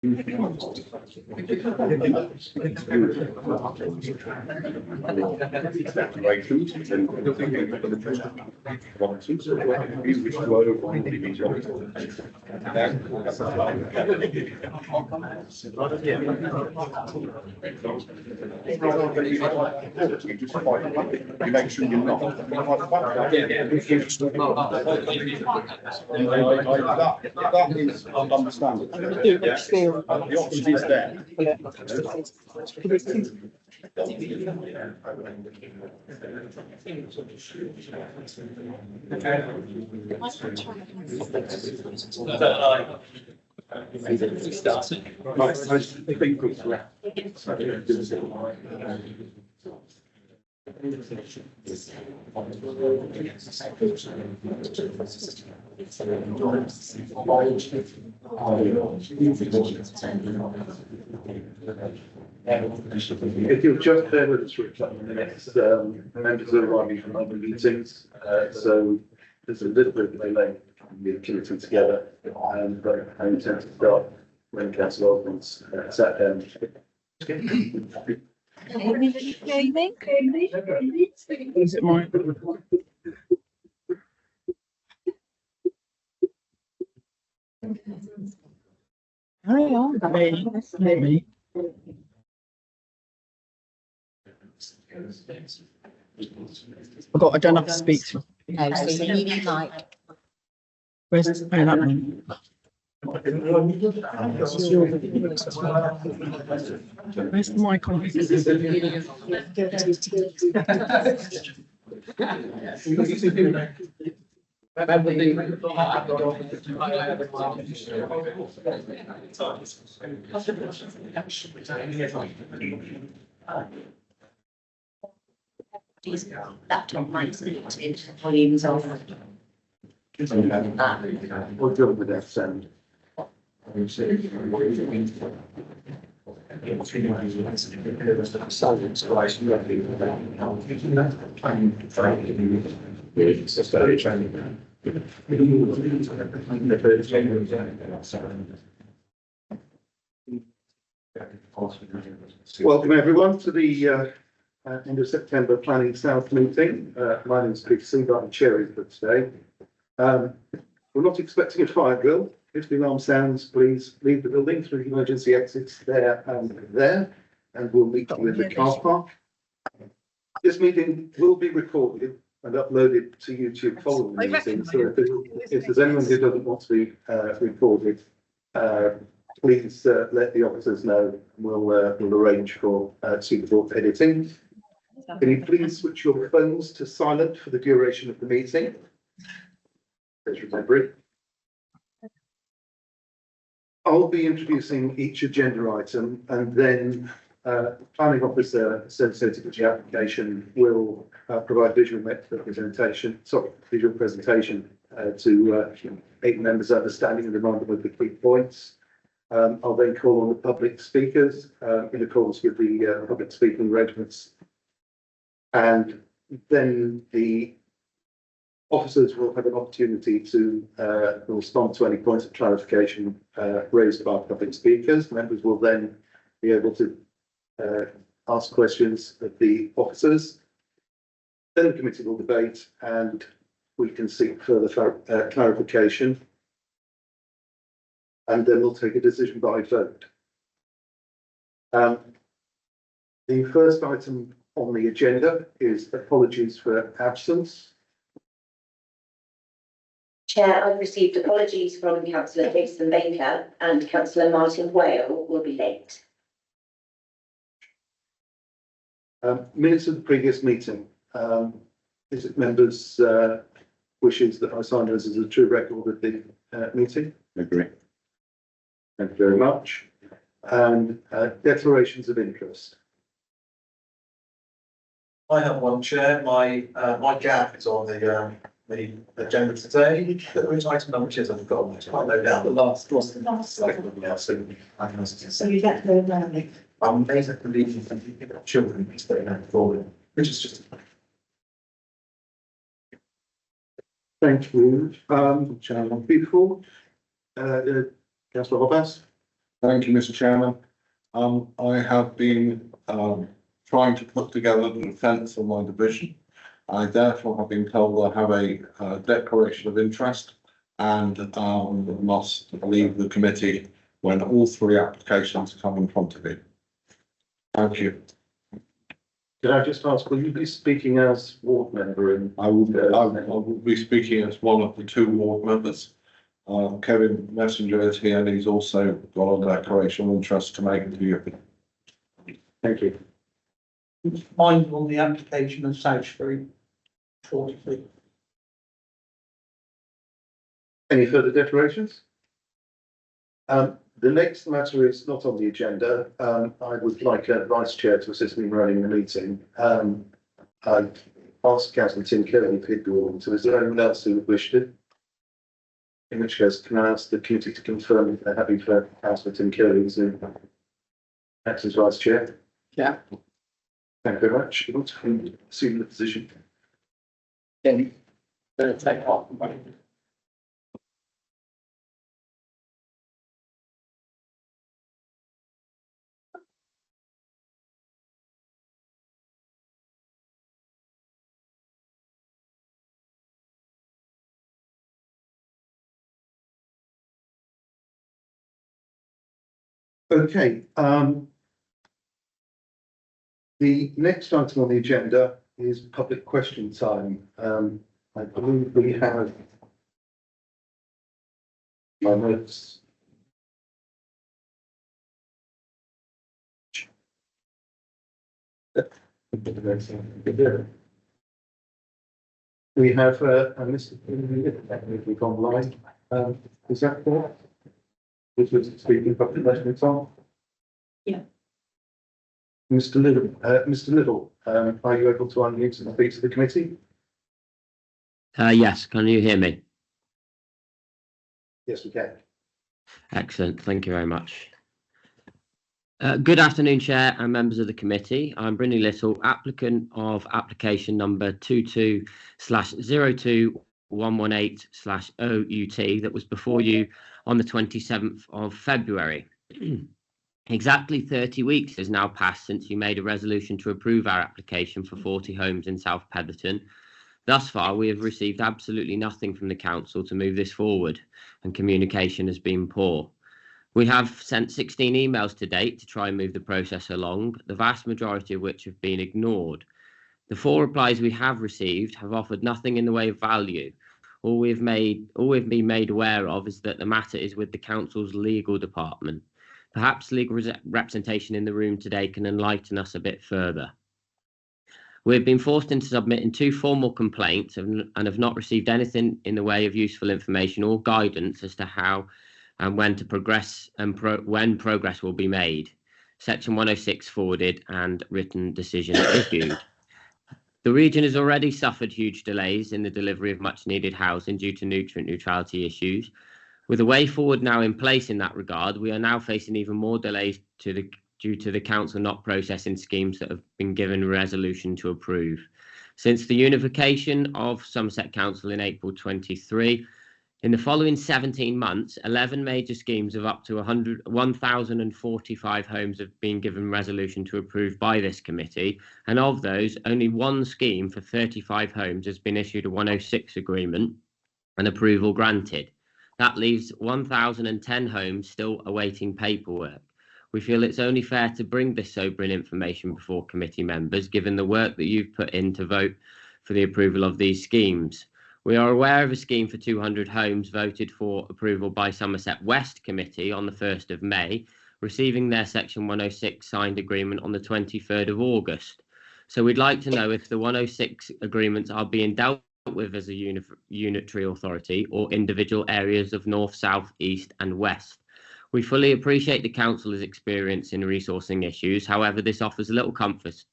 You make sure you're not. That is understandable. The option is there. If you'll just bear with us for a couple of minutes, members are arriving from other meetings, so there's a little bit of delay in the committee together, but I intend to start when Councillor Osborne's sat down. Is it mine? Maybe. I don't have to speak to. No, so you need like. Where's that one? Where's the mic on? Laptop mics connected, volumes off. We'll deal with that sound. Welcome everyone to the end of September Planning South meeting. My name is Peter Seabright, I'm chair for today. We're not expecting a fire drill. If the alarm sounds, please leave the building through the emergency exits there, and we'll meet you in the car park. This meeting will be recorded and uploaded to YouTube following the meeting. So if there's anyone who doesn't want to be recorded, please let the officers know. We'll arrange for suitable editing. Can you please switch your phones to silent for the duration of the meeting? Please remember it. I'll be introducing each agenda item, and then planning officer associated with the application will provide visual presentation to aid members' understanding and remind them of the key points. I'll then call on the public speakers in accordance with the public speaking arrangements, and then the officers will have an opportunity to respond to any points of clarification raised by public speakers. Members will then be able to ask questions of the officers. Then the committee will debate and we can seek further clarification. And then we'll take a decision by vote. The first item on the agenda is apologies for absence. Chair, I've received apologies from Councillor Jason Baker and Councillor Martin Whale will be late. Minutes of the previous meeting. Is it members' wishes that I sign those as a true record of the meeting? Agree. Thank you very much. And declarations of interest. I have one, Chair. My gap is on the agenda today. Which item number is? I've forgotten. I know down the last one. So you get the round. I'm amazed at the leave of children forward, which is just. Thank you. Before Councillor Hobbs. Thank you, Mr. Chairman. I have been trying to put together the defence of my division. I therefore have been told I have a declaration of interest and must leave the committee when all three applications come in front of it. Thank you. Could I just ask, will you be speaking as ward member in? I will be speaking as one of the two ward members. Kevin Messenger is here and he's also got a declaration of interest to make to you. Thank you. Mine on the application of South Street, 40 feet. Any further declarations? The next matter is not on the agenda. I would like a vice chair to assist me in running the meeting. I've asked Councillor Tim Kelly if he'd be willing to. Is there anyone else who would wish to? In which case, can I ask the committee to confirm if they're happy for Councillor Tim Kelly to act as vice chair? Yeah. Thank you very much. You want to assume the position? Then, take off. Okay, the next item on the agenda is public question time. I believe we have my notes. We have Mr. online. Is that correct? This was speaking public question time? Yeah. Mr. Little, are you able to unmute and speak to the committee? Yes, can you hear me? Yes, we can. Excellent, thank you very much. Good afternoon, Chair and members of the committee. I'm Brynny Little, applicant of application number 22/02118/OUT that was before you on the 27th of February. Exactly 30 weeks has now passed since you made a resolution to approve our application for 40 homes in South Petherton. Thus far, we have received absolutely nothing from the council to move this forward, and communication has been poor. We have sent 16 emails to date to try and move the process along, the vast majority of which have been ignored. The 4 replies we have received have offered nothing in the way of value. All we've been made aware of is that the matter is with the council's legal department. Perhaps legal representation in the room today can enlighten us a bit further. We've been forced into submitting 2 formal complaints and have not received anything in the way of useful information or guidance as to how and when to progress and when progress will be made. Section 106 forwarded and written decision issued. The region has already suffered huge delays in the delivery of much needed housing due to nutrient neutrality issues. With a way forward now in place in that regard, we are now facing even more delays due to the council not processing schemes that have been given a resolution to approve. Since the unification of Somerset Council in April 23, in the following 17 months, 11 major schemes of up to 1,045 homes have been given resolution to approve by this committee, and of those, only 1 scheme for 35 homes has been issued a 106 agreement and approval granted. That leaves 1,010 homes still awaiting paperwork. We feel it's only fair to bring this sobering information before committee members, given the work that you've put in to vote for the approval of these schemes. We are aware of a scheme for 200 homes voted for approval by Somerset West Committee on the 1st of May, receiving their Section 106 signed agreement on the 23rd of August. So we'd like to know if the 106 agreements are being dealt with as a unitary authority or individual areas of north, south, east and west. We fully appreciate the council is experiencing resourcing issues. However, this offers little comfort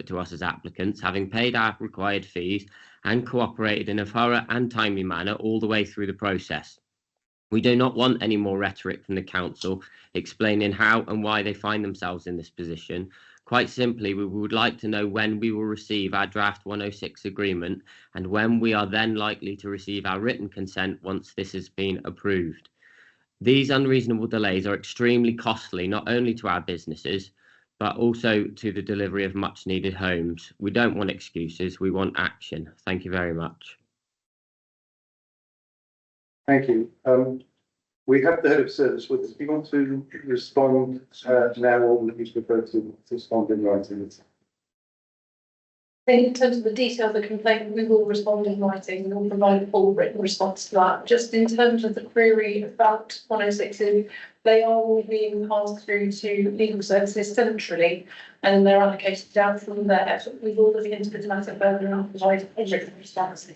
to us as applicants, having paid our required fees and cooperated in a thorough and timely manner all the way through the process. We do not want any more rhetoric from the council explaining how and why they find themselves in this position. Quite simply, we would like to know when we will receive our draft 106 agreement and when we are then likely to receive our written consent once this has been approved. These unreasonable delays are extremely costly, not only to our businesses, but also to the delivery of much needed homes. We don't want excuses, we want action. Thank you very much. Thank you. We have the head of service with us. Do you want to respond now, or would you prefer to respond in writing? I think in terms of the detail of the complaint, we will respond in writing, we will provide a full written response to that. Just in terms of the query about 106, they are all being passed through to legal services centrally and they're allocated down from there. We will look into this matter further and provide a written response.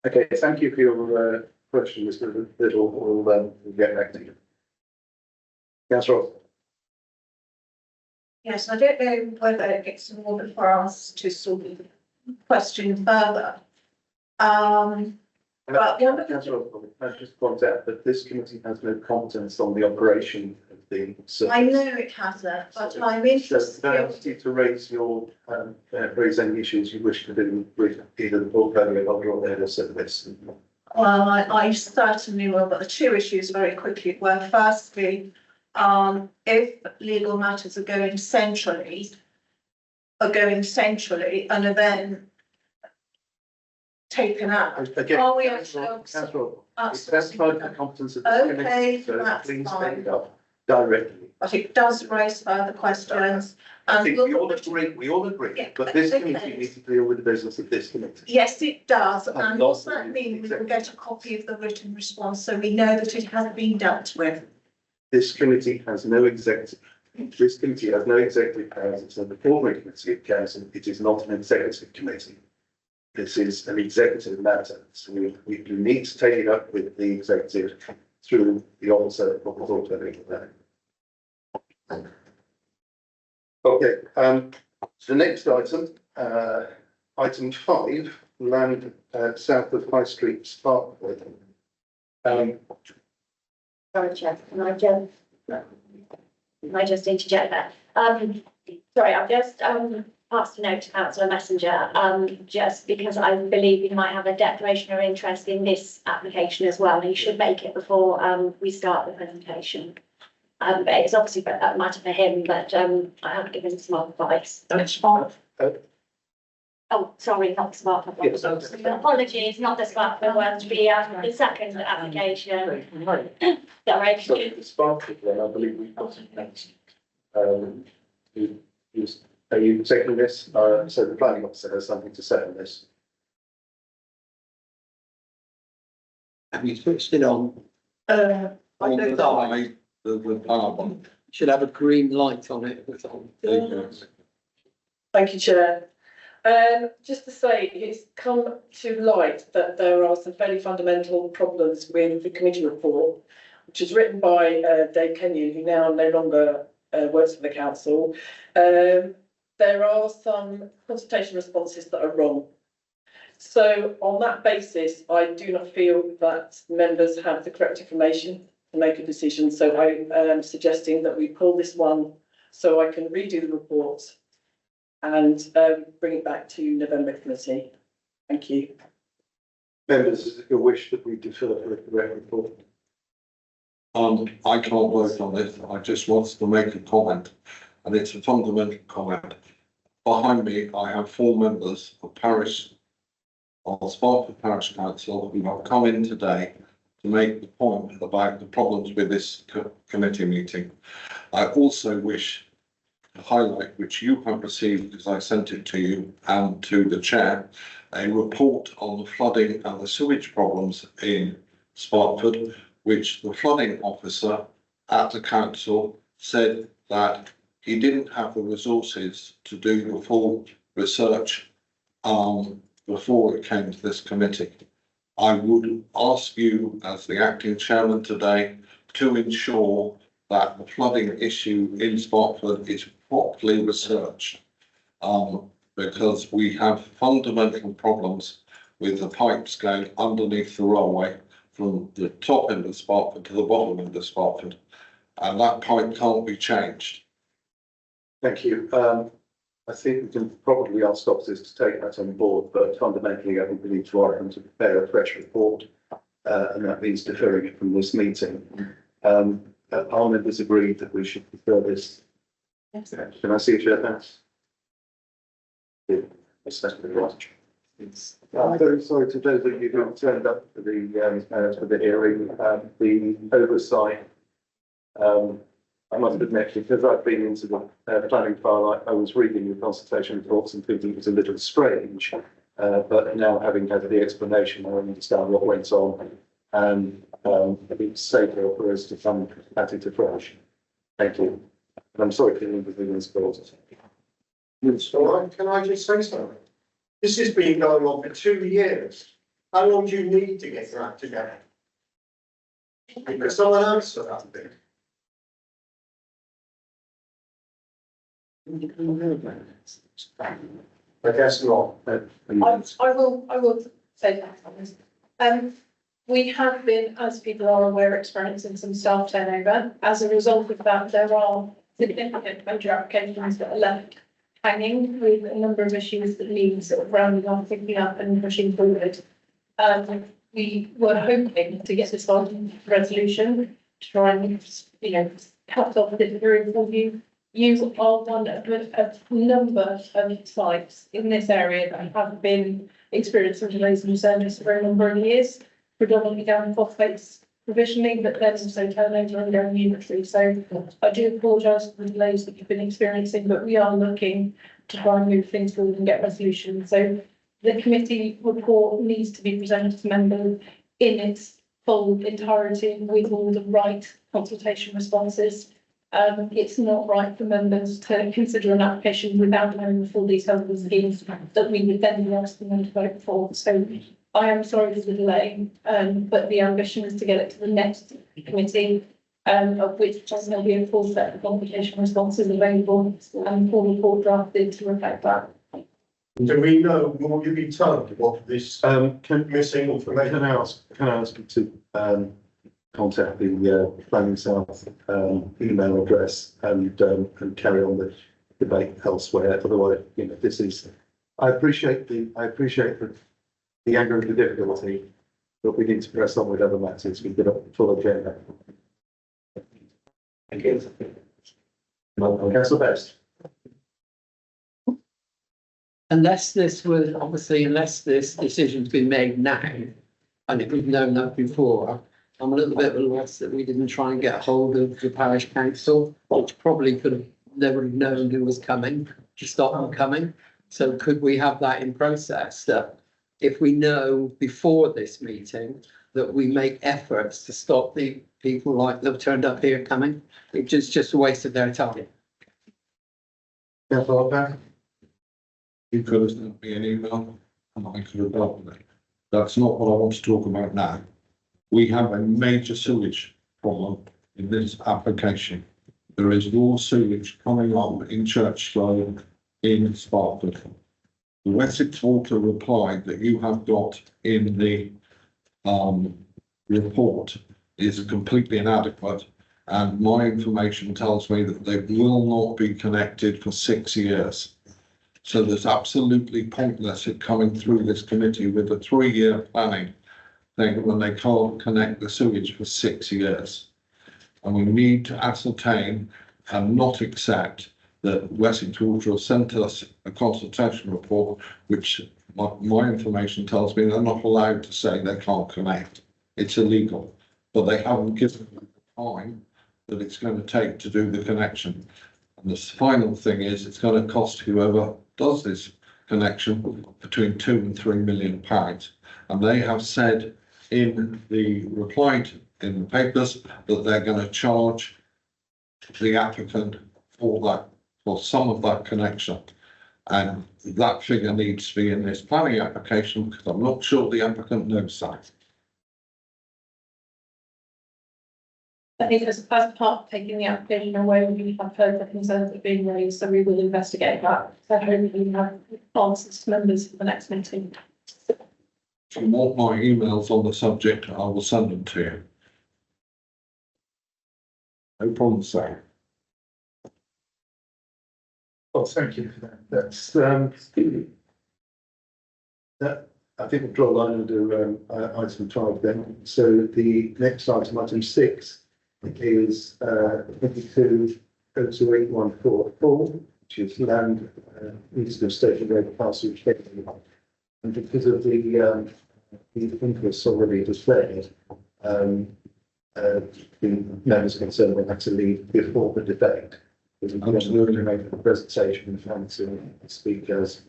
Okay, thank you for your question, Mr. Little. We'll get back to you. Councillor Ross. Yes, I don't know whether it's in order for us to sort of question further. But the other. Councillor Ross, I just point out that this committee has no competence on the operation of the service. I know it hasn't, but I'm So interested. I ask you to raise your, raise any issues you wish to do with either the portfolio holder or the head of service. Well, I certainly will, but the two issues very quickly were firstly, if legal matters are going centrally and are then taken out. Again, Are we Councillor, ourselves? it's outside the competence of this committee, Okay, so that's please fine. take it up directly. But it does raise further questions. I And think we all agree, Yeah, but this okay. committee needs to deal with the business of this committee. Yes, it does. And And does lastly, that mean we will exactly. get a copy of the written response so we know that it has been dealt with? This committee has no executive powers. It's an ordinary committee of council. It is not an executive committee. This is an executive matter. So we need to take it up with the executive through the officer of the portfolio. Okay, so the next item, item 5, land south of High Street, Sparkwood. Sorry, Chair, can I just interject that? Sorry, I've just passed a note to Councillor Messenger, just because I believe we might have a declaration of interest in this application as well. He should make it before we start the presentation. But it's obviously a matter for him, but I have given some advice. That's fine. Oh, sorry, not smart. Yes. Apologies, not the smart one, the second application. Sorry. So the Sparkwood one, I believe we got it next. Are you taking this? So the planning officer has something to say on this. Have you switched it on? I On know the that. side, the power one. Should have a green light on it if it's on. Thank you, Chair. Just to say, it's come to light that there are some fairly fundamental problems with the committee report, which is written by Dave Kenyon, who now no longer works for the council. There are some consultation responses that are wrong. So on that basis, I do not feel that members have the correct information to make a decision. So I am suggesting that we pull this one so I can redo the report and bring it back to November committee. Thank you. Members, is it your wish that we defer for the correct report? I can't vote on it. I just wanted to make a comment, and it's a fundamental comment. Behind me, I have 4 members of Sparkwood Parish Council who have come in today to make the point about the problems with this committee meeting. I also wish to highlight, which you have received because I sent it to you and to the chair, a report on the flooding and the sewage problems in Sparkwood, which the flooding officer at the council said that he didn't have the resources to do the full research before it came to this committee. I would ask you as the acting chairman today to ensure that the flooding issue in Sparkwood is properly researched, because we have fundamental problems with the pipes going underneath the railway from the top end of Sparkwood to the bottom end of Sparkwood, and that pipe can't be changed. Thank you. I think we can probably ask officers to take that on board, but fundamentally, I think we need to ask them to prepare a fresh report and that means deferring it from this meeting. Our members agreed that we should defer this. Yes. Can I see a show of hands? I'm very sorry to those of you who turned up for the hearing, the oversight. I must admit, because I've been into the planning file, I was reading the consultation reports and thinking it was a little strange. But now having had the explanation, I understand what went on, and it's safer for us to come at it afresh. Thank you. And I'm sorry for the inconvenience caused. All right, can I just say something? This has been going on for 2 years. How long do you need to get your act together? Because someone answer that bit. I guess not. I will say that. We have been, as people are aware, experiencing some staff turnover. As a result of that, there are significant major applications that are left hanging with a number of issues that need sort of rounding off, picking up and pushing forward. We were hoping to get this on resolution to try and, cut off this period for you. You are one of a number of sites in this area that have been experiencing delays in service for a number of years, predominantly down phosphates provisionally, but then also turnover and going unitary. So I do apologise for the delays that you've been experiencing, but we are looking to try and move things forward and get resolution. So the committee report needs to be presented to members in its full entirety with all the right consultation responses. It's not right for members to consider an application without knowing the full details of the schemes that we would then be asking them to vote for. So I am sorry for the delay, but the ambition is to get it to the next committee, of which there'll be a full set of complication responses available and full report drafted to reflect that. Do we know, will you be told what this missing information? Can I ask you to contact the Planning South email address and carry on the debate elsewhere? Otherwise, this is. I appreciate the anger and the difficulty, but we need to press on with other matters. We've got a full agenda. Thank you. Councillor Best. Unless this decision's been made now, and it was known that before, I'm a little bit at a loss that we didn't try and get hold of the parish council, which probably could have never known who was coming to stop them coming. So could we have that in process, that if we know before this meeting that we make efforts to stop the people like they've turned up here coming? It's just a waste of their time. You could have sent me an email and I could have dealt with it. That's not what I want to talk about now. We have a major sewage problem in this application. There is more sewage coming up in Church Road in Sparford. The Wessex Water replied that you have got in the report is completely inadequate, and my information tells me that they will not be connected for 6 years. So there's absolutely pointless it coming through this committee with a 3-year planning thing when they can't connect the sewage for 6 years. And we need to ascertain and not accept that Wessex Water has sent us a consultation report, which my information tells me they're not allowed to say they can't connect. It's illegal, but they haven't given them the time that it's going to take to do the connection. And the final thing is it's going to cost whoever does this connection between £2 and £3 million. And they have said in the reply in the papers that they're going to charge the applicant for that, for some of that connection. And that figure needs to be in this planning application because I'm not sure the applicant knows that. I think as part of taking the application away, we have heard the concerns that are being raised, so we will investigate that. So hopefully we have answers to members for the next meeting. If you want my emails on the subject, I will send them to you. No problem, sir. Well, thank you for that. That's I think we'll draw a line under item 12 then. So the next item, item 6, is 22-02814, which is land east of Station Road parcel. And because of the interests already displayed, the members concerned will have to leave before the debate. Absolutely, to make the presentation and to speak as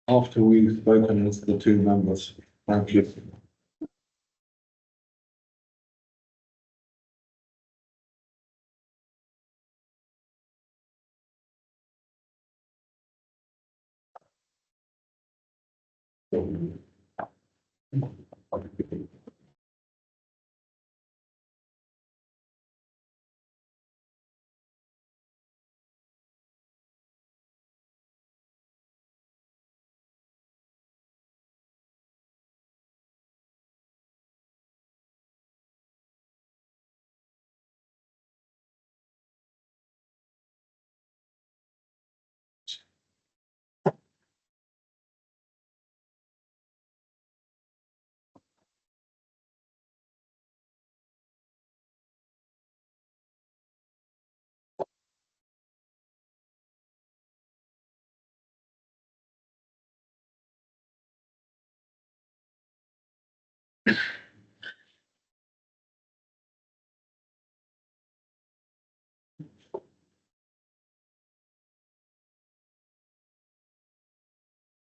After we've spoken with the two members. Thank you.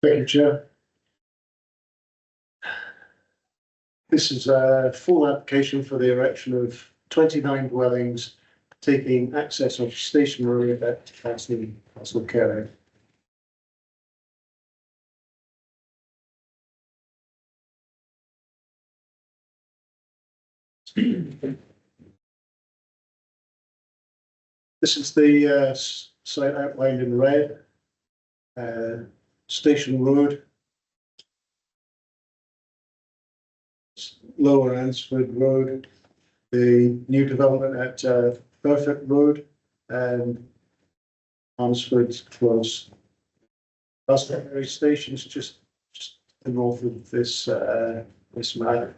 Thank you, Chair. This is a full application for the erection of 29 dwellings, taking access of Station Road at Castle Carey. This is the site outlined in red. Station Road, Lower Ansford Road, the new development at Perfect Road and Ansford Close. Glastonbury Station is just north of this this map.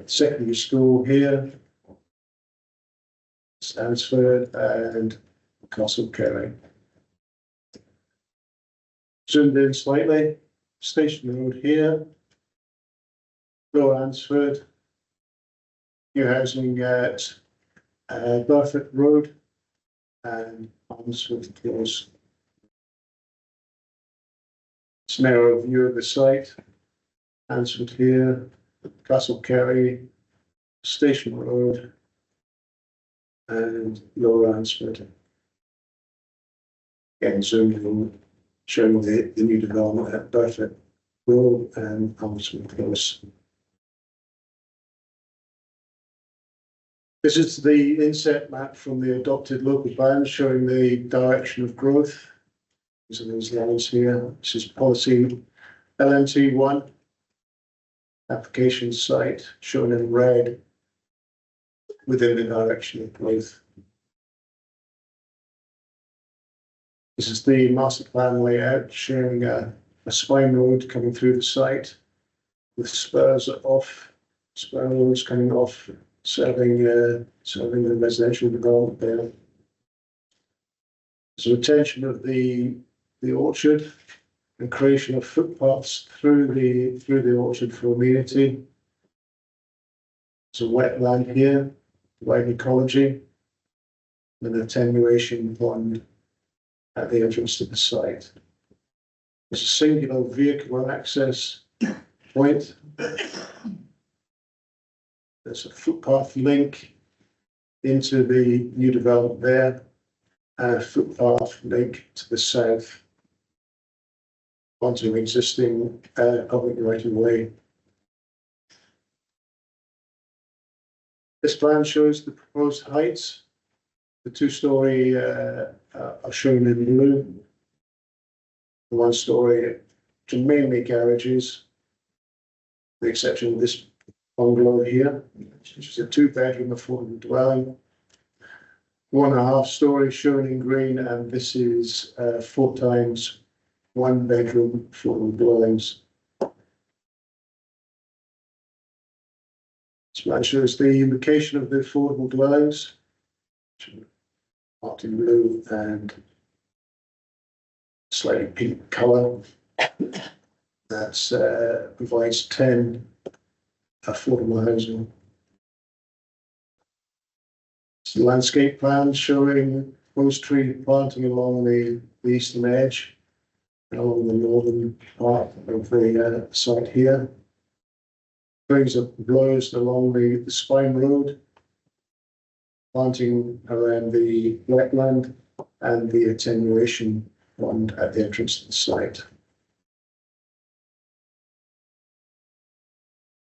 Secondary school here, Stansford and Castle Carey. Zoomed in slightly, Station Road here, Lower Ansford, new housing at Burford Road and Ansford Close. It's now a view of the site, Ansford here, Castle Carey, Station Road and Lower Ansford. Again, zoomed in, showing the new development at Burford Road and Ansford Close. This is the inset map from the adopted local plan showing the direction of growth. These are these lines here. This is policy LNT1. Application site shown in red within the direction of growth. This is the master plan layout showing a spine road coming through the site with spurs off, spur roads coming off, serving the residential development there. There's retention of the orchard and creation of footpaths through the orchard for amenity. There's a wetland here, wide ecology, and an attenuation pond at the entrance to the site. There's a singular vehicle access point. There's a footpath link into the new development there, and a footpath link to the south onto an existing public right of way. This plan shows the proposed heights. The two-storey are shown in blue. The one-storey mainly garages, with the exception of this bungalow here, which is a two-bedroom affordable dwelling. 1.5 story shown in green, and this is 4 times one bedroom affordable dwellings. So that shows the location of the affordable dwellings. Marked in blue and slightly pink colour. That's provides 10 affordable housing. It's a landscape plan showing rose tree planting along the eastern edge, along the northern part of the site here. Trees are proposed along the Spine Road, planting around the wetland and the attenuation pond at the entrance to the site.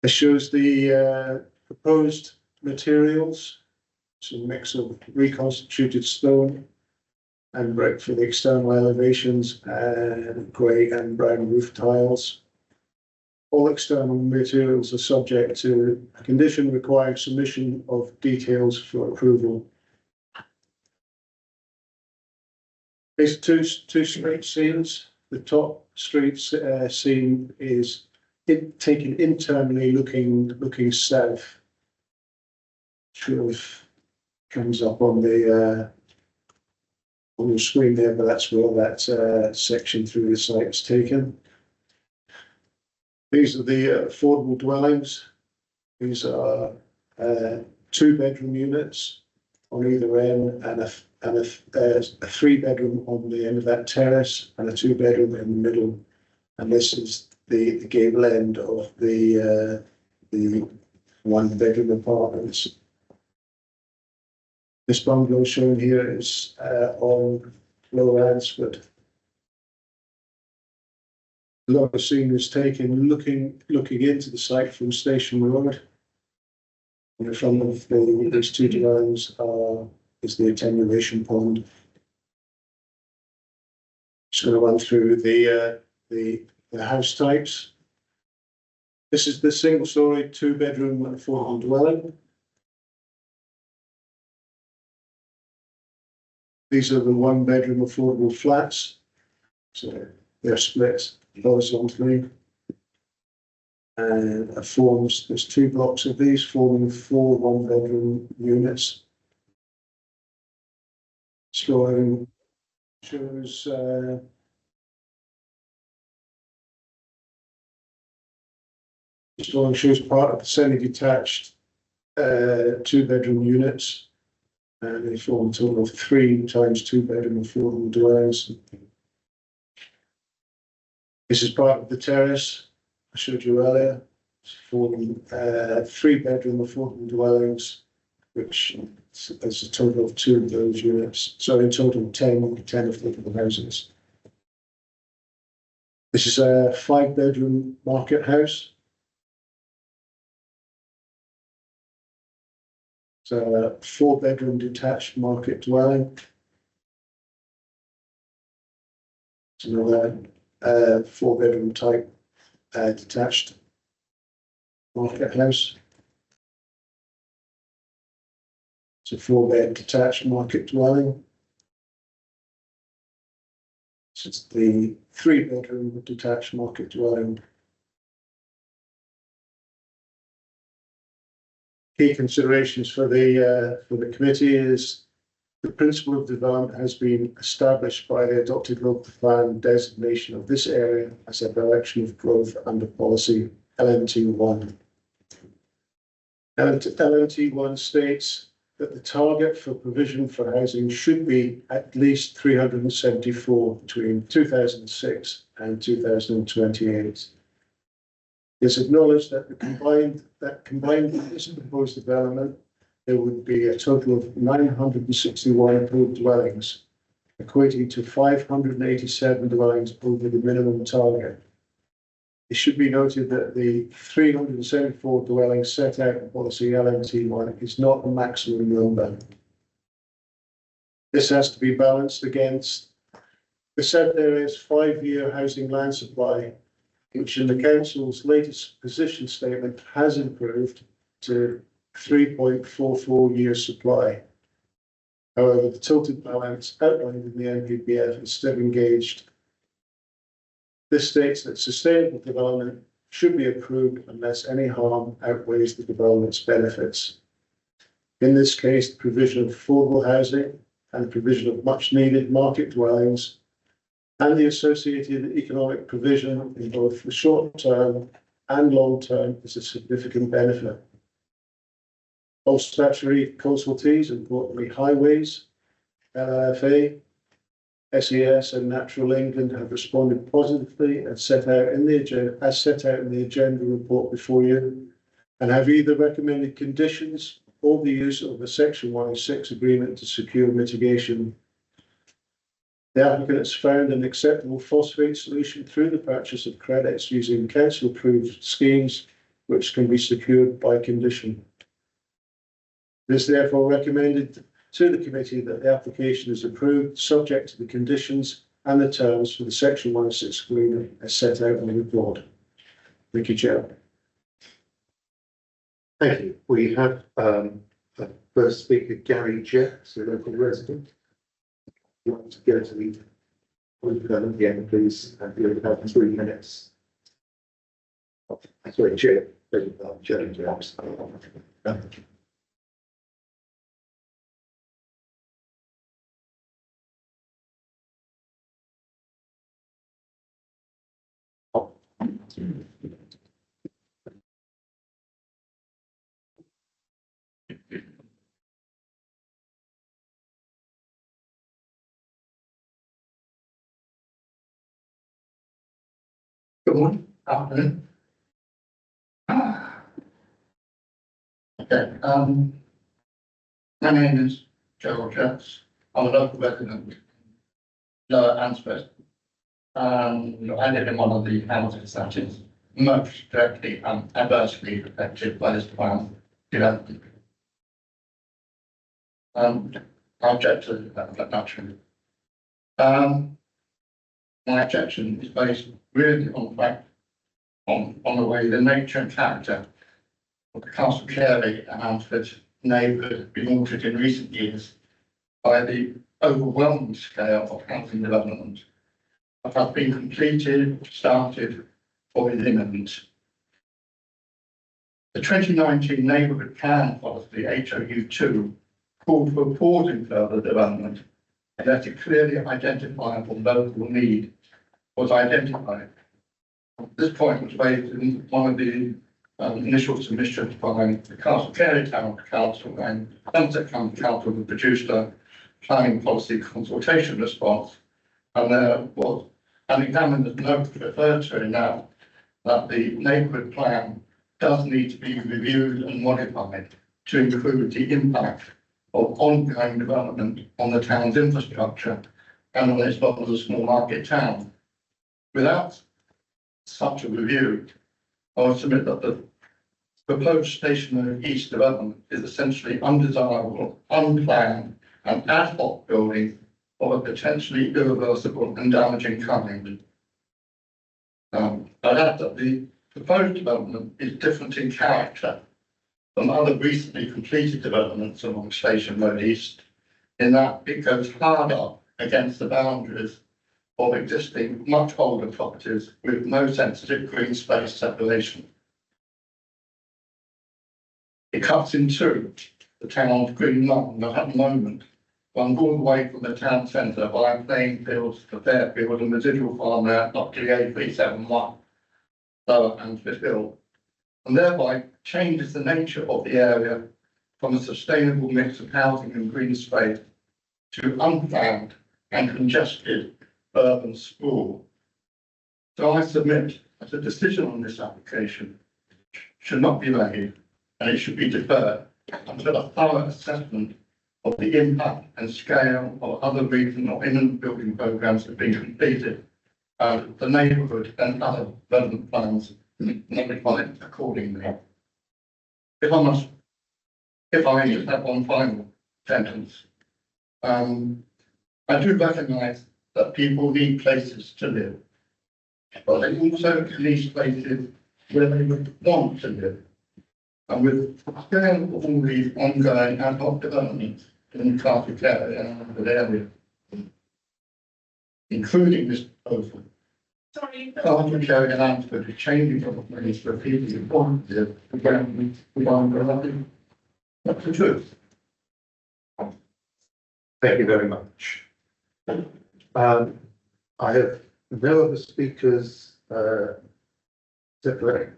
It shows the proposed materials. It's a mix of reconstituted stone and brick for the external elevations and grey and brown roof tiles. All external materials are subject to a condition requiring submission of details for approval. There's two street scenes. The top street scene is taken internally looking south. Sort of comes up on the screen there, but that's where that section through the site is taken. These are the affordable dwellings. These are 2-bedroom units on either end, and a 3-bedroom on the end of that terrace, and a 2-bedroom in the middle. And this is the gable end of the 1-bedroom apartments. This bungalow shown here is on Lower Ansford. The lower scene is taken looking into the site from Station Road. In the front of these two dwellings is the attenuation pond. Just going to run through the house types. This is the single-story 2-bedroom affordable dwelling. These are the 1-bedroom affordable flats. So they're split horizontally. And there's 2 blocks of these forming 4 1-bedroom units. Drawing shows part of the semi-detached 2-bedroom units. And they form a total of 3 times 2-bedroom affordable dwellings. This is part of the terrace I showed you earlier, forming 3-bedroom affordable dwellings, which is a total of 2 of those units. So in total, 10 affordable houses. This is a 5-bedroom market house. So a 4-bedroom detached market dwelling. It's another 4-bedroom type detached market house. It's a 4-bed detached market dwelling. This is the 3-bedroom detached market dwelling. Key considerations for the committee is the principle of development has been established by the adopted local plan designation of this area as a direction of growth under policy LNT1. LNT1 states that the target for provision for housing should be at least 374 between 2006 and 2028. It's acknowledged that combined with this proposed development, there would be a total of 961 approved dwellings, equating to 587 dwellings over the minimum target. It should be noted that the 374 dwellings set out in policy LNT1 is not the maximum number. This has to be balanced against the said area's 5-year housing land supply, which in the council's latest position statement has improved to 3.44 years supply. However, the tilted balance outlined in the NPPF is still engaged This states that sustainable development should be approved unless any harm outweighs the development's benefits. In this case, the provision of affordable housing and the provision of much needed market dwellings and the associated economic provision in both the short term and long term is a significant benefit. All statutory consultees, importantly highways, LIFA, SES and Natural England have responded positively and set out in the agenda report before you, and have either recommended conditions or the use of the Section 106 agreement to secure mitigation. The applicant has found an acceptable phosphate solution through the purchase of credits using council-approved schemes, which can be secured by condition. It is therefore recommended to the committee that the application is approved, subject to the conditions and the terms for the Section 106 agreement as set out in the report. Thank you, Chair. Thank you. We have a first speaker, Gary Jeffs, a local resident. If you want to go to the podium again, please, and you'll have 3 minutes. Sorry, Chair. Chair Jeffs. Good morning, afternoon. Okay, my name is Gerald Jeffs. I'm a local resident, Lower Ansford. I live in one of the houses that is most directly and adversely affected by this plan development. I object to that naturally. My objection is based really on the fact on the way the nature and character of the Castle Carey and Ansford neighbourhood have been altered in recent years by the overwhelming scale of housing development that has been completed, started, or is imminent. The 2019 Neighbourhood Plan Policy, HOU2, called for pausing further development and that a clearly identifiable local need was identified. This point was raised in one of the initial submissions by the Castle Carey Town Council and Somerset County Council, who produced a planning policy consultation response. And there was an examiner's note referred to now that the neighbourhood plan does need to be reviewed and modified to include the impact of ongoing development on the town's infrastructure and on its role as a small market town. Without such a review, I would submit that the proposed stationary east development is essentially undesirable, unplanned, and ad hoc building of a potentially irreversible and damaging kind. I'd add that the proposed development is different in character from other recently completed developments along Station Road East, in that it goes harder against the boundaries of existing much older properties with no sensitive green space separation. It cuts into the town's green lung that at the moment runs all the way from the town centre via playing fields to Fairfield and residual farmland up to the A371, Lower Ansford Hill, and thereby changes the nature of the area from a sustainable mix of housing and green space to unplanned and congested urban sprawl. So I submit that a decision on this application should not be made, and it should be deferred until a thorough assessment of the impact and scale of other regional or imminent building programmes have been completed, and the neighbourhood and other relevant plans modified accordingly. If I just have one final sentence, I do recognise that people need places to live, but they also need places where they would want to live. And with the scale of all these ongoing ad hoc developments in the Castle Carey and the area, including this proposal, Sorry. Sergeant Sherry announced that the changing from the police for people who want to, again, we find nothing. That's the truth. Thank you very much. I have no other speakers, separate.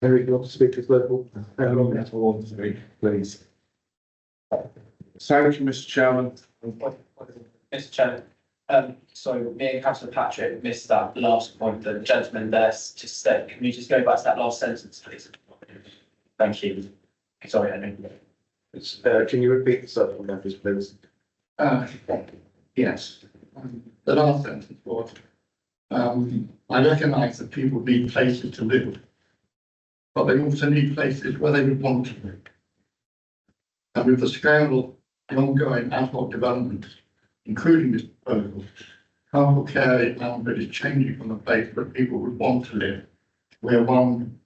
Henry, do you want to speak as local? I want to speak, please. Thank you, Mr. Chairman. Mr. Chairman, so me and Councillor Patrick missed that last point, the gentleman there just said, can you just go back to that last sentence, please? Thank you. Sorry, Henry. Can you repeat the supplementary, please? Yes. The last sentence was, I recognise that people need places to live, but they also need places where they would want to live. And with the scale of the ongoing ad hoc development, including this proposal, Castle Carey Lambert is changing from a place where people would want to live, where one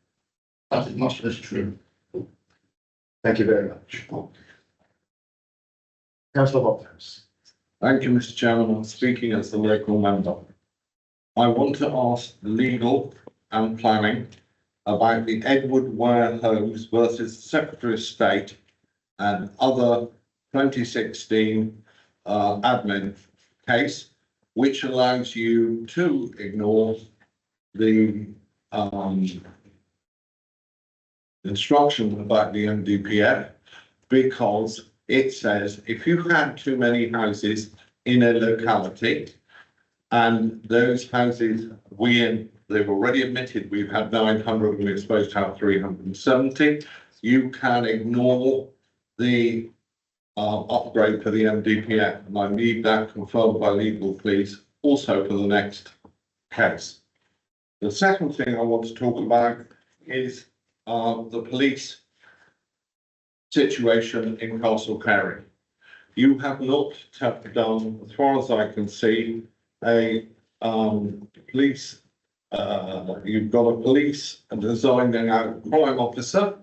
that is much less true. Thank you very much. Councillor Hopkins. Thank you, Mr. Chairman. I'm speaking as the local member. I want to ask legal and planning about the Edward Ware Homes versus the Secretary of State and other 2016 admin case, which allows you to ignore the instruction about the MDPF, because it says if you had too many houses in a locality and those houses they've already admitted we've had 900 and we're supposed to have 370, you can ignore the upgrade for the MDPF, and I need that confirmed by legal, please, also for the next case. The second thing I want to talk about is the police situation in Castle Carey. You have not done, as far as I can see, a police. You've got a police and designing out crime officer.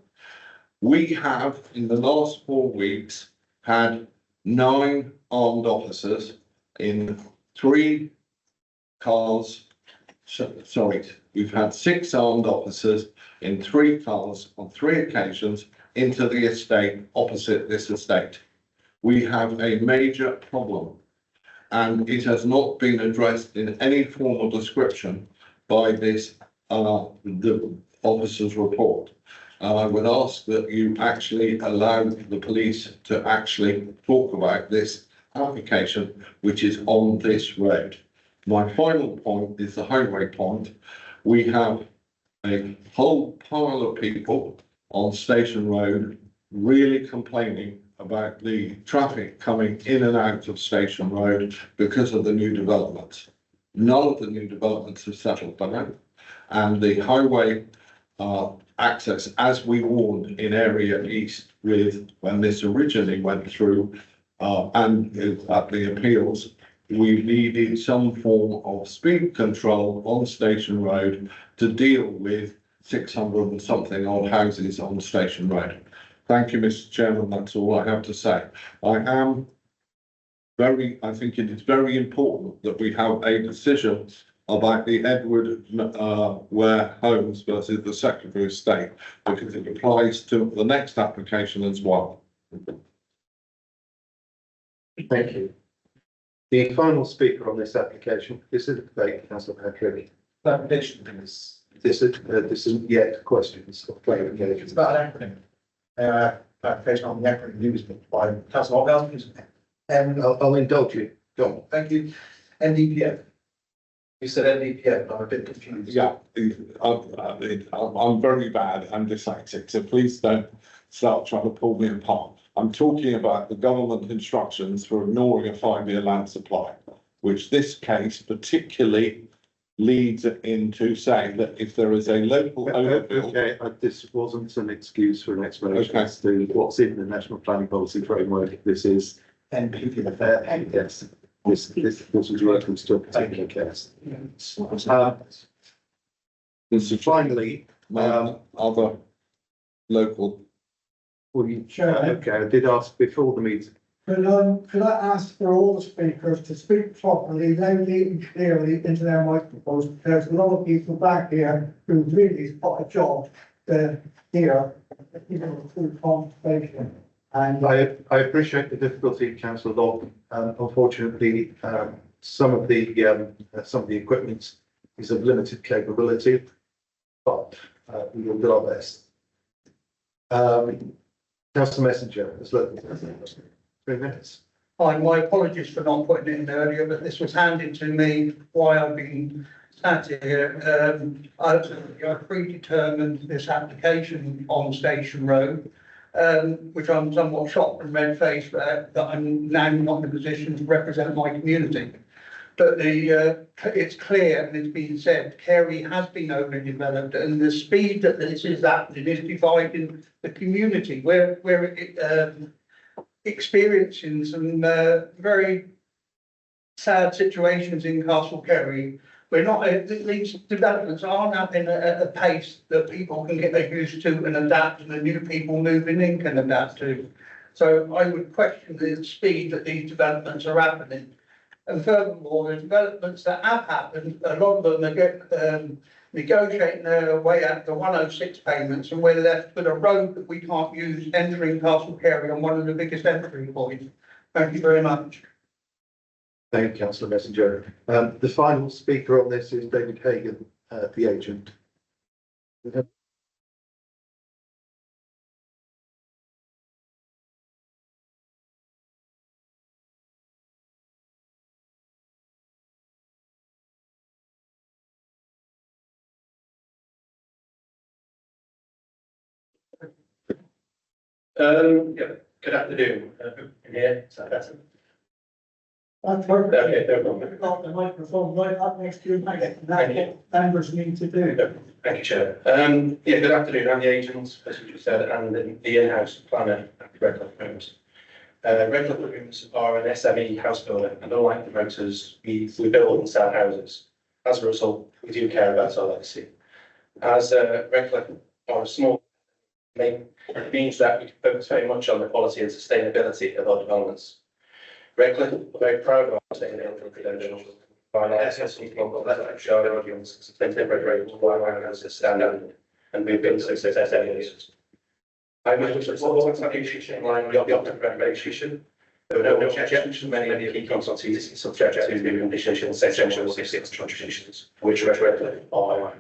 We have, in the last 4 weeks, had 9 armed officers in 3 cars. Sorry, we've had 6 armed officers in 3 cars on 3 occasions into the estate opposite this estate. We have a major problem, and it has not been addressed in any formal description by this the officer's report. I would ask that you actually allow the police to actually talk about this application, which is on this road. My final point is the highway point. We have a whole pile of people on Station Road really complaining about the traffic coming in and out of Station Road because of the new developments. None of the new developments have settled down, and the highway access, as we warned in Area East with when this originally went through and at the appeals, we needed some form of speed control on Station Road to deal with 600 and something odd houses on Station Road. Thank you, Mr. Chairman. That's all I have to say. I think it is very important that we have a decision about the Edward Ware Homes versus the Secretary of State, because it applies to the next application as well. Thank you. The final speaker on this application, this is the debate, Councillor Patrick. Application is. This isn't yet questions or clarifications. It's about an acronym. Application on the acronym used by Councillor Hopkins. I'll indulge you. Go on. Thank you. NDPF. You said NDPF, I'm a bit confused. Yeah, I'm very bad. I'm dyslexic, so please don't start trying to pull me apart. I'm talking about the government instructions for ignoring a 5-year land supply, which this case particularly leads into saying that if there is a local overbuild. Okay, this wasn't an excuse for an explanation as to what's in the National Planning Policy Framework. This is NPPF. Yes, this was reference to a particular case. Finally, other local. okay, I did ask before the meeting. Could I ask for all the speakers to speak properly, loudly and clearly into their microphones? There's a lot of people back here who really got a job to hear, you know, through conversation. And I appreciate the difficulty, Councillor Locke. Unfortunately, some of the equipment is of limited capability, but we will do our best. Councillor Messenger, as local 3 minutes. Hi, my apologies for not putting it in earlier, but this was handed to me while I've been sat here. I predetermined this application on Station Road, which I'm somewhat shocked and red-faced that I'm now not in a position to represent my community. But it's clear, and it's been said, Carey has been overdeveloped, and the speed that this is happening is dividing the community. We're experiencing some very sad situations in Castle Carey. We're not, these developments aren't happening at a pace that people can get used to and adapt, and the new people moving in can adapt to. So I would question the speed that these developments are happening. And furthermore, the developments that have happened, a lot of them are negotiating their way out the 106 payments, and we're left with a road that we can't use entering Castle Carey on one of the biggest entry points. Thank you very much. Thank you, Councillor Messenger. The final speaker on this is David Hagan, the agent. Yeah, good afternoon. Is that better? That's perfect. Okay, no problem. We've got the microphone right up next to your mouth. That's what members need to do. Thank you, Chair. Yeah, good afternoon. I'm the agent, as you just said, and the in-house planner at Redcliffe Homes. Redcliffe Homes are an SME house builder, and unlike the Motors, we build and sell houses. As a result, we do care about our legacy. As Redcliffe are a small, it means that we can focus very much on the quality and sustainability of our developments. Redcliffe are very proud of our sustainability credentials. By our SSC level, showing audience sustainability as a standard, and we've been so successful in this. I wish to support the application in line with the objective recommendation. There were no objections from many of the key consultees subject to the conditions, section 6 contributions, which Redcliffe are.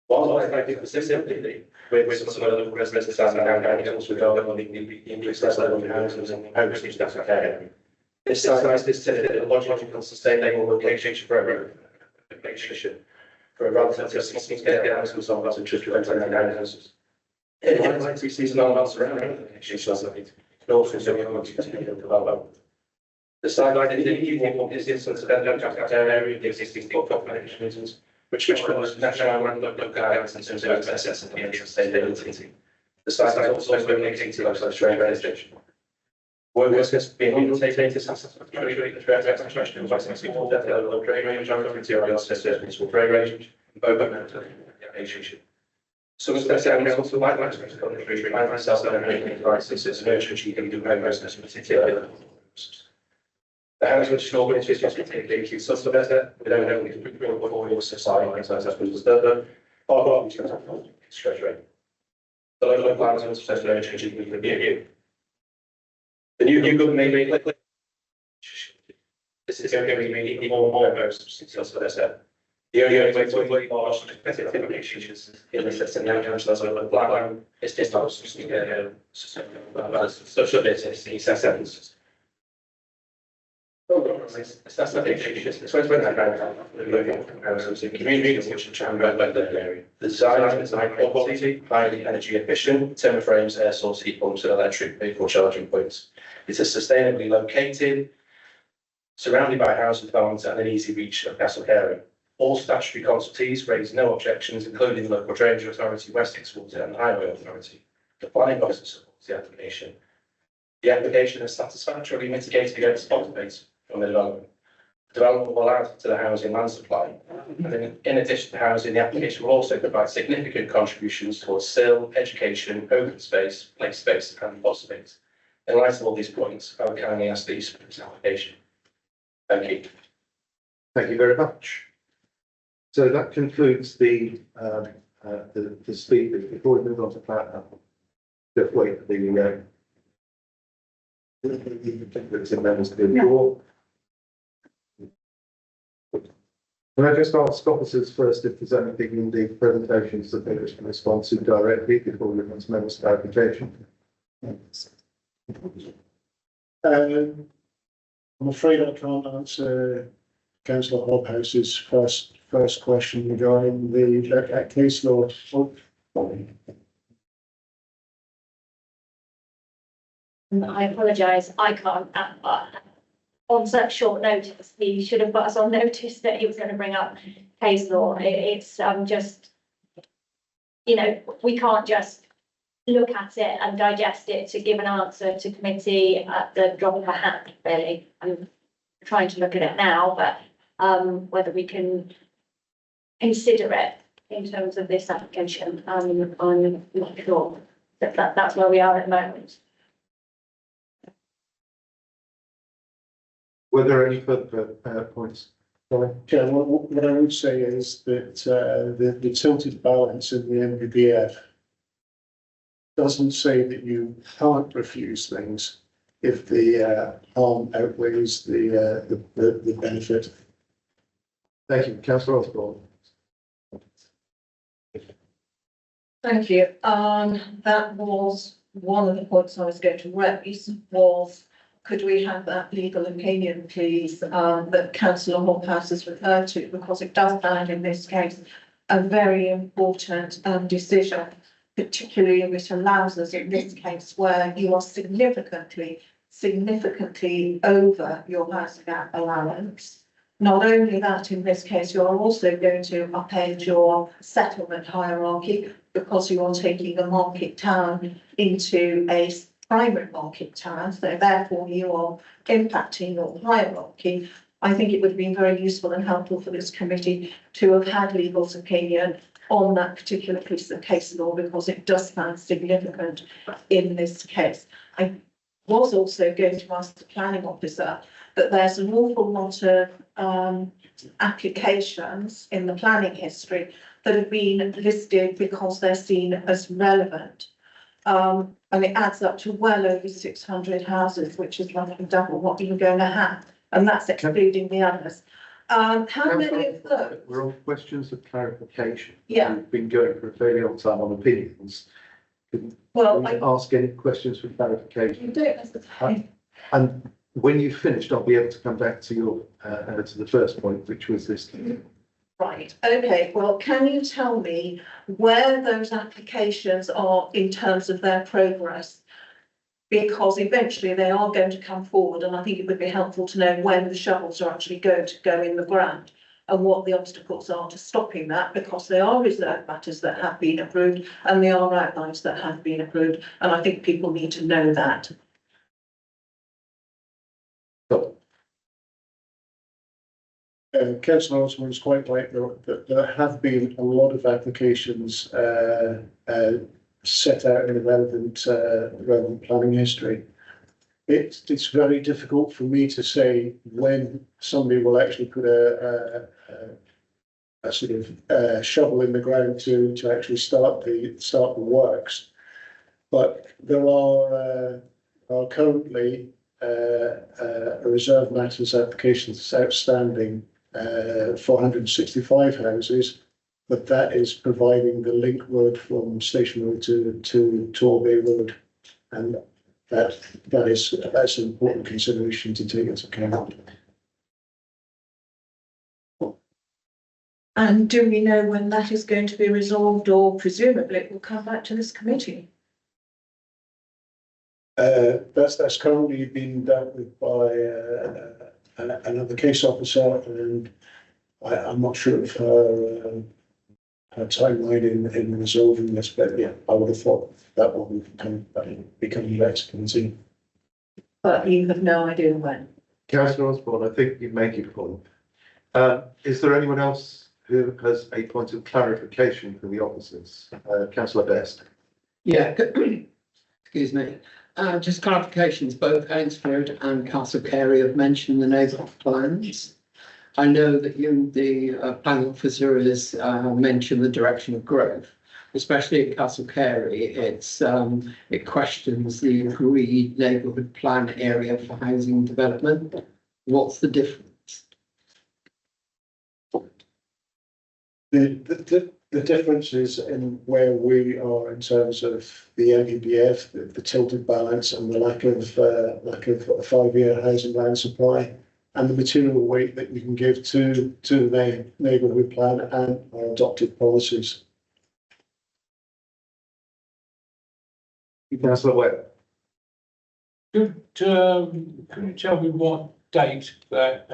While I think specifically with some of the residents and councils regarding the increased level of houses and homes in that area. This site is a logical, sustainable location for a for a relatively small scale houses on that just 29 houses. It highlights seasonal surrounding locations and also continue development. The site is instance of the area of the existing population, which covers national and local guidance in terms of accessibility and sustainability. The site is also located close to the train station. Work has been undertaken to address questions like single depth of low train range, material accessibility to train range, and both application. Some of the areas also like I myself and licenses and achieving the homelessness particularly. The house which is organized is particularly subsidized without only for society as the stretch rate. The local plans and successful achieving the review. The new government made this is going to be more of those subsidized. The only way to avoid large competitive implications in the system now comes as a plan is just not social business in seconds. That's not it's when I found houses in communities which are by the area. The design is high quality, highly energy efficient, timber frames, air source heat pumps, and electric vehicle charging points. It is sustainably located, surrounded by housing developments and an easy reach of Castle Carey. All statutory consultees raised no objections, including the Local Drainage Authority, Wessex Water and Highway Authority. The planning officer supports the application. The application is satisfactorily mitigated against spot debates from the development. The development will add to the housing land supply. And in addition to housing, the application will also provide significant contributions towards sill, education, open space, play space and possibilities. In light of all these points, I would kindly ask these for this application. Thank you. Thank you very much. So that concludes the speakers. Before we move on to that, just wait for the members to withdraw. Can I just ask officers first if there's anything in the presentations that they wish to respond to directly before we move on to members' clarification? I'm afraid I can't answer councillor Hobhouse's first question regarding the case law. I apologise, I can't, on such short notice, he should have put us on notice that he was going to bring up case law. It's just, you know, we can't just look at it and digest it to give an answer to committee at the drop of a hat, really. I'm trying to look at it now, but whether we can consider it in terms of this application, I'm not sure. That's where we are at the moment. Were there any further points? Yeah, what I would say is that the tilted balance in the NPPF doesn't say that you can't refuse things if the harm outweighs the benefit. Thank you, councillor Osborne. Thank you. That was one of the points I was going to raise was, could we have that legal opinion, please, that councillor Hobhouse has referred to, because it does sound in this case a very important decision, particularly if it allows us in this case where you are significantly over your house gap allowance. Not only that, in this case, you are also going to upend your settlement hierarchy because you are taking a market town into a primary market town, so therefore you are impacting your hierarchy. I think it would have been very useful and helpful for this committee to have had legal's opinion on that particular piece of case law, because it does sound significant in this case. I was also going to ask the planning officer that there's an awful lot of applications in the planning history that have been listed because they're seen as relevant. And it adds up to well over 600 houses, which is roughly double what you're going to have. And that's excluding the others. How many of those? We're on questions of clarification. Yeah. We've been going for a very long time on opinions. Well, I ask any questions for clarification. You don't necessarily. And when you've finished, I'll be able to come back to your to the first point, which was this. Right, okay, well, can you tell me where those applications are in terms of their progress? Because eventually they are going to come forward, and I think it would be helpful to know when the shovels are actually going to go in the ground and what the obstacles are to stopping that, because there are reserve matters that have been approved and there are outlines that have been approved, and I think people need to know that. Councillor Osborne is quite right that there have been a lot of applications set out in the relevant planning history. It's very difficult for me to say when somebody will actually put a sort of shovel in the ground to actually start the works. But there are currently a reserve matters application that's outstanding for 165 houses, but that is providing the link road from Station Road to Torbay Road, and that's an important consideration to take into account. And do we know when that is going to be resolved, or presumably it will come back to this committee? That's currently being dealt with by another case officer, and I'm not sure of her timeline in resolving this, but yeah, I would have thought that will be coming back to committee. But you have no idea when. Councillor Osborne, I think you've made your point. Is there anyone else who has a point of clarification for the officers? Councillor Best. Yeah, excuse me. Just clarifications, both Ainsford and Castle Carey have mentioned the neighbourhood plans. I know that you, the planning officer, has mentioned the direction of growth, especially at Castle Carey. It questions the agreed neighbourhood plan area for housing development. What's the difference? The difference is in where we are in terms of the NEBF, the tilted balance and the lack of a 5-year housing land supply and the material weight that you can give to the neighbourhood plan and our adopted policies. Councillor Webb. Could you tell me what date that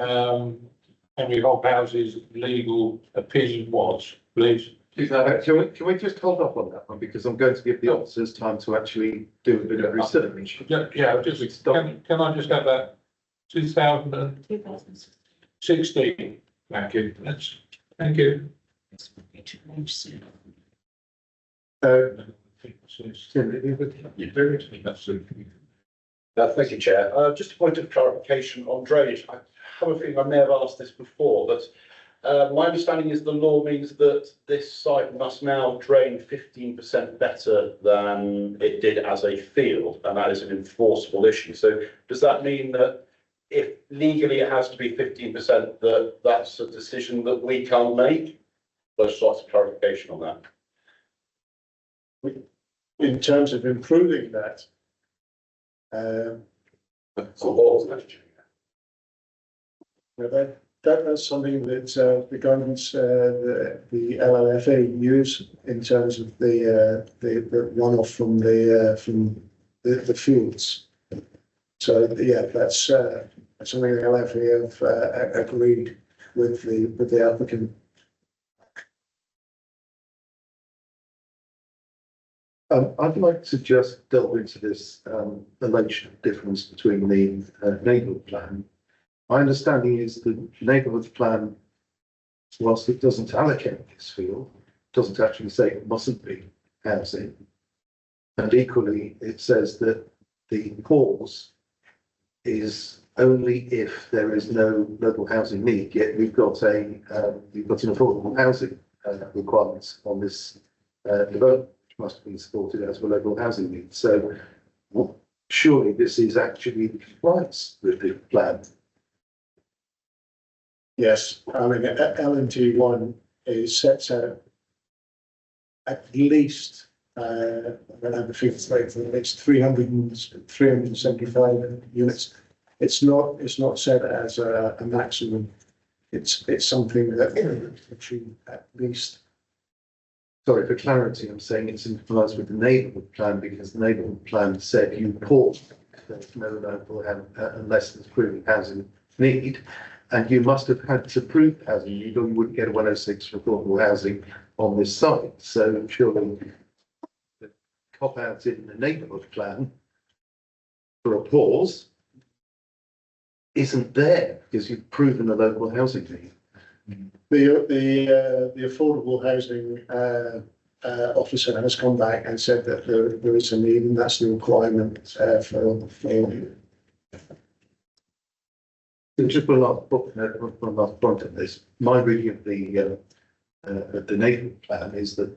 Henry Hobhouse's legal opinion was, please? Can we just hold off on that one, because I'm going to give the officers time to actually do a bit of research. Yeah, just, can I just have that 2016? Thank you, thank you. Thank you, Chair. Just a point of clarification on drainage. I have a feeling I may have asked this before, but my understanding is the law means that this site must now drain 15% better than it did as a field, and that is an enforceable issue. So does that mean that if legally it has to be 15%, that's a decision that we can't make? There's lots of clarification on that. In terms of improving that, that's something that the government's the LLFA use in terms of the runoff from the fields. So yeah, that's something the LLFA have agreed with the applicant. I'd like to just delve into this alleged difference between the neighbourhood plan. My understanding is the neighbourhood plan, whilst it doesn't allocate this field, doesn't actually say it mustn't be housing. And equally, it says that the pause is only if there is no local housing need. Yet we've got an affordable housing requirements on this development, must be supported as for local housing needs. So surely this is actually in compliance with the plan. Yes, I mean, LNT1 is set out at least, I don't have the figures right, it's 375 units. It's not set as a maximum. It's something that achieve at least. Sorry, for clarity, I'm saying it's in compliance with the neighbourhood plan, because the neighbourhood plan said you pause there's no local unless there's proven housing need, and you must have had to prove housing need, or you wouldn't get a 106 for affordable housing on this site. So surely the cop out in the neighbourhood plan for a pause isn't there because you've proven a local housing need. The affordable housing officer has come back and said that there is a need, and that's the requirement for. Just one last point on this. My reading of the neighbourhood plan is that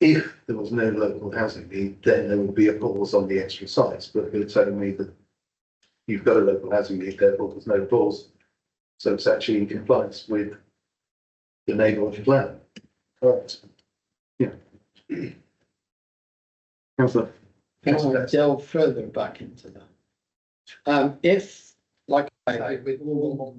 if there was no local housing need, then there would be a pause on the extra sites. But you're telling me that you've got a local housing need, therefore there's no pause. So it's actually in compliance with the neighbourhood plan. Correct. Yeah. Councillor. Can I delve further back into that? If, like I say, with all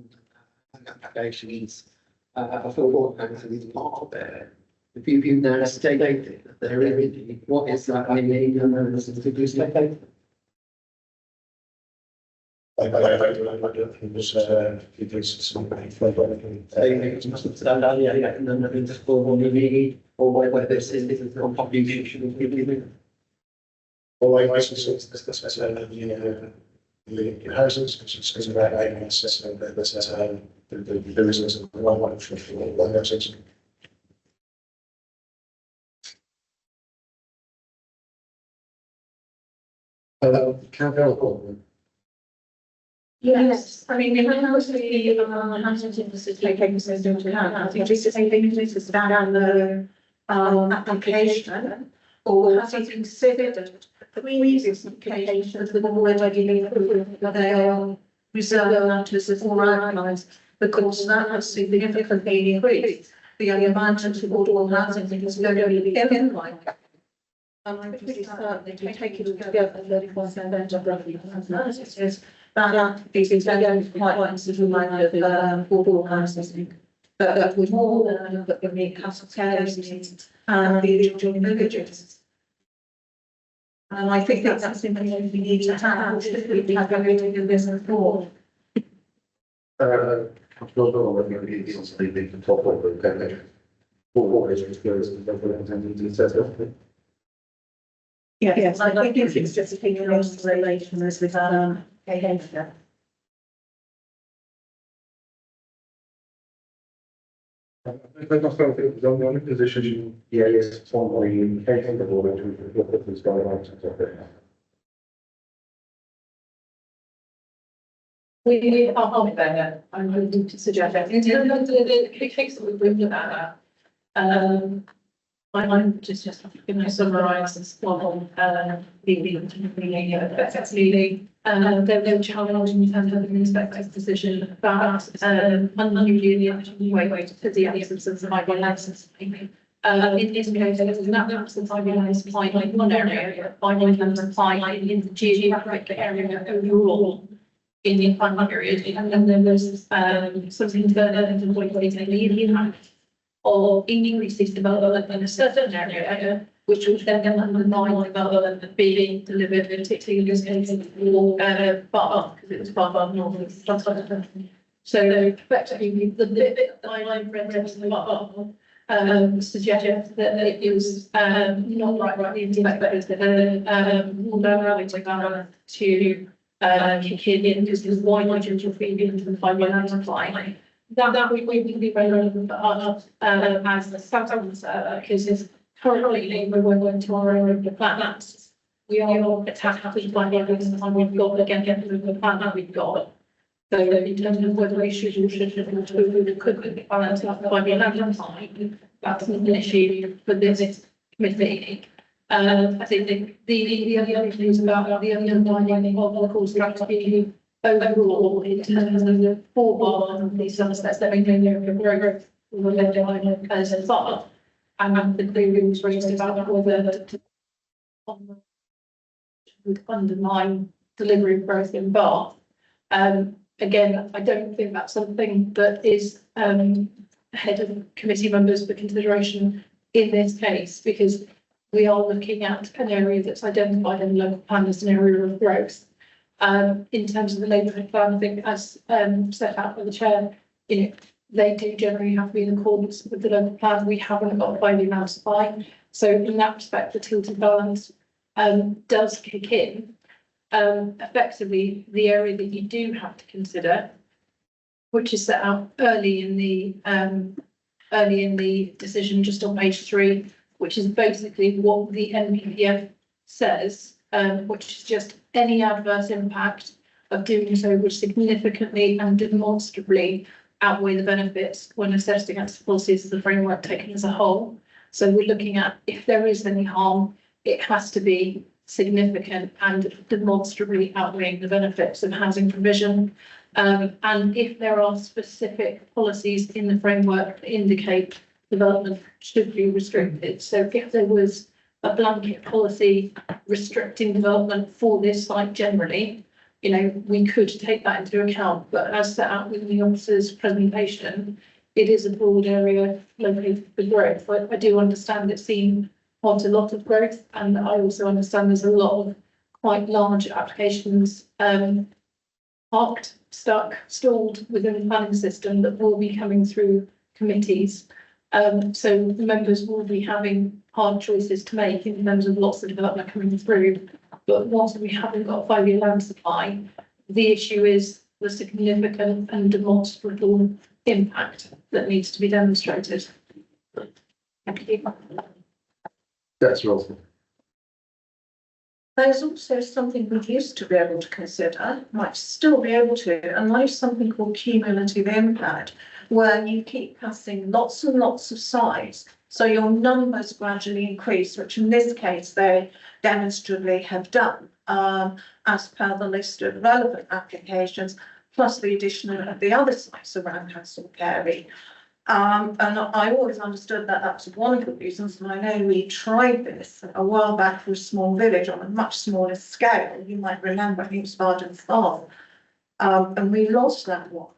applications, affordable housing are there, if you now stated that there is, what is that meaning? And then there's a figure stated. I don't think there's something stand out, yeah, and then it's for the need, or whether this is a contribution of giving. Well, like this is the houses, because about 8 months, there is one for houses. Yes, I mean, we have obviously, management officers taking this into account. I think just saying this is down the, application. Or has he considered the previous applications that have already been approved, that they are reserved matters as more outlined? Because that has significantly increased the amount of affordable housing that is going to be in like. And I'm pretty certain if you take it together, 31% of roughly analysis, that is going to be quite a considerable amount of affordable housing. That would more than enough that would meet council cares needs and the adjoining villages. And I think that's something we need to tackle if we have going to do this before. Yes, I think it's just in relation as with behaviour. I must say, it was on the only position, yes, formally indicating the board to look at this guidelines. We are there, I'm going to suggest that. In terms of the case that we've written about that, I'm just going to summarise this one, effectively, there was a challenge in terms of the inspector's decision about, unduly way to the absence of the highway license. In this case, there was an absence of highway license applying in one area, highway license applying in the geographic area overall in the planning period, and then there was, something further into the point taking the impact or increases development in a certain area, which would then undermine development being delivered, particularly in this case, for Bath, because it was Bath North. So effectively, the bit that I read to Bath suggests that it was not right the inspectors that allowed to kick in because there's wide range of feeding into the five-year supply. That we can be very relevant for us as the sponsor because currently we're working to our own the plans. We are attacked by the evidence time we've got again the plan that we've got. So in terms of whether we should could balance out by the 11 time, that's an issue for this committee. I think the other things about the undermining of local strategy overall in terms of the four and these aspects that we know growth will go down as far. And the query was raised about whether to would undermine delivery of growth in Bath. Again, I don't think that's something that is ahead of committee members for consideration in this case, because we are looking at an area that's identified in the local plan as an area of growth. In terms of the neighbourhood plan, I think as set out by the chair, they do generally have to be in accordance with the local plan. We haven't got a 5-year land supply. So in that respect, the tilted balance does kick in. Effectively, the area that you do have to consider, which is set out early in the decision, just on page 3, which is basically what the NPPF says, which is just any adverse impact of doing so would significantly and demonstrably outweigh the benefits when assessed against the policies of the framework taken as a whole. So we're looking at if there is any harm, it has to be significant and demonstrably outweighing the benefits of housing provision. And if there are specific policies in the framework that indicate development should be restricted. So if there was a blanket policy restricting development for this site generally, we could take that into account. But as set out within the officer's presentation, it is a broad area located for growth. I do understand it's seen quite a lot of growth, and I also understand there's a lot of quite large applications parked, stuck, stalled within the planning system that will be coming through committees. So the members will be having hard choices to make in terms of lots of development coming through. But whilst we haven't got a 5-year land supply, the issue is the significant and demonstrable impact that needs to be demonstrated. Thank you. That's Russell. There's also something we used to be able to consider, might still be able to, and that is something called cumulative impact, where you keep passing lots and lots of sites, so your numbers gradually increase, which in this case they demonstrably have done, as per the list of relevant applications, plus the addition of the other sites around Castle Carey. And I always understood that that was one of the reasons, and I know we tried this a while back for a small village on a much smaller scale. You might remember, I think it was Barden Farm. And we lost that one.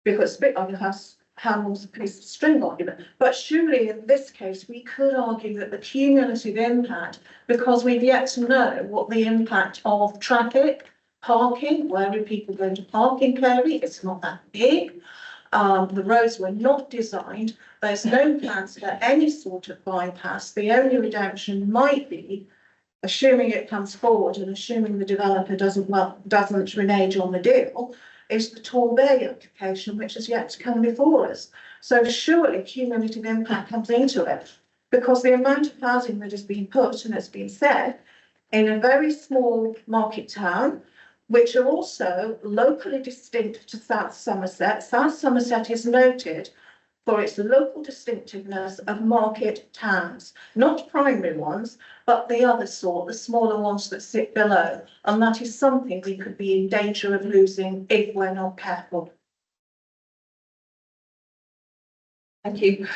Because it's a bit like a handles a piece of string argument. But surely in this case, we could argue that the cumulative impact, because we've yet to know what the impact of traffic, parking, where are people going to park in Carey? It's not that big. The roads were not designed. There's no plans for any sort of bypass. The only redemption might be, assuming it comes forward and assuming the developer doesn't renege on the deal, is the Torbay application, which is yet to come before us. So surely cumulative impact comes into it, because the amount of housing that has been put, and it's been said, in a very small market town, which are also locally distinct to South Somerset. South Somerset is noted for its local distinctiveness of market towns, not primary ones, but the other sort, the smaller ones that sit below. And that is something we could be in danger of losing if we're not careful. Thank you.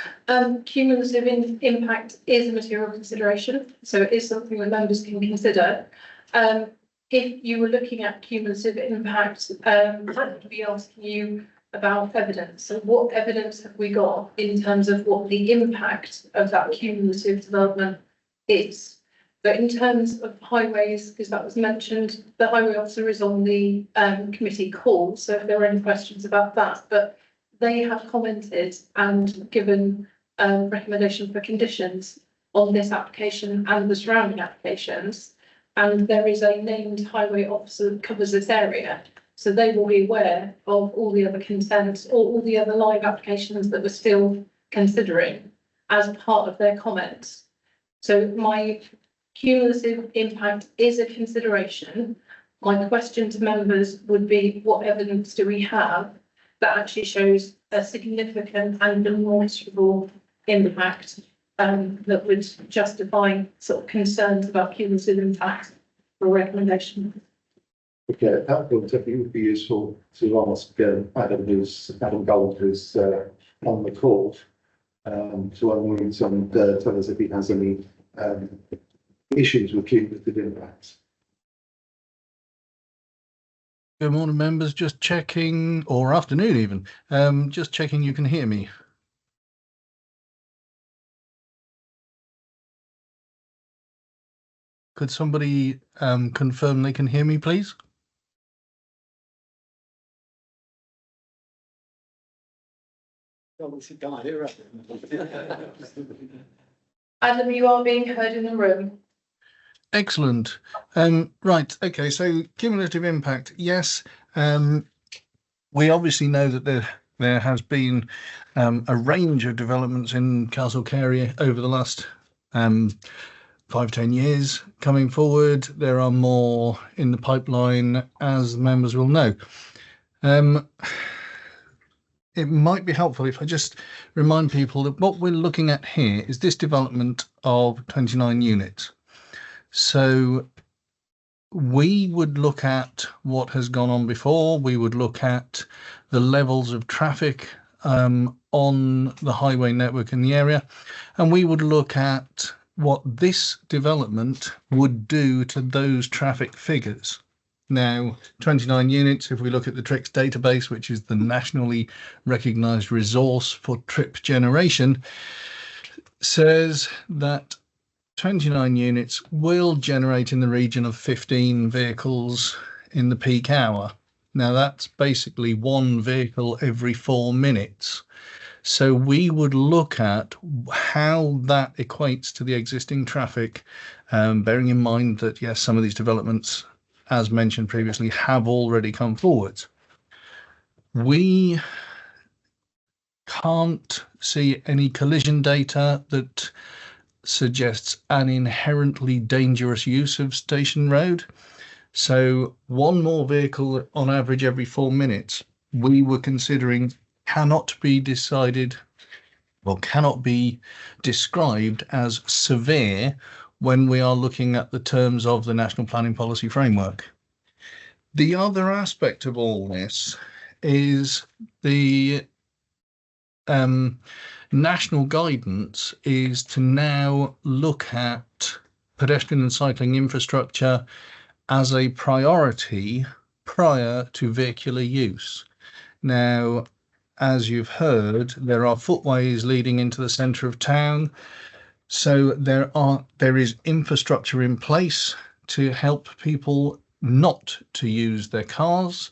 Cumulative impact is a material consideration, so it is something that members can consider. If you were looking at cumulative impact, I would be asking you about evidence. So what evidence have we got in terms of what the impact of that cumulative development is? But in terms of highways, because that was mentioned, the highway officer is on the committee call, so if there are any questions about that, but they have commented and given recommendation for conditions on this application and the surrounding applications. And there is a named highway officer that covers this area. So they will be aware of all the other consents or all the other live applications that we're still considering as part of their comments. So my cumulative impact is a consideration. My question to members would be, what evidence do we have that actually shows a significant and demonstrable impact that would justify sort of concerns about cumulative impact for recommendation? Okay, at that point, I think it would be useful to ask Adam Gold, who's on the call, to unmute and tell us if he has any issues with cumulative impacts. Good morning, members. Just checking, or afternoon even. Just checking you can hear me. Could somebody confirm they can hear me, please? Adam, you are being heard in the room. Excellent. Right. Okay. So cumulative impact. Yes. We obviously know that there has been a range of developments in Castle Carey over the last 5-10 years coming forward. There are more in the pipeline, as members will know. It might be helpful if I just remind people that what we're looking at here is this development of 29 units. So we would look at what has gone on before. We would look at the levels of traffic on the highway network in the area, and we would look at what this development would do to those traffic figures. Now, 29 units, if we look at the TRIX database, which is the nationally recognised resource for trip generation, says that 29 units will generate in the region of 15 vehicles in the peak hour. Now, that's basically one vehicle every 4 minutes. So we would look at how that equates to the existing traffic, bearing in mind that, yes, some of these developments, as mentioned previously, have already come forward. We can't see any collision data that suggests an inherently dangerous use of Station Road. So one more vehicle on average every 4 minutes, we were considering cannot be decided, well, cannot be described as severe when we are looking at the terms of the National Planning Policy Framework. The other aspect of all this is the national guidance is to now look at pedestrian and cycling infrastructure as a priority prior to vehicular use. Now, as you've heard, there are footways leading into the centre of town. So there is infrastructure in place to help people not to use their cars.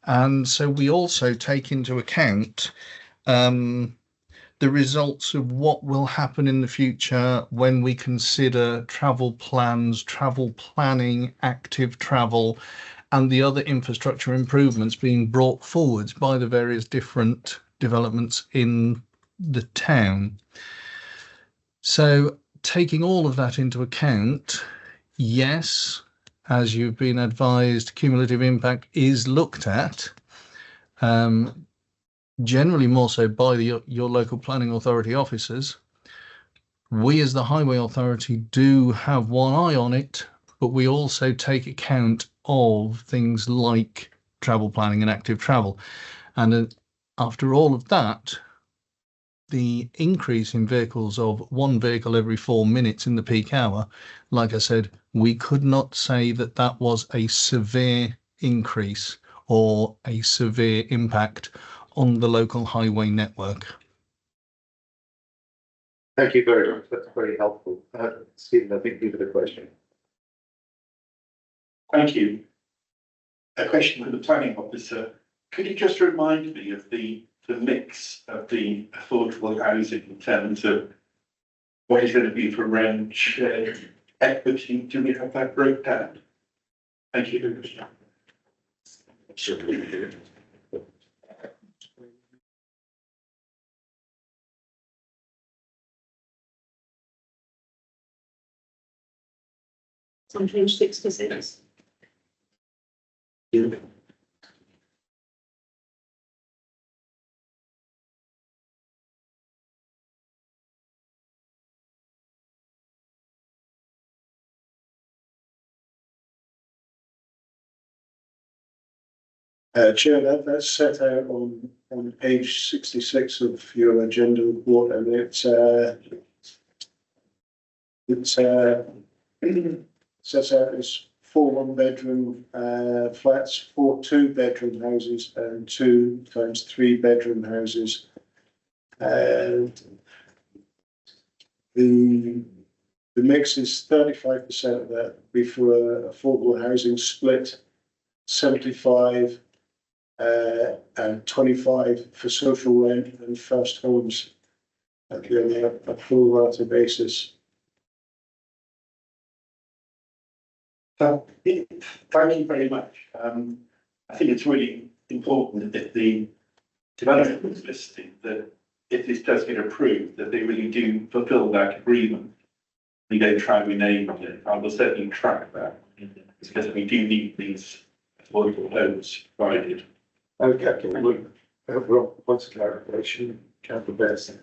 And so we also take into account the results of what will happen in the future when we consider travel plans, travel planning, active travel, and the other infrastructure improvements being brought forwards by the various different developments in the town. So taking all of that into account, yes, as you've been advised, cumulative impact is looked at, generally more so by your local planning authority officers. We as the Highway Authority do have one eye on it, but we also take account of things like travel planning and active travel. And after all of that, the increase in vehicles of one vehicle every 4 minutes in the peak hour, like I said, we could not say that that was a severe increase or a severe impact on the local highway network. Thank you very much. That's very helpful. Stephen, I think you had a question. Thank you. A question for the planning officer. Could you just remind me of the mix of the affordable housing in terms of what is going to be for rent, shared equity? Do we have that breakdown? Thank you very much. It's on page 66. Chair, that's set out on page 66 of your agenda report, and it's sets out as 4 one-bedroom flats, 4 two-bedroom houses, and 2 times 3 bedroom houses. And the mix is 35% of that be for affordable housing, split 75 and 25 for social rent and first homes on a full rata basis. Thank you very much. I think it's really important that the developers listing, that if this does get approved, that they really do fulfil that agreement. We don't try and rename it. I will certainly track that because we do need these affordable homes provided. Okay, well, what's clarification? Councillor Best.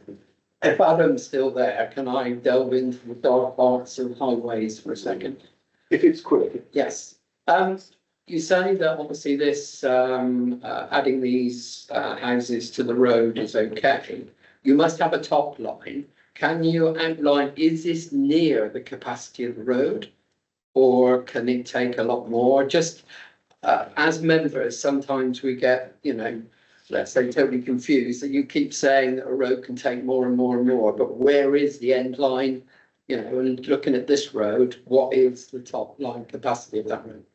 If Adam's still there, can I delve into the dark parts of highways for a second? If it's quick. Yes. You say that obviously this adding these houses to the road is okay. You must have a top line. Can you outline, is this near the capacity of the road? Or can it take a lot more? Just as members, sometimes we get, let's say totally confused that you keep saying that a road can take more and more and more, but where is the end line? And looking at this road, what is the top line capacity of that road?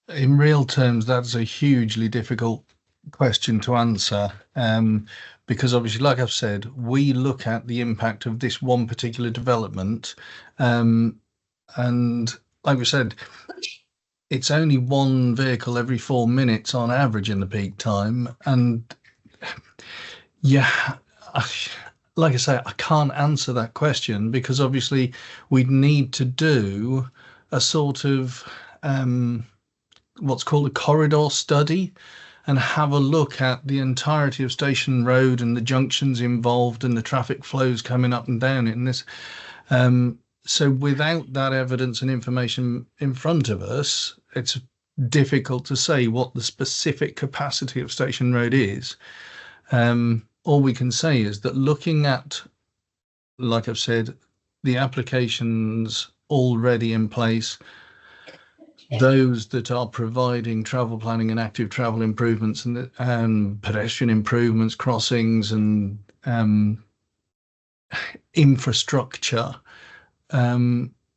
In real terms, that's a hugely difficult question to answer, because obviously, like I've said, we look at the impact of this one particular development, and like we said, it's only one vehicle every 4 minutes on average in the peak time, and yeah, like I say, I can't answer that question because obviously we'd need to do a sort of what's called a corridor study and have a look at the entirety of Station Road and the junctions involved and the traffic flows coming up and down it. And this, so without that evidence and information in front of us, it's difficult to say what the specific capacity of Station Road is. All we can say is that looking at, like I've said, the applications already in place, those that are providing travel planning and active travel improvements and pedestrian improvements, crossings and infrastructure,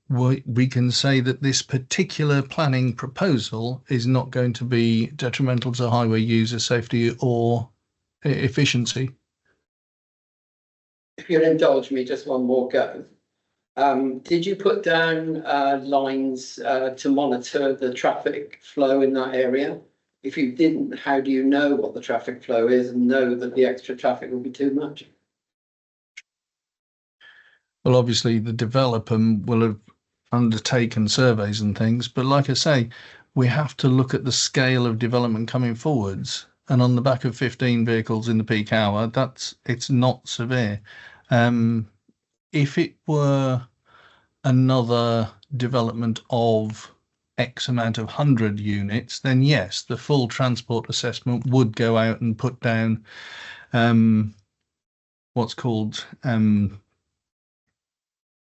we can say that this particular planning proposal is not going to be detrimental to highway user safety or efficiency. If you'll indulge me just one more go. Did you put down lines to monitor the traffic flow in that area? If you didn't, how do you know what the traffic flow is and know that the extra traffic will be too much? Well, obviously the developer will have undertaken surveys and things, but like I say, we have to look at the scale of development coming forwards. And on the back of 15 vehicles in the peak hour, it's not severe. If it were another development of X amount of 100 units, then yes, the full transport assessment would go out and put down what's called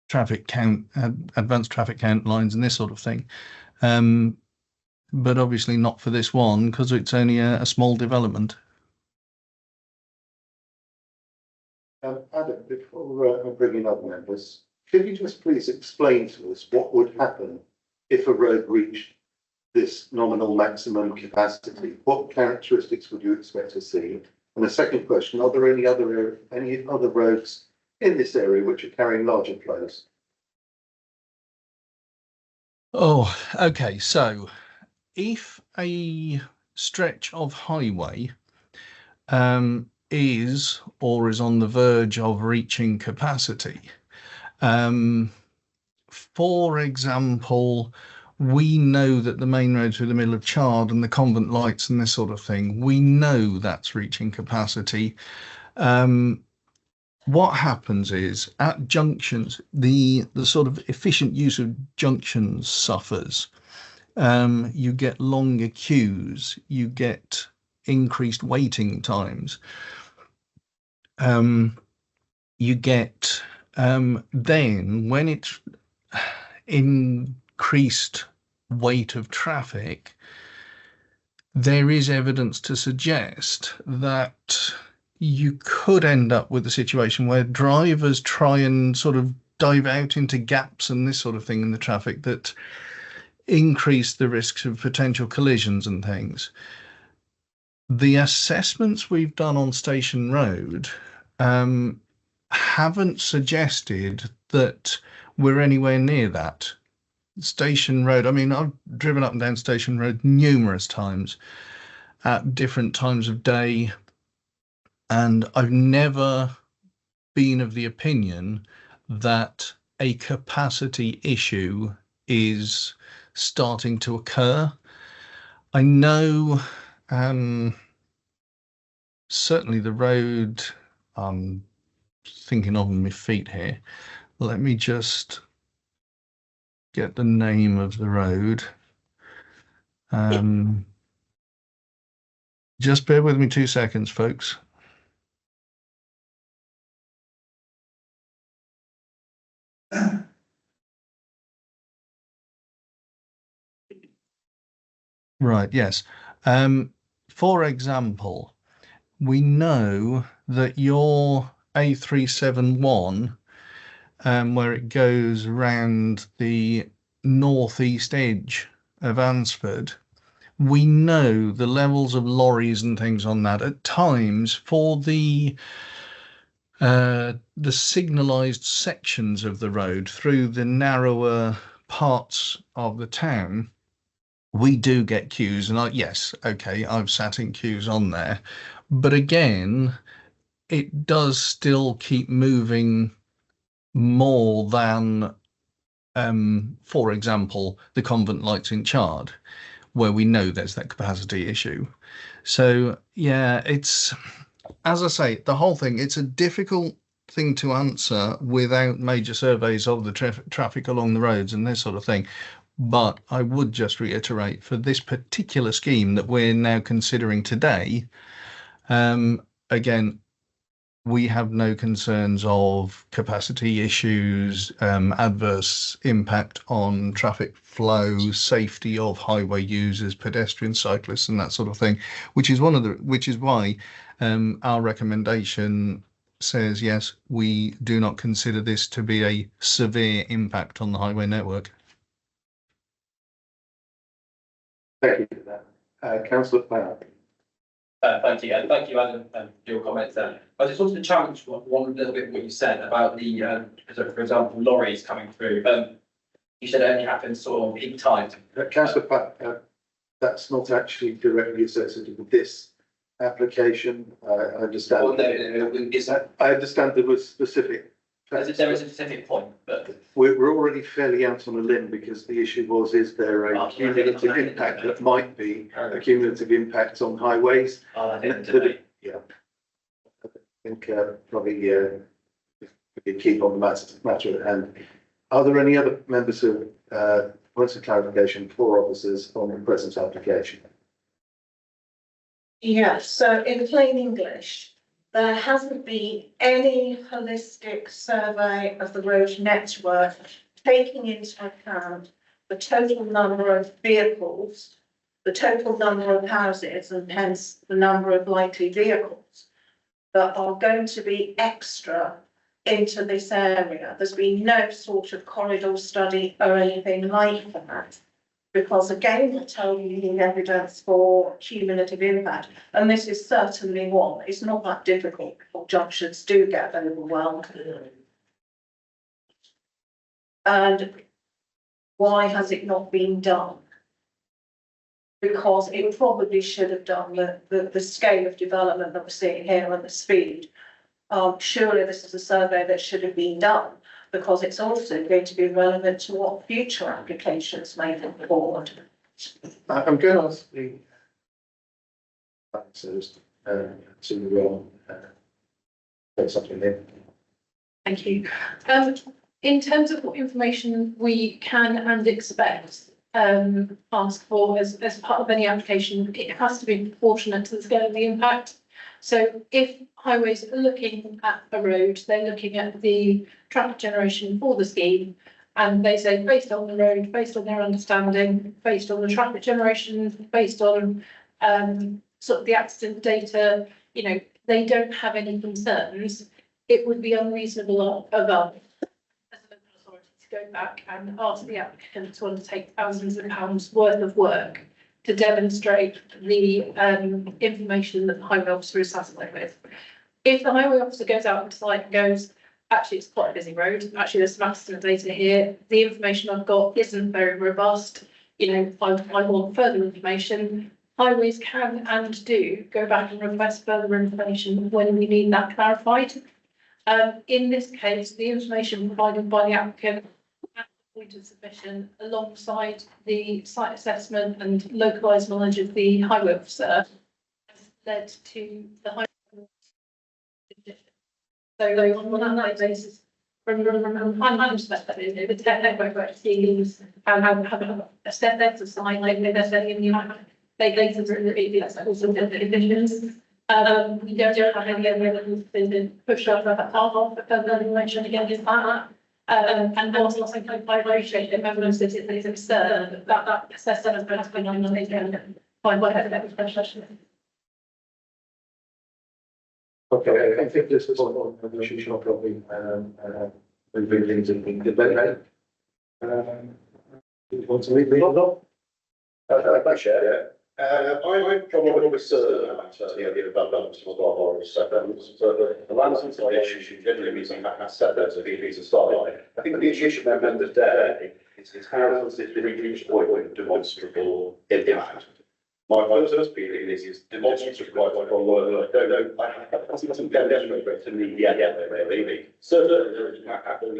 traffic count, advanced traffic count lines and this sort of thing. But obviously not for this one because it's only a small development. Adam, before I bring in other members, could you just please explain to us what would happen if a road reached this nominal maximum capacity? What characteristics would you expect to see? And the second question, are there any other roads in this area which are carrying larger flows? Oh, okay. So if a stretch of highway is or is on the verge of reaching capacity, for example, we know that the main road through the middle of Chard and the Convent Lights and this sort of thing, we know that's reaching capacity. What happens is at junctions, the sort of efficient use of junctions suffers. You get longer queues, you get increased waiting times. You get then when it's increased weight of traffic, there is evidence to suggest that you could end up with a situation where drivers try and sort of dive out into gaps and this sort of thing in the traffic that increase the risks of potential collisions and things. The assessments we've done on Station Road haven't suggested that we're anywhere near that. Station Road, I mean, I've driven up and down Station Road numerous times at different times of day, and I've never been of the opinion that a capacity issue is starting to occur. I know certainly the road I'm thinking of on my feet here. Let me just get the name of the road. Just bear with me 2 seconds, folks. Right, yes. For example, we know that your A371, where it goes around the northeast edge of Ansford, we know the levels of lorries and things on that at times for the signalised sections of the road through the narrower parts of the town. We do get queues, and yes, okay, I've sat in queues on there, but again, it does still keep moving more than, for example, the convent lights in Chard, where we know there's that capacity issue. So yeah, it's, as I say, the whole thing, it's a difficult thing to answer without major surveys of the traffic along the roads and this sort of thing. But I would just reiterate, for this particular scheme that we're now considering today, again, we have no concerns of capacity issues, adverse impact on traffic flow, safety of highway users, pedestrians, cyclists, and that sort of thing, which is why our recommendation says, yes, we do not consider this to be a severe impact on the highway network. Thank you for that. Councillor Power. Thank you, and thank you, Adam, for your comments there. I just wanted to challenge one little bit what you said about the, for example, lorries coming through. You said it only happens sort of peak times. Councillor Power, that's not actually directly associated with this application. I understand. Well, no, I understand there was specific. There is a specific point, but we're already fairly out on a limb because the issue was, is there a cumulative impact that might be a cumulative impact on highways? Yeah. I think probably we can keep on the matter at hand. Are there any other members who want a clarification for officers on the present application? Yes, so in plain English, there hasn't been any holistic survey of the road network taking into account the total number of vehicles, the total number of houses, and hence the number of likely vehicles that are going to be extra into this area. There's been no sort of corridor study or anything like that. Because again, I tell you the evidence for cumulative impact, and this is certainly one. It's not that difficult before junctions do get overwhelmed. And why has it not been done? Because it probably should have done the scale of development that we're seeing here and the speed. Surely this is a survey that should have been done, because it's also going to be relevant to what future applications may come forward. I'm going to ask the answers to say something there. Thank you. In terms of what information we can and expect ask for as part of any application, it has to be proportionate to the scale of the impact. So if highways are looking at a road, they're looking at the traffic generation for the scheme, and they say, based on the road, based on their understanding, based on the traffic generation, based on sort of the accident data, you know, they don't have any concerns. It would be unreasonable of us as a local authority to go back and ask the applicant to undertake thousands of pounds worth of work to demonstrate the information that the highway officer is satisfied with. If the highway officer goes out onto site and goes, actually, it's quite a busy road, actually, there's some accident data here, the information I've got isn't very robust, you know, I want further information, highways can and do go back and request further information when we need that clarified. In this case, the information provided by the applicant at the point of submission, alongside the site assessment and localised knowledge of the highway officer, has led to the highway. So on that basis, from my perspective, the technical teams have assessed their design, like they're setting in the they also did the conditions. We don't have any other evidence been pushed up that part of further information again is that. And also I appreciate the members that it is absurd that assessment has been on the again by whatever special. Okay, I think this is all. We should probably moving things in debate. You want to leave me on? I share. I'm probably concerned about the idea of development of our settlements. So the land consolidation generally means I have set that to be a start. I think the issue for members today is how does this reach a point with demonstrable impact? My first feeling is demonstrative right by one word. I don't know. I hasn't demonstrated to me yet, maybe. Certainly,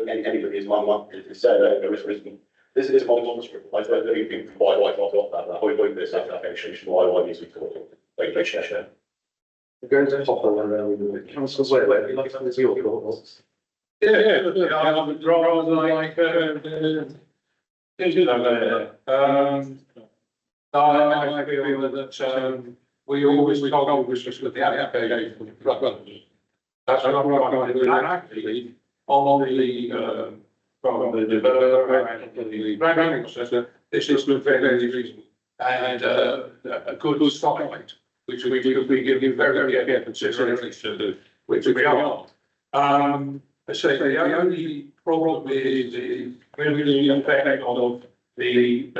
anybody is my mum to say that there isn't. This is demonstrative. I don't think why I got that point this application, why needs to be called. Thank you, Chair. We're going to hop around. Councillor Ware, you'd like to have your thoughts? Yeah, I would rather like, I feel that, we always told was just with the application. That's what I'm trying to do, and actually, on the, from the developer and the planning processor, this is very reasonable. And, a good site, which we could be giving very careful consideration to, which we are. I say the only problem is really the effect of the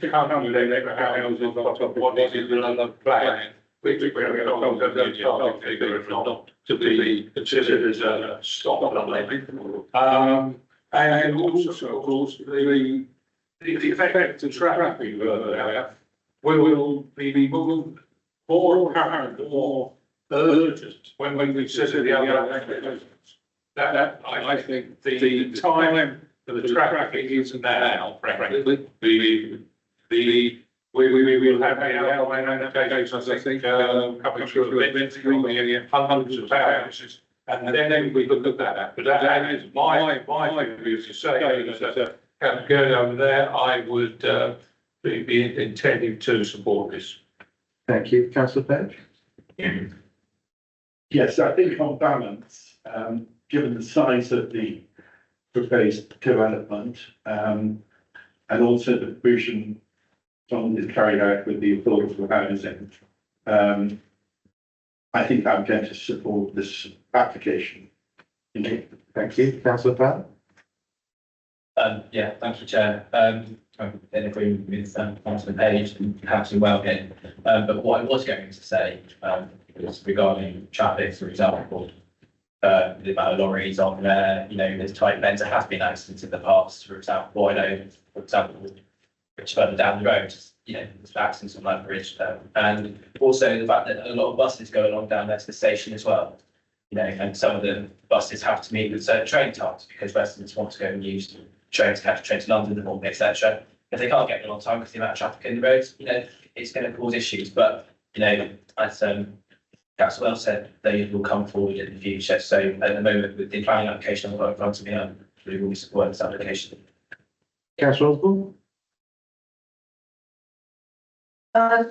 company electric houses on top of what is in the plan, which we are going to the target figure if not to be considered as a stop line. And also, of course, the effect of traffic will be more apparent, more urgent when we consider the other applications. That I think the time for the traffic isn't now, frankly. We will have the outline applications, I think, coming through eventually hundreds of houses. And then we look at that. But that is my view to say that going over there, I would be intending to support this. Thank you. Councillor Page? Yes, I think on balance, given the size of the proposed development, and also the provision is carried out with the affordable housing, I think I'm going to support this application. Thank you. Councillor Powell? Yeah, thanks for Chair. I'm in agreement with Councillor Page and Councillor Wellgate. But what I was going to say was regarding traffic, for example, the amount of lorries on there, there's tight bends. There has been accidents in the past, for example. I know, for example, which further down the road, there's accidents on that bridge. And also the fact that a lot of buses go along down there to the station as well. And some of the buses have to meet with certain train times because residents want to go and use trains to catch a train to London, etc. If they can't get there on time because the amount of traffic in the roads, it's going to cause issues. But, as Councillor Wells said, they will come forward in the future. So at the moment, with the planning application I've got in front of me, I really will be supporting this application. Councillor Osborne?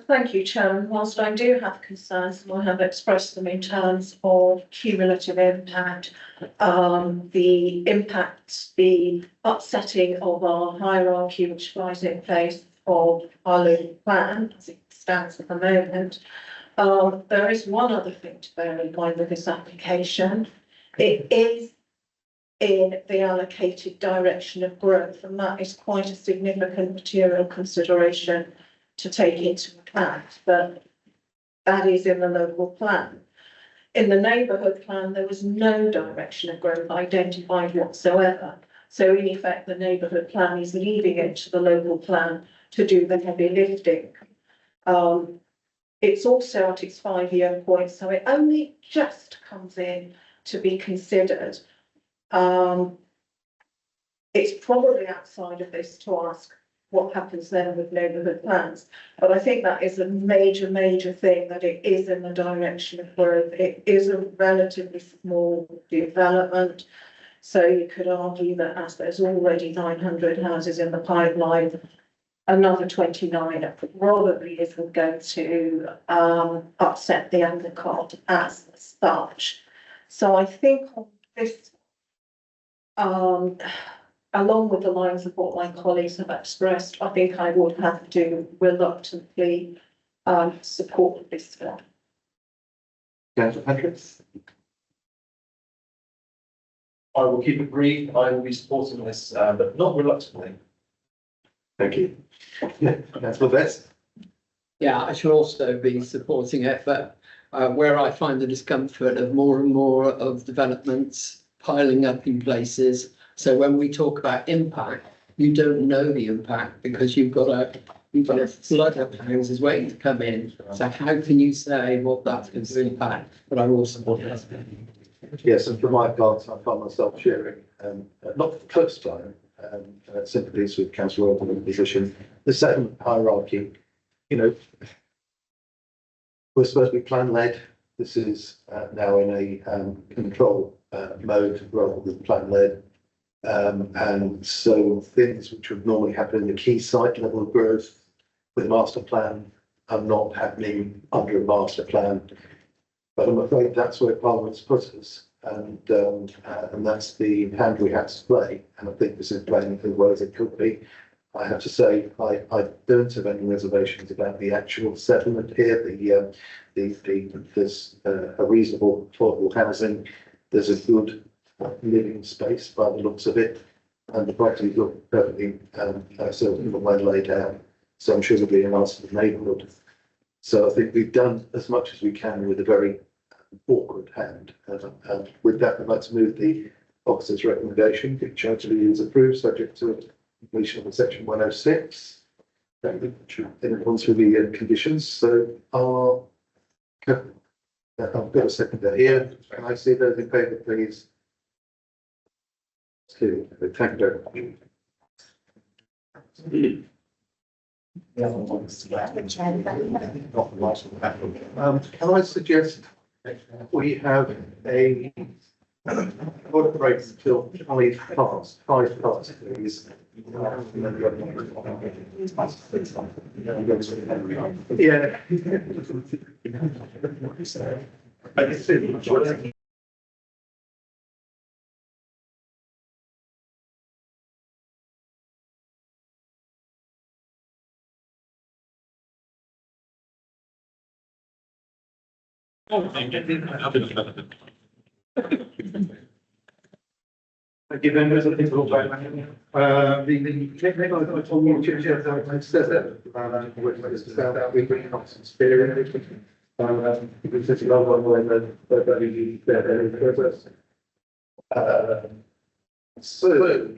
Thank you, Chairman. Whilst I do have concerns, and I have expressed them in terms of cumulative impact, the impacts, the upsetting of our hierarchy, which lies in place of our local plan as it stands at the moment. There is one other thing to bear in mind with this application. It is in the allocated direction of growth, and that is quite a significant material consideration to take into account, but that is in the local plan. In the neighbourhood plan, there was no direction of growth identified whatsoever. So in effect, the neighbourhood plan is leaving it to the local plan to do the heavy lifting. It's also at its 5-year point, so it only just comes in to be considered. It's probably outside of this to ask what happens then with neighbourhood plans. But I think that is a major thing, that it is in the direction of growth. It is a relatively small development. So you could argue that as there's already 900 houses in the pipeline, another 29 probably isn't going to upset the apple cart as such. So I think on this, along with the lines of what my colleagues have expressed, I think I would have to reluctantly support this one. Councillor Patrick? I will keep it brief. I will be supporting this, but not reluctantly. Thank you. Councillor Best? Yeah, I shall also be supporting it, but where I find the discomfort of more and more of developments piling up in places. So when we talk about impact, you don't know the impact because you've got a flood of houses waiting to come in. So how can you say what that's going to impact? But I also want to. Yes, and for my part, I find myself sharing, not for the first time, sympathies with councillor Oldham's position. The settlement hierarchy, you know, we're supposed to be plan led. This is now in a control mode rather than plan led. And so things which would normally happen in the key site level of growth with a master plan are not happening under a master plan. But I'm afraid that's where Parliament's put us, and that's the hand we have to play. And I think this is playing as well as it could be. I have to say, I don't have any reservations about the actual settlement here. There's a reasonable affordable housing. There's a good living space by the looks of it, and the properties look perfectly well laid out. So I'm sure it'll be a nice neighbourhood. So I think we've done as much as we can with a very awkward hand. And with that, I'd like to move the officer's recommendation, which actually is approved, subject to completion of section 106. In accordance with the conditions. So I've got a seconder here. Can I see those in favour, please? Thank you very much. Can I suggest we have a order break until 5 past, please. Yeah. Thank you, members. I think we'll vote. The technical autonomy says that we bring up some spirit. Because it's another one that so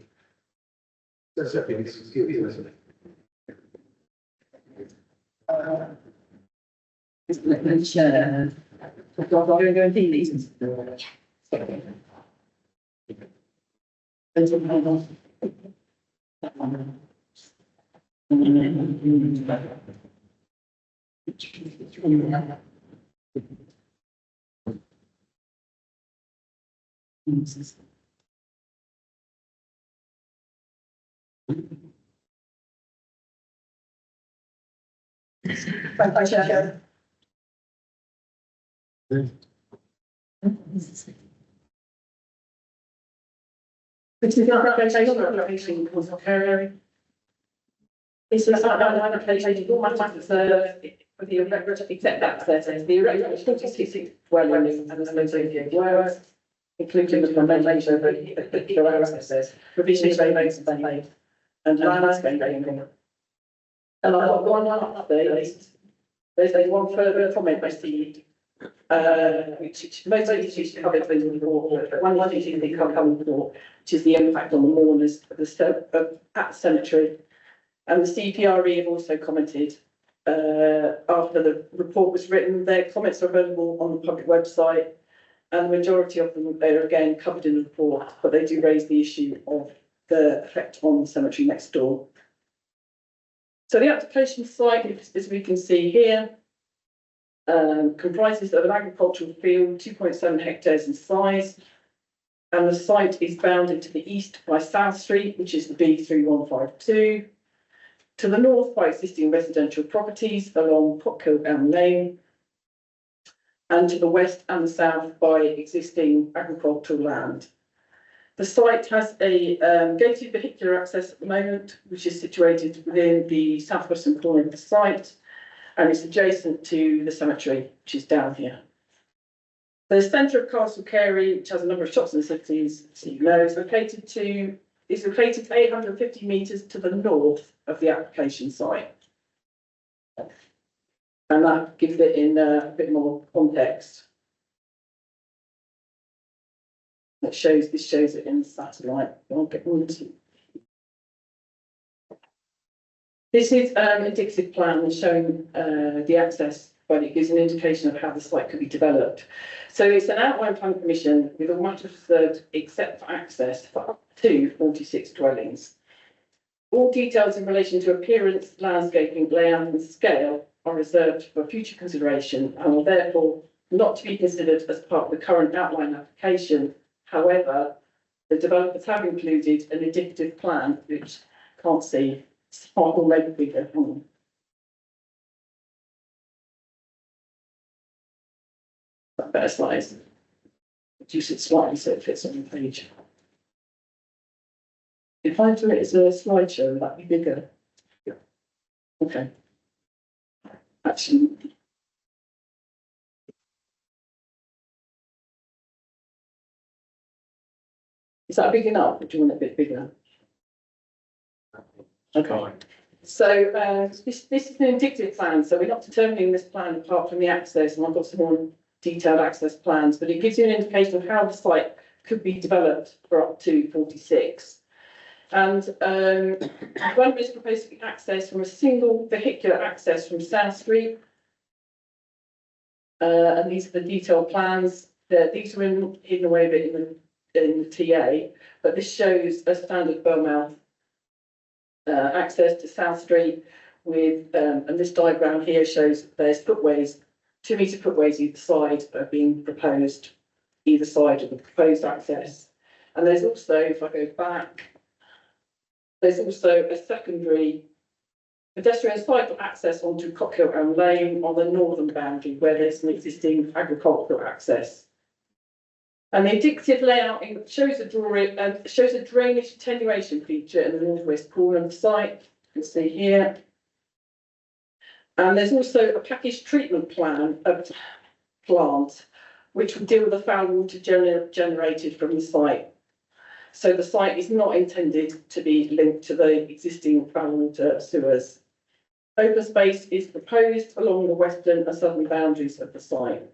that's something this is good, isn't it? This is not application was carried. This is not an application, all matters for the except access, the irregular 46 dwellings and associated works, including the foundation of the access, provision of roads and made, and landscaping. And I've got one update. There's one further comment received. Which most of these covered in the report, but one thing they can't come report, which is the impact on the mourners at the cemetery. And the CPRE have also commented after the report was written. Their comments are available on the public website, and the majority of them are again covered in the report, but they do raise the issue of the effect on the cemetery next door. So the application site, as we can see here, comprises of an agricultural field, 2.7 hectares in size, and the site is bounded to the east by South Street, which is the B3152, to the north by existing residential properties along Potkill Elm Lane, and to the west and the south by existing agricultural land. The site has a gated vehicular access at the moment, which is situated within the southwestern corner of the site, and it's adjacent to the cemetery, which is down here. The centre of Castle Carey, which has a number of shops and cities, as you know, is located 850 metres to the north of the application site. And that gives it in a bit more context. This shows it in satellite. I'll get on to This is indicative plan showing the access, but it gives an indication of how the site could be developed. So it's an outline plan permission with all matters reserved except for access for up to 46 dwellings. All details in relation to appearance, landscaping, layout and scale are reserved for future consideration and are therefore not to be considered as part of the current outline application. However, the developers have included an indicative plan, which I can't see. It's far more maybe bigger. Better size. Reduce it slightly so it fits on the page. If I do it as a slideshow, that'd be bigger. Yeah. Okay. Actually. Is that big enough, or do you want it a bit bigger? Okay. So this is an indicative plan, so we're not determining this plan apart from the access, and I've got some more detailed access plans, but it gives you an indication of how the site could be developed for up to 46. And development is proposed to be accessed from a single vehicular access from South Street. And these are the detailed plans. These are hidden away a bit in the TA, but this shows a standard Bellmouth access to South Street with, and this diagram here shows there's footways, 2 metre footways either side are being proposed, either side of the proposed access. And there's also, if I go back, there's also a secondary pedestrian cycle access onto Cockhill Elm Lane on the northern boundary where there's an existing agricultural access. And the indicative layout shows a drainage attenuation feature in the northwest corner of the site. You can see here. And there's also a packaged treatment plan of plant, which will deal with the foul water generated from the site. So the site is not intended to be linked to the existing foul water sewers. Open space is proposed along the western and southern boundaries of the site.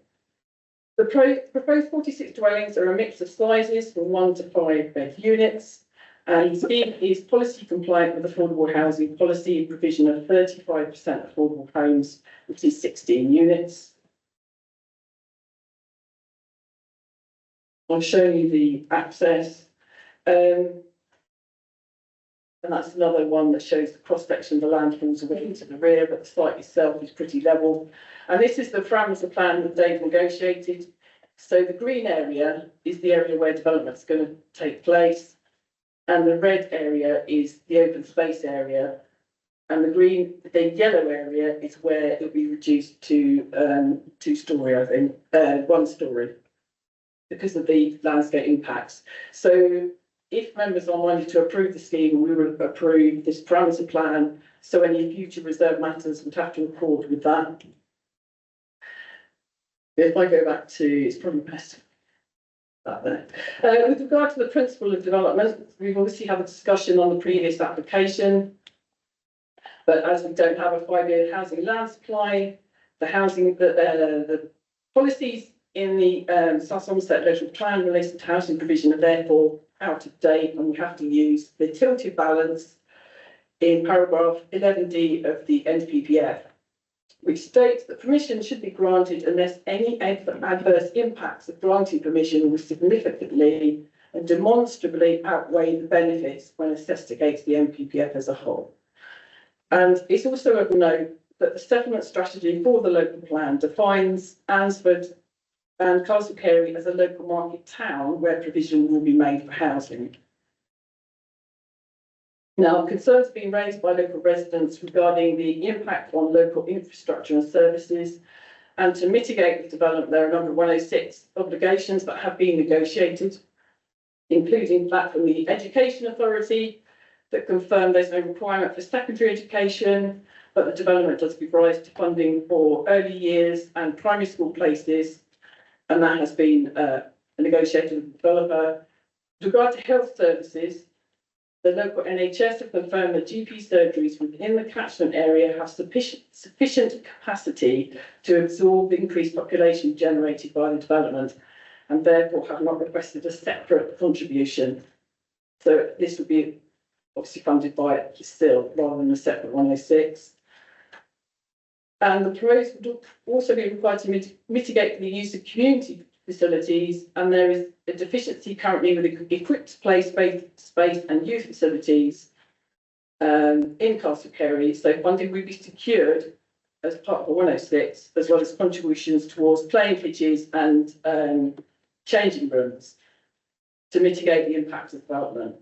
The proposed 46 dwellings are a mix of sizes from 1 to 5 bed units, and the scheme is policy compliant with affordable housing policy provision of 35% affordable homes, which is 16 units. I've shown you the access, and that's another one that shows the cross section of the land falls away to the rear, but the site itself is pretty level. And this is the parameter plan that Dave negotiated. So the green area is the area where development is going to take place, and the red area is the open space area, and the yellow area is where it will be reduced to 2-storey, I think, 1-storey, because of the landscape impacts. So if members are minded to approve the scheme, we will approve this parameter plan, so any future reserve matters would have to accord with that. If I go back to, it's probably best that there. With regard to the principle of development, we've obviously had a discussion on the previous application, but as we don't have a 5-year housing land supply, the policies in the South Somerset local plan related to housing provision are therefore out of date, and we have to use the tilted balance in paragraph 11D of the NPPF, which states that permission should be granted unless any adverse impacts of granting permission will significantly and demonstrably outweigh the benefits when assessed against the NPPF as a whole. And it's also of note that the settlement strategy for the local plan defines Ansford and Castle Carey as a local market town where provision will be made for housing. Now, concerns being raised by local residents regarding the impact on local infrastructure and services, and to mitigate the development, there are a number of 106 obligations that have been negotiated, including that from the Education Authority that confirm there's no requirement for secondary education, but the development does give rise to funding for early years and primary school places, and that has been negotiated with the developer. With regard to health services, the local NHS have confirmed that GP surgeries within the catchment area have sufficient capacity to absorb the increased population generated by the development, and therefore have not requested a separate contribution. So this would be obviously funded by it still, rather than a separate 106. And the proposal would also be required to mitigate the use of community facilities, and there is a deficiency currently with equipped play space and youth facilities in Castle Kerry, so funding will be secured as part of the 106, as well as contributions towards playing pitches and changing rooms to mitigate the impact of development.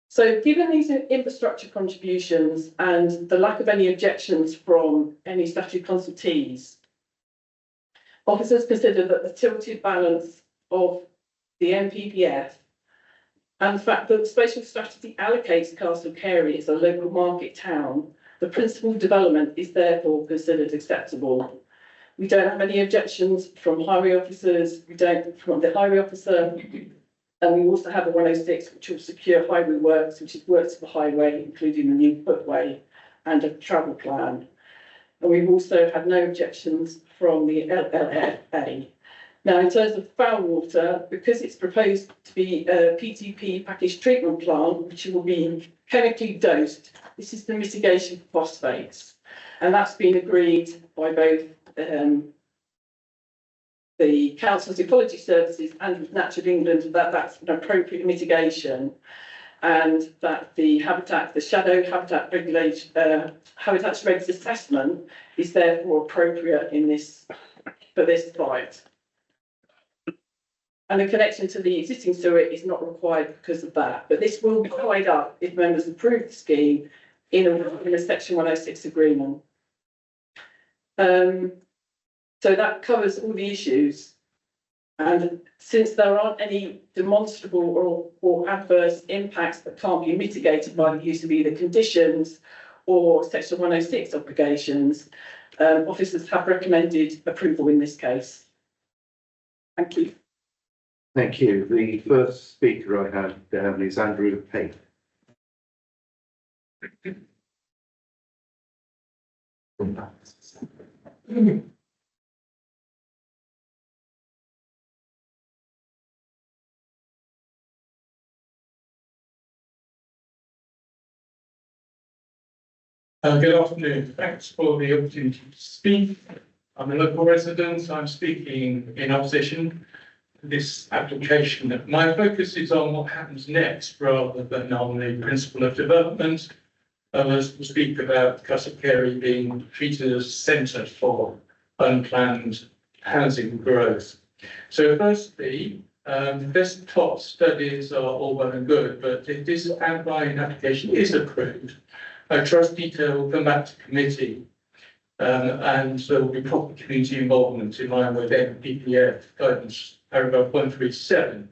So given these infrastructure contributions and the lack of any objections from any statutory consultees, officers consider that the tilted balance of the NPPF and the fact that the spatial strategy allocates Castle Kerry as a local market town, the principal development is therefore considered acceptable. We don't have any objections from highway officers, we don't from the highway officer, and we also have a 106 which will secure highway works, which is works for highway, including the new footway and a travel plan. And we've also had no objections from the LLFA. Now, in terms of foul water, because it's proposed to be a PTP packaged treatment plant, which will be chemically dosed, this is the mitigation for phosphates. And that's been agreed by both the Council's Ecology Services and Natural England that that's an appropriate mitigation, and that the shadow habitat regulation, habitats regs assessment is therefore appropriate in this for this site. And the connection to the existing sewer is not required because of that, but this will be tied up if members approve the scheme in a Section 106 agreement. So that covers all the issues. And since there aren't any demonstrable or adverse impacts that can't be mitigated by the use of either conditions or Section 106 obligations, officers have recommended approval in this case. Thank you. Thank you. The first speaker I have down is Andrew Pate. Good afternoon. Thanks for the opportunity to speak. I'm a local resident. I'm speaking in opposition to this application. My focus is on what happens next rather than on the principle of development. Others will speak about Castle Kerry being treated as a centre for unplanned housing growth. So firstly, desktop studies are all well and good, but if this outline application is approved, a trust detail will come back to committee, and there will be proper community involvement in line with NPPF guidance, paragraph 137.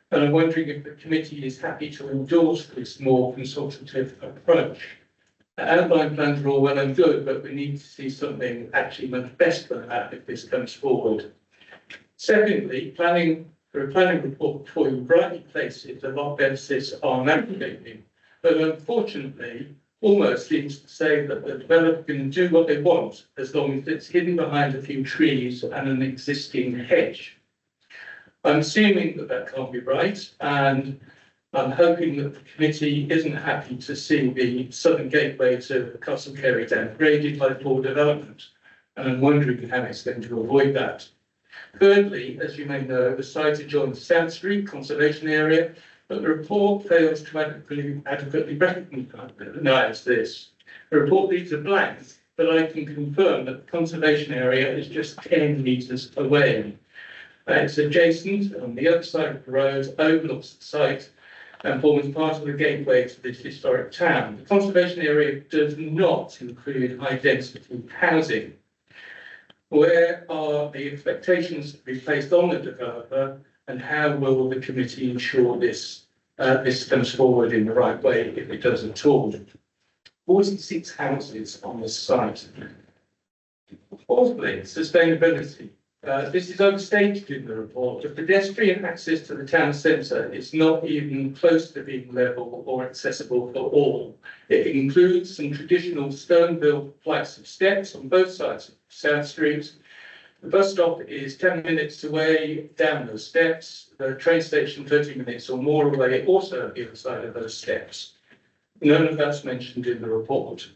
And I'm wondering if the committee is happy to endorse this more consultative approach. Outline plans are all well and good, but we need to see something actually much better than that if this comes forward. Secondly, planning for a planning report before you rightly place it, a lot of emphasis on navigating, but unfortunately, almost seems to say that the developer can do what they want as long as it's hidden behind a few trees and an existing hedge. I'm assuming that that can't be right, and I'm hoping that the committee isn't happy to see the southern gateway to Castle Kerry downgraded by poor development, and I'm wondering how it's going to avoid that. Thirdly, as you may know, the site adjoins South Street Conservation Area, but the report fails to adequately recognise this. The report leaves a blank, but I can confirm that the conservation area is just 10 metres away. It's adjacent on the other side of the road, overlooks the site, and forms part of the gateway to this historic town. The conservation area does not include high density housing. Where are the expectations to be placed on the developer, and how will the committee ensure this comes forward in the right way, if it does at all? 46 houses on the site. Fourthly, sustainability. This is overstated in the report. The pedestrian access to the town centre is not even close to being level or accessible for all. It includes some traditional stone-built flights of steps on both sides of South Street, The bus stop is 10 minutes away down those steps, the train station 30 minutes or more away, also at the other side of those steps. None of that's mentioned in the report.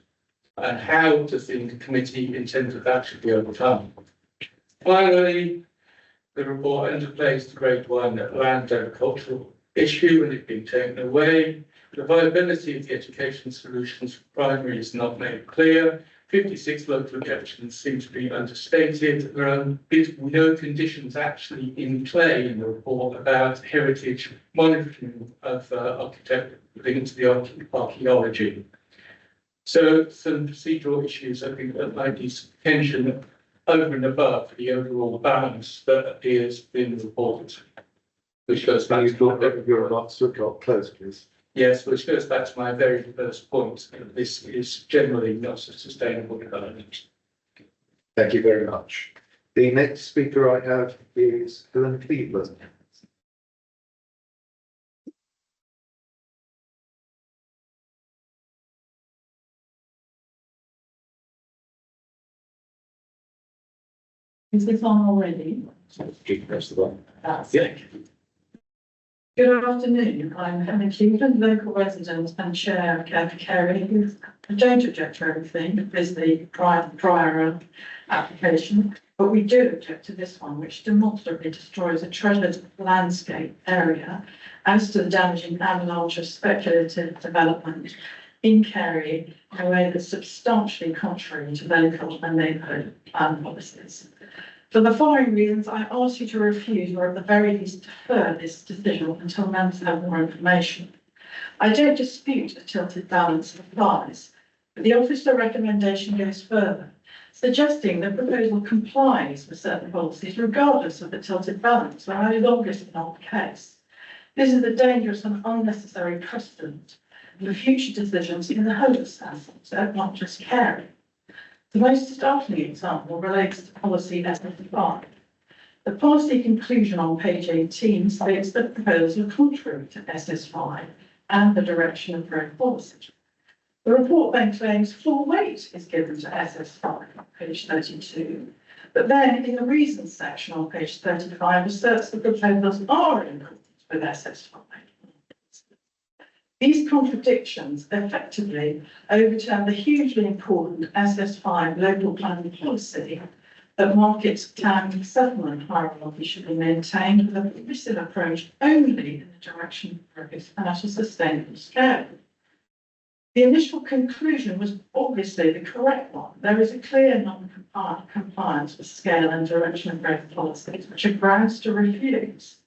And how does the committee intend that that should be overcome? Finally, the report underplays the Grade 1 land agricultural issue and it being taken away. The viability of the education solutions for primary is not made clear. 56 local objections seem to be understated. There are no conditions actually in play in the report about heritage monitoring of architecture linked to the archaeology. So some procedural issues I think that might need some attention over and above the overall balance that appears in the report. Which goes back to your remarks to got close, please. Yes, which goes back to my very first point, that this is generally not a sustainable development. Thank you very much. The next speaker I have is Helen Cleveland. Is this on already? Press the button. Yeah. Good afternoon, I'm Helen Cleveland, local resident and chair of Care for Caring. I don't object to everything, there's the prior application, but we do object to this one, which demonstrably destroys a treasured landscape area as to the damaging avalanche of speculative development in Kerry in a way that's substantially contrary to local and neighbourhood policies. For the following reasons, I ask you to refuse or at the very least defer this decision until members have more information. I don't dispute a tilted balance applies, but the officer recommendation goes further, suggesting the proposal complies with certain policies regardless of the tilted balance, when that is obviously not the case. This is a dangerous and unnecessary precedent for future decisions in the whole of South, not just Kerry. The most startling example relates to policy SF5. The policy conclusion on page 18 states that proposals are contrary to SS5 and the direction of road policy. The report then claims full weight is given to SS5 on page 32, but then in the reasons section on page 35 asserts the proposals are in accordance with SS5. These contradictions effectively overturn the hugely important SS5 local planning policy that markets plan settlement hierarchy should be maintained with a progressive approach only in the direction of growth and at a sustainable scale. The initial conclusion was obviously the correct one. There is a clear non-compliance with scale and direction of growth policies, which are grounds to refuse.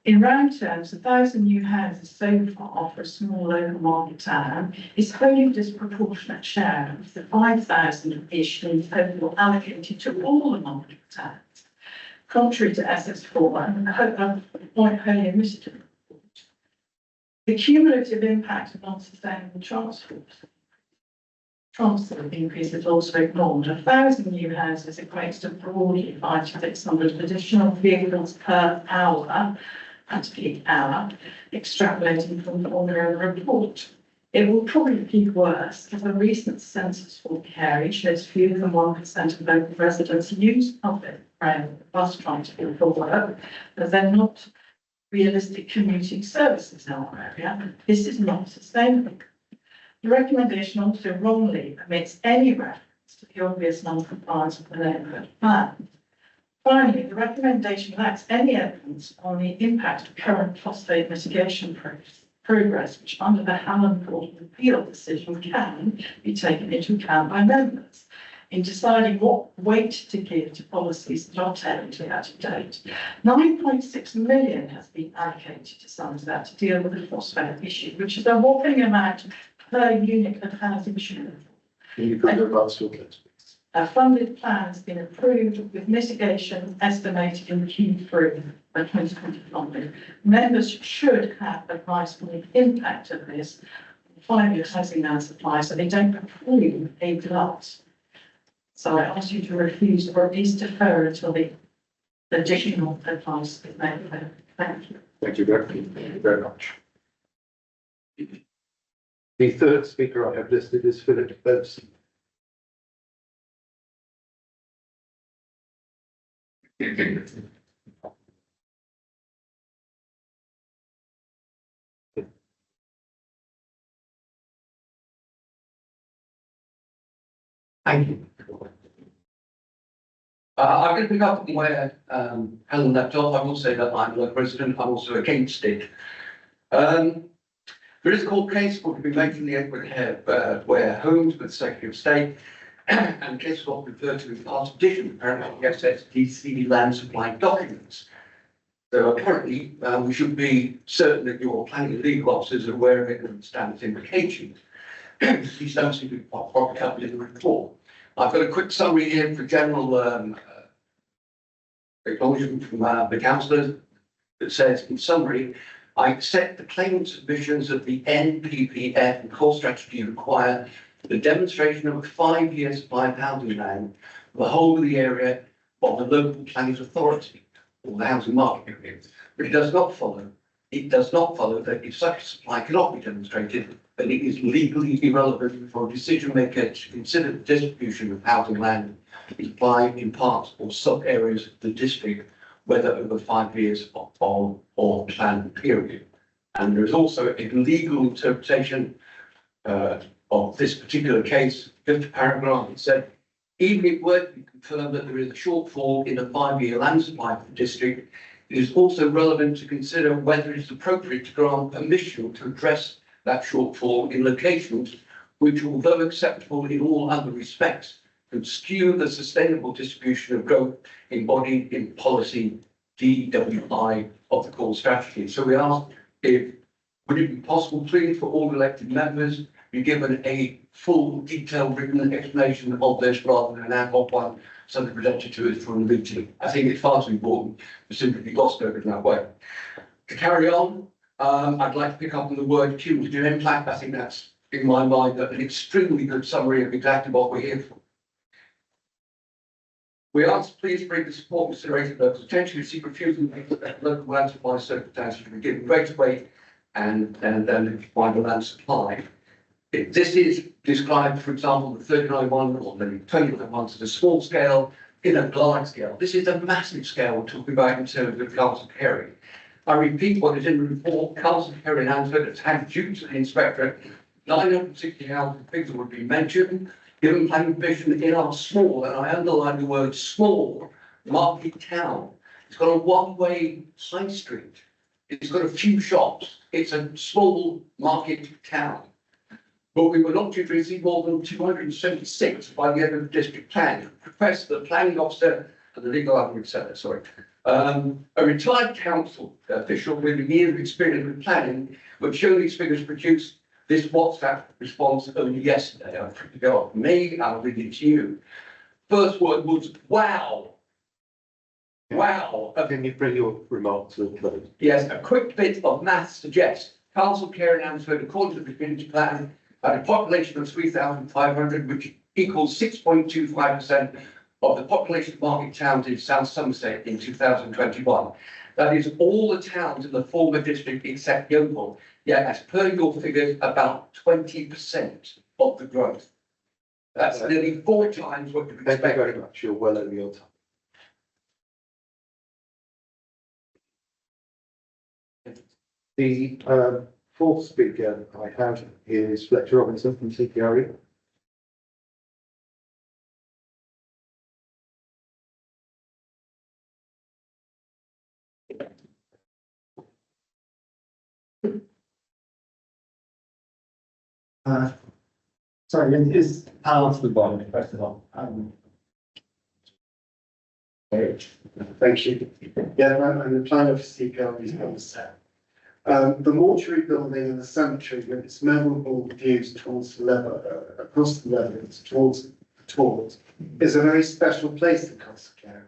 In round terms, 1,000 new houses so far for a small local market town is wholly disproportionate share of the 5,000-ish in total allocated to all the market towns, contrary to SS4 and point wholly omitted in the report. The cumulative impact of non-sustainable transport increase is also ignored. 1,000 new houses equates to broadly 5 to 600 additional vehicles per hour at peak hour, extrapolating from the order of the report. It will probably be worse if a recent census for Kerry shows fewer than 1% of local residents use public rail bus transport for work, as they're not realistic commuting services in our area. This is not sustainable. The recommendation also wrongly omits any reference to the obvious non-compliance of the neighbourhood plan. Finally, the recommendation lacks any evidence on the impact of current phosphate mitigation progress, which under the Hallam Court of Appeal decision can be taken into account by members in deciding what weight to give to policies that are technically out of date. 9.6 million has been allocated to Somerset to deal with the phosphate issue, which is a whopping amount per unit of housing share. Can you put your remarks to a close? A funded plan has been approved with mitigation estimated in Q3 by 2025. Members should have advice on the impact of this on 5 years housing land supply so they don't approve a glut. So I ask you to refuse or at least defer until the additional advice is made available. Thank you. Thank you very much. The third speaker I have listed is Philip Benson. Thank you. I'm going to pick up on where Helen left off. I will say that I'm a local resident. I'm also against it. There is a court case which will be made in the Edward Hare where homes with Secretary of State and the case was referred to in part petition, apparently SSDC land supply documents. So apparently we should be certain that your planning and legal officers are aware of it and understand its implications. These don't seem to be properly covered in the report. I've got a quick summary here for general acknowledgement from the councillors that says, in summary, I accept the claim submissions of the NPPF and core strategy require the demonstration of a 5-year supply of housing land for the whole of the area of the local planning authority or the housing market area. But it does not follow that if such a supply cannot be demonstrated, then it is legally irrelevant for a decision maker to consider the distribution of housing land to supply in parts or sub areas of the district, whether over 5 years or planned period. And there is also a legal interpretation of this particular case, fifth paragraph. It said, even if it were to be confirmed that there is a shortfall in the 5-year land supply for the district, it is also relevant to consider whether it is appropriate to grant permission to address that shortfall in locations which, although acceptable in all other respects, could skew the sustainable distribution of growth embodied in policy DWI of the core strategy. So we asked would it be possible, please, for all elected members be given a full, detailed written explanation of this rather than an ad hoc one, something presented to us from the meeting. I think it's far too important to simply be glossed over in that way. To carry on, I'd like to pick up on the word cumulative impact. I think that's, in my mind, an extremely good summary of exactly what we're here for. We ask, please bring the support consideration local attention to seek refusal that local land supply circumstances to be given greater weight and then find the land supply. If this is described, for example, the 39-1 or the 29-1 at a small scale, in a large scale. This is a massive scale we're talking about in terms of Castle Perry. I repeat what is in the report. Castle Perry and Ansford has had due to the inspector 960 housing figures would be mentioned, given planning permission in our small, and I underline the word small, market town. It's got a one-way high street. It's got a few shops. It's a small market town. But we were not due to receive more than 276 by the end of the district plan. Professor, the planning officer, and the legal admin centre, sorry. A retired council official with a year of experience with planning would show these figures produced this WhatsApp response only yesterday. I took to go off me, I'll read it to you. First word was wow. Wow. Can you bring your remarks to a close? Yes, a quick bit of math suggests Castle Care and Ansford, according to the community plan, had a population of 3,500, which equals 6.25% of the population of market towns in South Somerset in 2021. That is all the towns in the former district except Yeovil. Yet, as per your figures, about 20% of the growth. That's nearly 4 times what you expect. Thank you very much. You're well over your time. The fourth speaker I have is Fletcher Robinson from CPRE. Sorry, is part of the bond, first of all. Thank you. Yeah, I'm the planner for CPRE's Somerset. The mortuary building and the cemetery with its memorable views towards the level, across the levels, towards, is a very special place in Castleknock.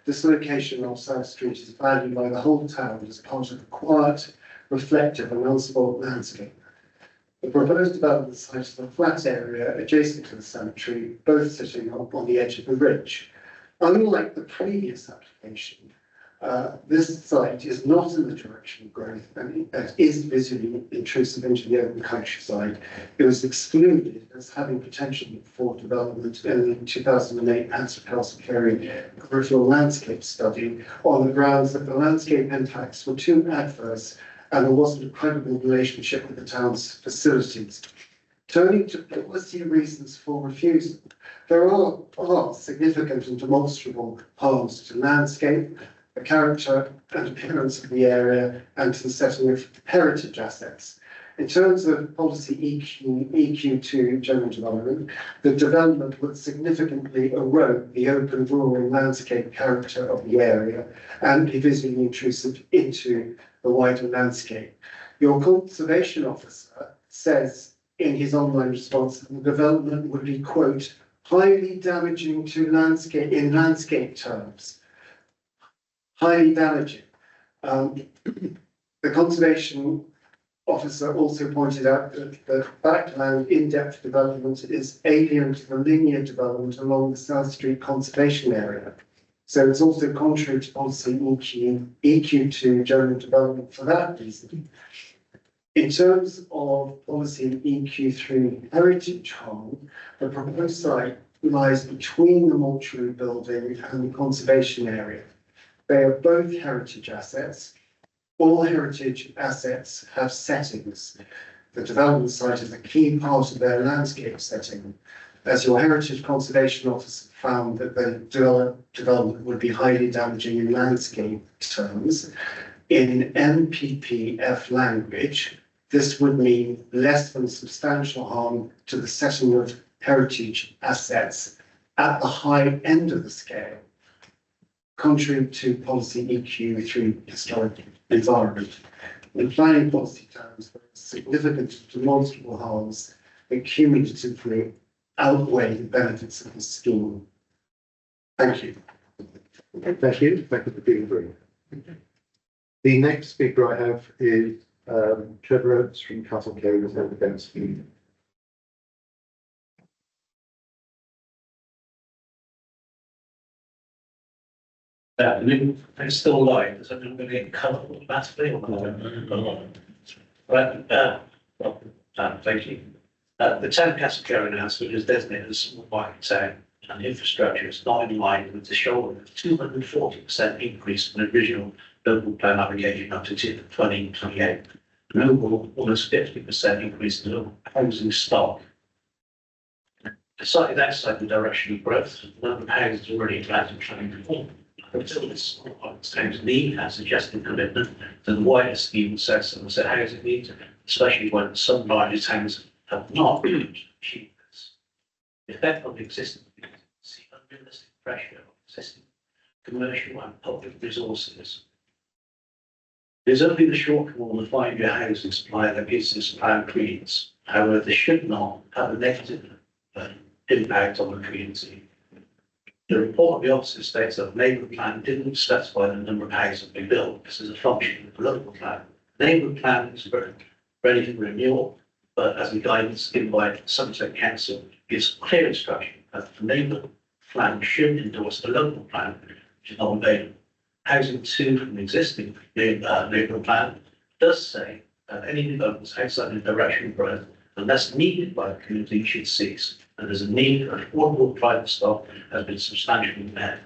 This location on South Street is valued by the whole town as part of a quiet, reflective and unspoilt landscape. The proposed development site is a flat area adjacent to the cemetery, both sitting on the edge of the ridge. Unlike the previous application, This site is not in the direction of growth and it is visually intrusive into the open countryside. It was excluded as having potential for development in the 2008 Castle Carey peripheral landscape study on the grounds that the landscape impacts were too adverse and there wasn't a credible relationship with the town's facilities. Turning to policy reasons for refusal, there are significant and demonstrable harms to landscape, the character and appearance of the area, and to the setting of heritage assets. In terms of policy EQ2 general development, the development would significantly erode the open rural landscape character of the area and be visually intrusive into the wider landscape. Your conservation officer says in his online response that the development would be, quote, highly damaging to landscape in landscape terms. Highly damaging. The conservation officer also pointed out that the backland in-depth development is alien to the linear development along the South Street conservation area. So it's also contrary to policy EQ2 general development for that reason. In terms of policy EQ3 heritage harm, the proposed site lies between the mortuary building and the conservation area. They are both heritage assets. All heritage assets have settings. The development site is a key part of their landscape setting. As your heritage conservation officer found that the development would be highly damaging in landscape terms, in NPPF language, this would mean less than substantial harm to the setting of heritage assets at the high end of the scale, contrary to policy EQ3 historic environment. In planning policy terms, there are significant demonstrable harms that cumulatively outweigh the benefits of the scheme. Thank you. Thank you. Thank you for being brief. The next speaker I have is Trevor Oates from Castle Carey Reserve Against Food. It's still live, is it going to get covered automatically or not? Right, thank you. The town of Castle Carey announcement is designated as a small market town, and infrastructure is not in line with the shoulder of 240% increase in the original local plan application up to 2028. An overall almost 50% increase in local housing stock. Decided outside the direction of growth, the number of houses already planned and planning before. Until this town's need has suggested commitment to the wider scheme of Somerset housing needs, especially when some larger towns have not achieved this. The effect on the existing see unrealistic pressure on existing commercial and public resources. It is only the shortfall in the 5-year housing supply that gives this plan credence. However, this should not have a negative impact on the community. The report of the officer states that the neighbourhood plan didn't specify the number of houses to be built. This is a function of the local plan. The neighbourhood plan is ready for renewal, but as the guidance given by Somerset Council gives clear instruction that the neighbourhood plan should endorse the local plan, which is not available. Housing 2 from the existing neighbourhood plan does say that any developments outside the direction of growth, unless needed by the community, should cease. And there's a need for affordable private stock has been substantially met.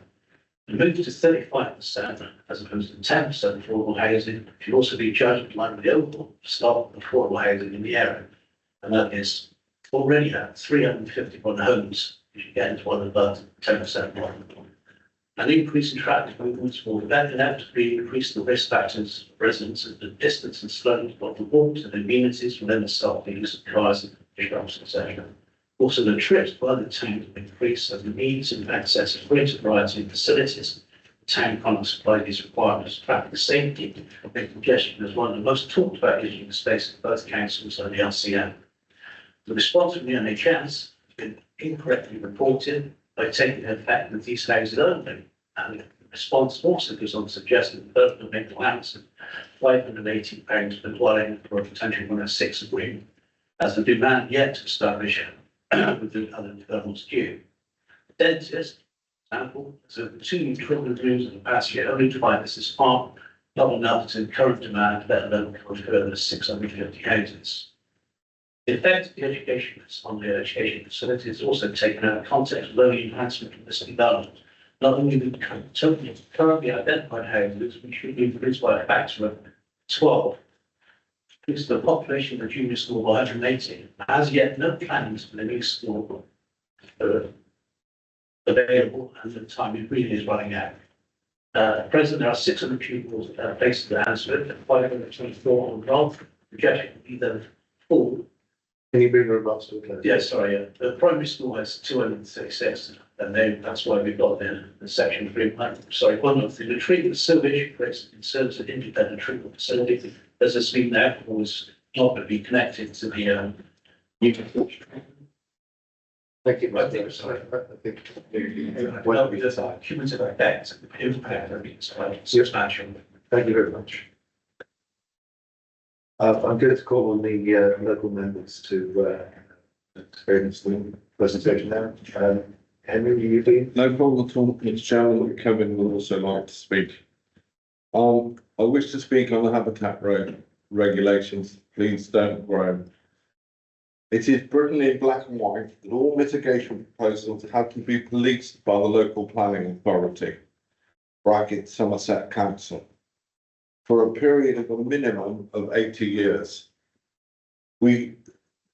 The move to 35% as opposed to 10% affordable housing should also be judged in line with the overall stock of affordable housing in the area. And that is already at 351 homes, you should get into one above 10% one. An increase in traffic movements will inevitably increase the risk factors of residents at the distance and slowing of the walk to the amenities within the self-use of cars and shops, etc. Also, the trips by the town will increase as the needs and access to a greater variety of facilities. The town cannot supply these requirements. Traffic safety and congestion is one of the most talked about issues in the space of both councils and the LCM. The response from the NHS has been incorrectly reported by taking effect with these houses only. And the response also goes on to suggest that the burden of making allowance of £580 per dwelling for a potential 106 agreement, as the demand yet to establish with the other developments due. The dentist example, so the two triple rooms in the past year, only tried this is not enough to current demand, let alone for further 650 houses. The effect of the education on the education facility is also taken out of context of early enhancement of this development. Not only the currently identified houses, which should be increased by a factor of 12, because the population of the junior school by 180, as yet no plans for the new school available, and the time it really is running out. At present, there are 600 pupils based in Ansford, 524 on golf, projected to be the full. Can you bring the remarks to a close? Yes, sorry, the primary school has 236, and then that's why we've got the section 3. Sorry, one of the retrieval sewage serves an independent treatment facility. As this been there, was not going to be connected to the new. Thank you. I think so. I think. Well, there's a cumulative effect, impact of being substantial. Thank you very much. I'm going to call on the local members to experience the presentation now. Henry, you lead? No problem at all, Mr. Chairman. Kevin would also like to speak. I wish to speak on the habitat regulations. Please don't groan. It is written in black and white that all mitigation proposals have to be policed by the local planning authority, bracket Somerset Council, for a period of a minimum of 80 years. We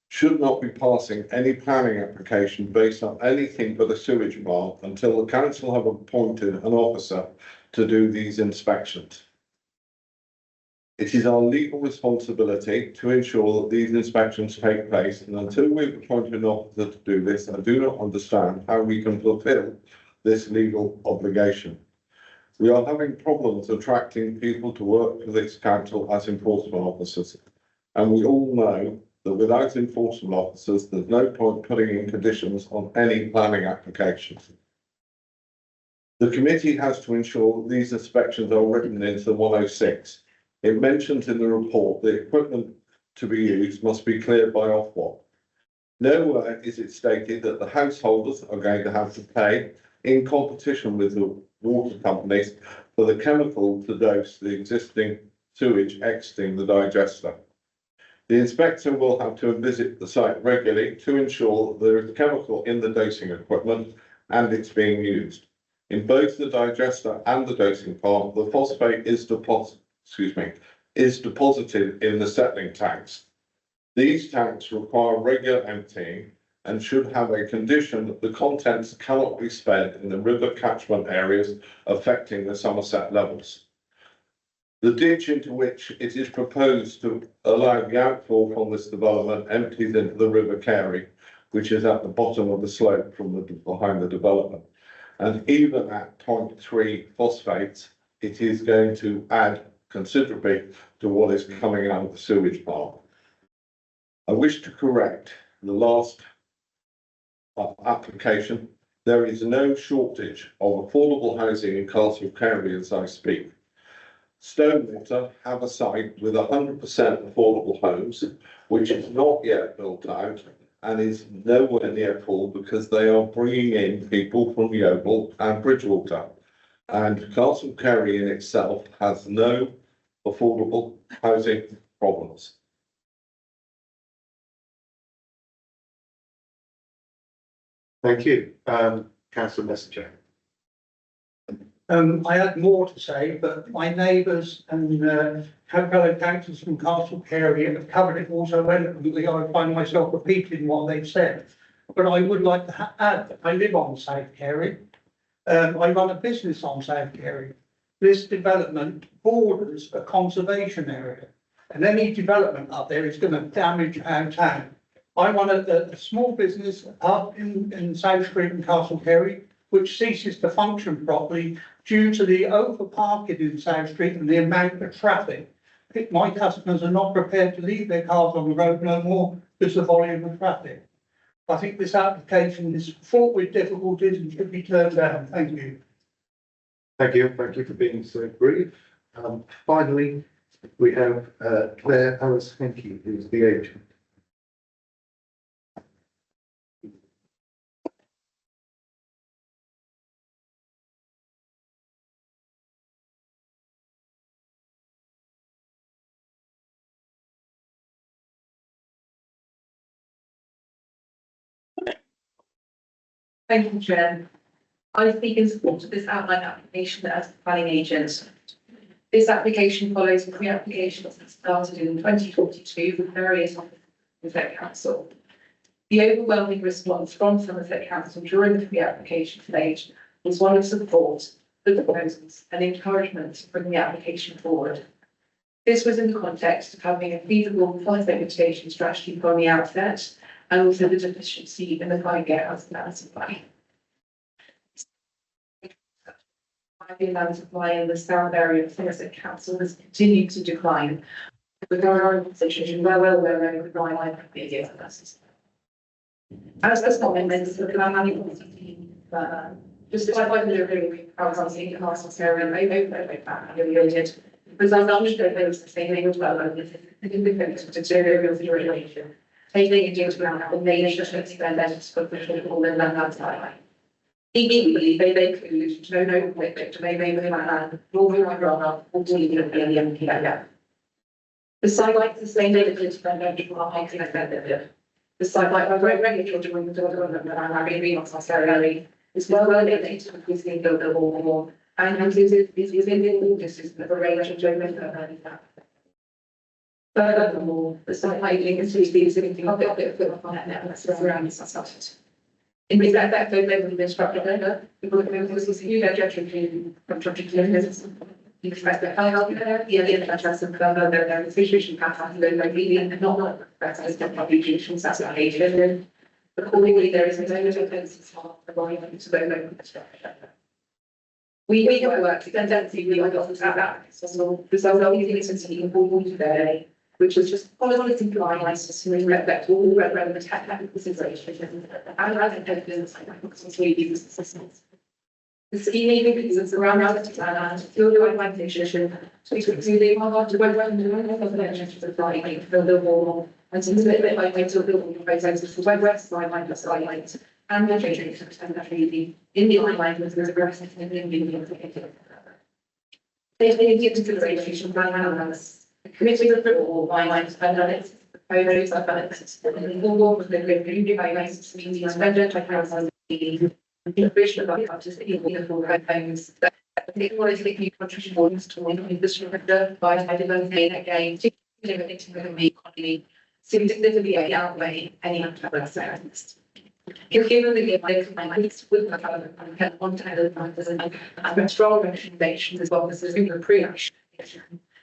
should not be passing any planning application based on anything but a sewage mark until the council have appointed an officer to do these inspections. It is our legal responsibility to ensure that these inspections take place, and until we've appointed an officer to do this, I do not understand how we can fulfil this legal obligation. We are having problems attracting people to work for this council as enforcement officers, and we all know that without enforcement officers, there's no point putting in conditions on any planning applications. The committee has to ensure that these inspections are written into the 106. It mentions in the report the equipment to be used must be cleared by Ofwat. Nowhere is it stated that the householders are going to have to pay in competition with the water companies for the chemical to dose the existing sewage exiting the digester. The inspector will have to visit the site regularly to ensure that there is chemical in the dosing equipment and it's being used. In both the digester and the dosing part, the phosphate is deposited in the settling tanks. These tanks require regular emptying and should have a condition that the contents cannot be spent in the river catchment areas affecting the Somerset levels. The ditch into which it is proposed to allow the outfall from this development empties into the River Carey, which is at the bottom of the slope from behind the development. And even at 0.3 phosphates, it is going to add considerably to what is coming out of the sewage plant. I wish to correct the last application. There is no shortage of affordable housing in Castle Carey as I speak. Stonewater have a site with 100% affordable homes, which is not yet built out and is nowhere near full because they are bringing in people from Yeovil and Bridgewater. And Castle Carey in itself has no affordable housing problems. Thank you. Councillor Messenger. I had more to say, but my neighbours and fellow councillors from Castle Carey have covered it all so eloquently. I find myself repeating what they've said. But I would like to add that I live on South Carey. I run a business on South Carey. This development borders a conservation area, and any development up there is going to damage our town. I run a small business up in South Street in Castle Carey, which ceases to function properly due to the overparking in South Street and the amount of traffic. My customers are not prepared to leave their cars on the road no more because of the volume of traffic. I think this application is fraught with difficulties and should be turned down. Thank you. Thank you. Thank you for being so brief. Finally, we have Claire Alice Henke, who's the agent. Thank you, Chair. I speak in support of this outline application as the planning agent. This application follows a pre-application that started in 2042 with various offices of Somerset Council. The overwhelming response from Somerset Council during the pre-application stage was one of support for the proposals and encouragement to bring the application forward. This was in the context of having a feasible site mitigation strategy from the outset, and also the deficiency in the fire house land supply. The land supply in the south area of Somerset Council has continued to decline, with our own situation well over the line of the year. As the comments, the planning despite the delivery of housing in Castle area and related, because I'm not sure there was the same thing as well, and this is significant deterioration. Taking into account the nature of expense for the all in land supply. Equally, they include no conflict, they may land, moving on runoff, or deleting of the MPA. The site like sustainability expenditure are highly effective. The site like regulatory during the development of our Greenhouse area is well related to increasing the wall and is within the ordinances of a range of government. Furthermore, the site lighting is significantly of the networks around the site. In respect that they will be instructed over, the book members will see their judgment from judgment. You expect that I help you there, the NHS and further their institution pattern, they're and not as the publications as a page. Accordingly, there is no defense of providing to the local structure. We have worked extensively on that, so there's only things important today, which is just policy compliance to reflect all relevant technical considerations and as evidence of use systems. The scheme includes around the plan and field organization to include hard to web of the for the wall and to split by way to build processes for website like the site and the training in the online with the aggressive and the taking into consideration by analysis. The committee of the all lines and its proposed analysis and the wall with the community by basis means expended by council the vision of our countries in full homes. The quality contributions to this record by developing again, limiting the economy, significantly outweigh any other sectors. Given the complaints with the government on and strong recommendations as well as the pre-action.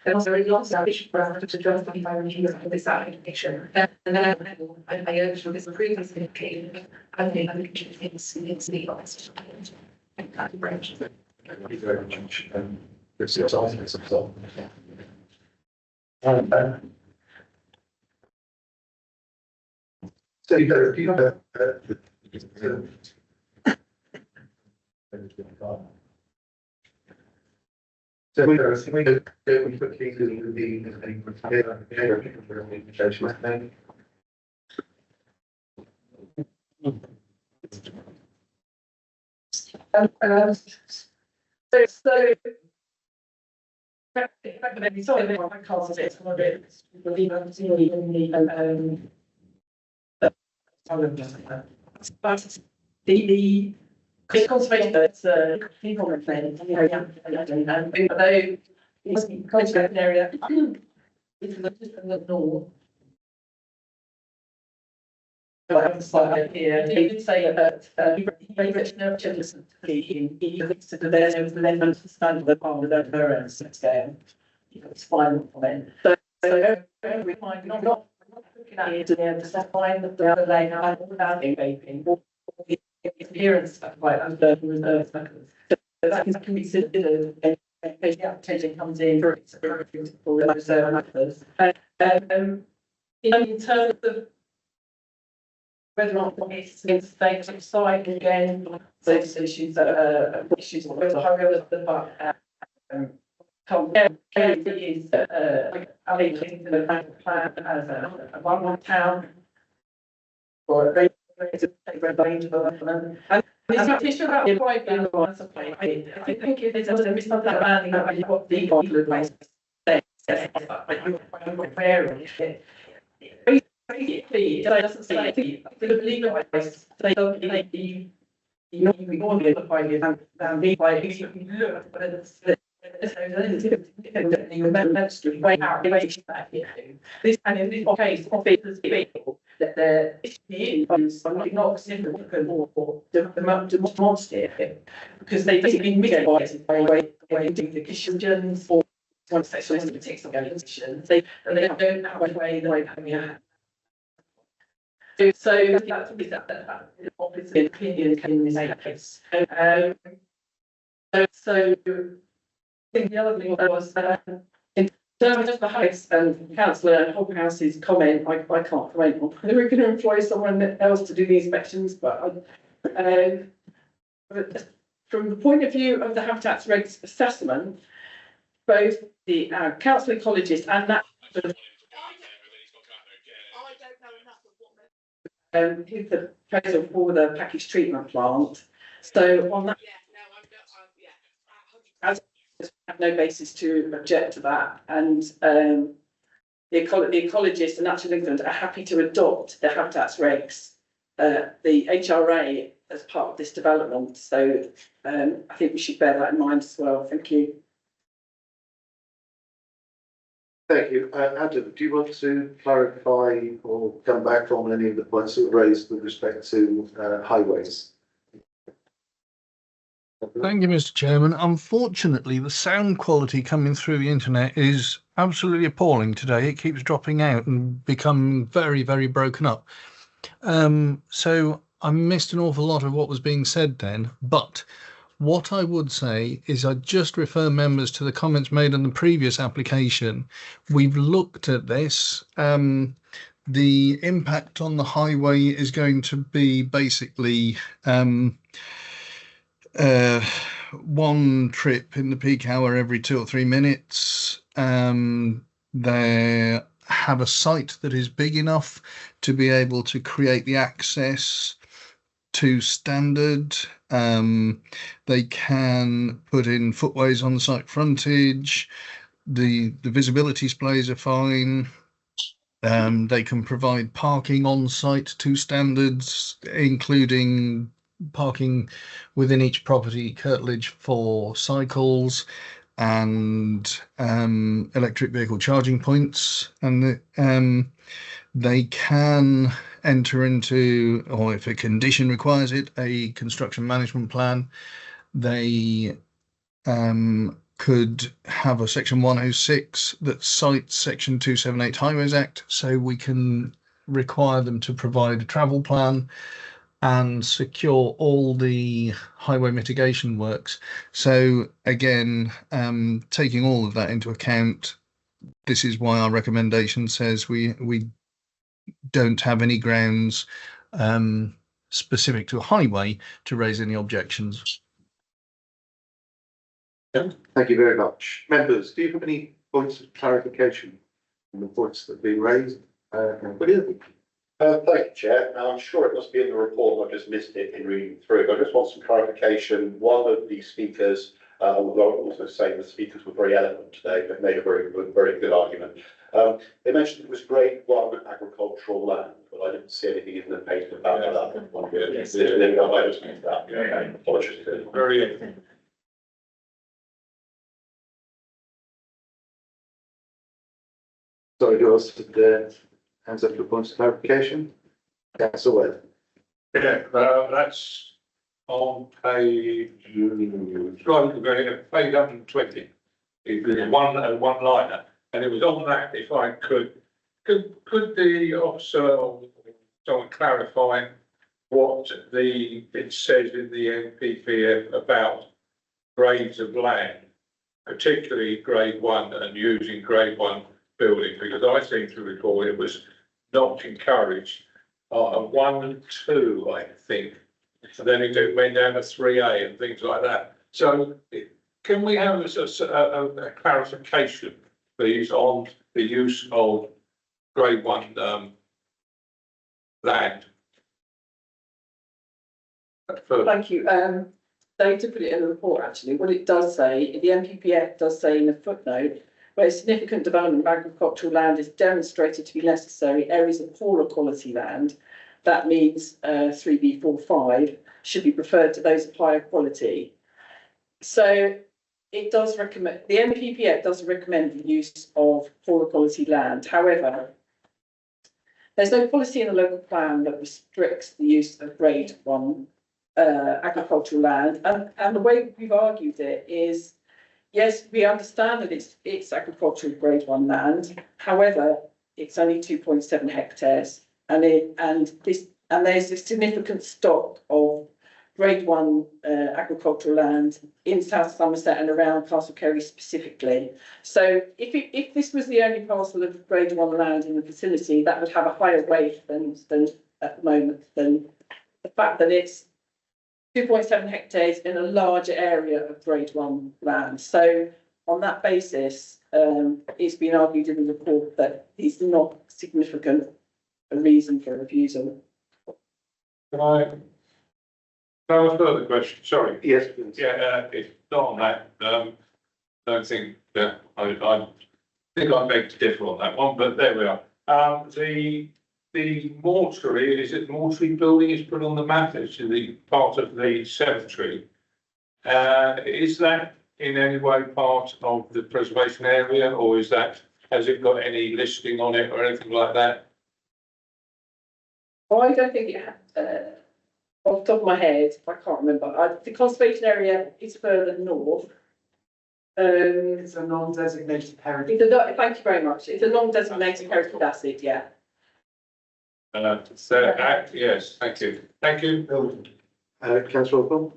There also is not sufficient for us to justify review of this application. And then I urge for this previous indication and the other it's the honest. Thank you very much. Thank you very much. This is so you have so we go quickly to the The conservation that's people are playing, although it's an area it's the north. Here, he did say that he wrote no children he thinks that there was an element to stand with the palm without her own scale. It's fine for them. So we find not looking at it to find that the other lane out without vaping. Appearance like under reserve methods. So that can be considered if the application comes in for reserve methods. In terms of whether or not it's state side again, those issues that are issues of the is allocating to the plan as a one town or a it's not issue about the private and the one supply. I think if there's a misunderstanding about what the advice says, basically, it doesn't say the legal advice. They don't you normally look by your down by if you look at whether the split. You remember to way out that this and in this case of people that the issue is not significant or demonstrative because they basically mitigated by way of the questions or one section of the text organizations they don't have a way that we have. So that's that opposite opinion in this case. So I think the other thing was in terms of the House and Councillor Hobhouse's comment, I can't comment on whether we're going to employ someone else to do the inspections, but from the point of view of the Habitats Regs assessment, both the council ecologist and that who's the proposal for the package treatment plant. So on that, have no basis to object to that, and the ecologists and Natural England are happy to adopt the Habitats Regs, the HRA as part of this development. So I think we should bear that in mind as well. Thank you. Thank you. Adam, do you want to clarify or come back on any of the points that were raised with respect to highways? Thank you, Mr. Chairman. Unfortunately, the sound quality coming through the internet is absolutely appalling today. It keeps dropping out and becoming very, very broken up. So I missed an awful lot of what was being said then, but what I would say is I'd just refer members to the comments made on the previous application. We've looked at this. The impact on the highway is going to be basically one trip in the peak hour every 2 or 3 minutes. They have a site that is big enough to be able to create the access to standard. They can put in footways on the site frontage. The visibility displays are fine. They can provide parking on site to standards, including parking within each property curtilage for cycles and electric vehicle charging points. And they can enter into, or if a condition requires it, a construction management plan. They could have a section 106 that cites section 278 Highways Act, so we can require them to provide a travel plan and secure all the highway mitigation works. So again, taking all of that into account, this is why our recommendation says we don't have any grounds specific to a highway to raise any objections. Thank you very much. Members, do you have any points of clarification on the points that have been raised? William? Thank you, Chair. Now, I'm sure it must be in the report, I've just missed it in reading through, but I just want some clarification. One of the speakers, although I'm also saying the speakers were very eloquent today, but made a very good argument. They mentioned it was grade 1 agricultural land, but I didn't see anything in the paper about that. Yes. Apologies. Very. Sorry, who else had hands up for points of clarification? Councillor Webb. Yeah, that's on page 120. It's one liner, and it was on that. If I could the officer or someone clarify what it says in the NPPF about grades of land, particularly grade 1 and using grade 1 building, because I seem to recall it was not encouraged. 1, 2, I think. And then it went down to 3A and things like that. So can we have a clarification, please, on the use of grade 1 land? Thank you. They did put it in the report, actually. What it does say, the NPPF does say in a footnote, where significant development of agricultural land is demonstrated to be necessary, areas of poorer quality land that means 3B45 should be preferred to those of higher quality. So it does recommend, the NPPF does recommend the use of poorer quality land. However, there's no policy in the local plan that restricts the use of grade 1 agricultural land. And the way we've argued it is, yes, we understand that it's agricultural grade 1 land. However, it's only 2.7 hectares, and there's a significant stock of grade 1 agricultural land in South Somerset and around Castle Kerry specifically. So if this was the only parcel of grade 1 land in the facility, that would have a higher weight than at the moment, than the fact that it's 2.7 hectares in a larger area of grade 1 land. So on that basis, it's been argued in the report that it's not significant a reason for refusal. Can I ask a further question? Sorry. Yes, please. Yeah, it's not on that. Don't think that I think I beg to differ on that one, but there we are. The mortuary, is it mortuary building is put on the map, it's the part of the cemetery. Is that in any way part of the preservation area, or is that, has it got any listing on it or anything like that? I don't think it has, off the top of my head, I can't remember. The conservation area is further north. It's a non-designated heritage. Thank you very much. It's a non-designated heritage asset, yeah. Yes, thank you. Thank you. Councillor Osborne?